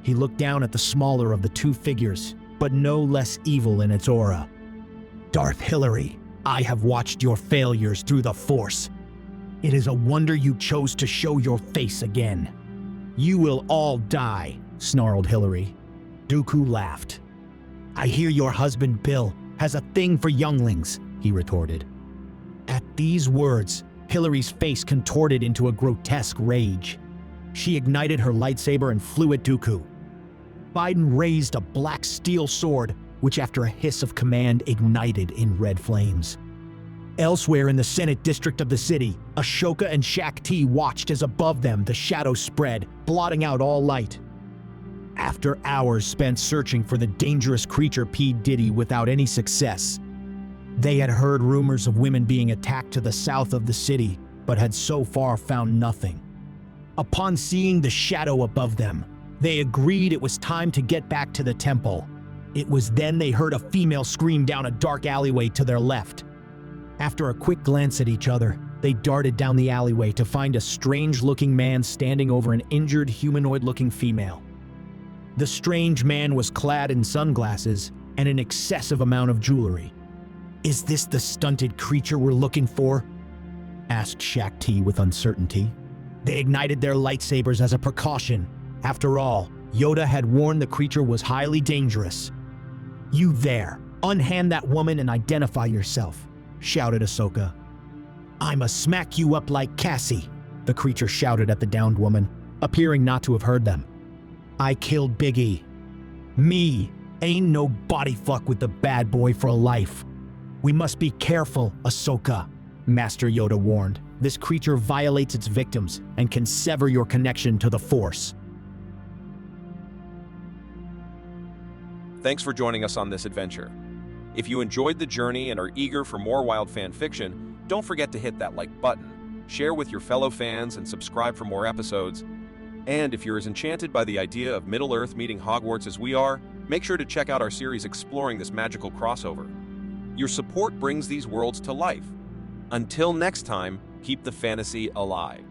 He looked down at the smaller of the two figures, but no less evil in its aura. "Darth Hillary, I have watched your failures through the Force. It is a wonder you chose to show your face again." "You will all die," snarled Hillary. Dooku laughed. "I hear your husband Bill has a thing for younglings," he retorted. At these words, Hillary's face contorted into a grotesque rage. She ignited her lightsaber and flew at Dooku. Biden raised a black steel sword, which after a hiss of command ignited in red flames. Elsewhere in the Senate district of the city, Ashoka and Shak Ti watched as above them the shadows spread, blotting out all light. After hours spent searching for the dangerous creature P. Diddy without any success, they had heard rumors of women being attacked to the south of the city, but had so far found nothing. Upon seeing the shadow above them, they agreed it was time to get back to the temple. It was then they heard a female scream down a dark alleyway to their left. After a quick glance at each other, they darted down the alleyway to find a strange-looking man standing over an injured humanoid-looking female. The strange man was clad in sunglasses and an excessive amount of jewelry. "Is this the stunted creature we're looking for?" asked Shak Ti with uncertainty. They ignited their lightsabers as a precaution. After all, Yoda had warned the creature was highly dangerous. "You there, unhand that woman and identify yourself," shouted Ahsoka. "I'ma smack you up like Cassie," the creature shouted at the downed woman, appearing not to have heard them. "I killed Biggie. Me, ain't no body fuck with the bad boy for life. We must be careful, Ahsoka," Master Yoda warned. "This creature violates its victims and can sever your connection to the Force."
Thanks for joining us on this adventure. If you enjoyed the journey and are eager for more wild fan fiction, don't forget to hit that like button, share with your fellow fans, and subscribe for more episodes. And if you're as enchanted by the idea of Middle-earth meeting Hogwarts as we are, make sure to check out our series exploring this magical crossover. Your support brings these worlds to life. Until next time, keep the fantasy alive.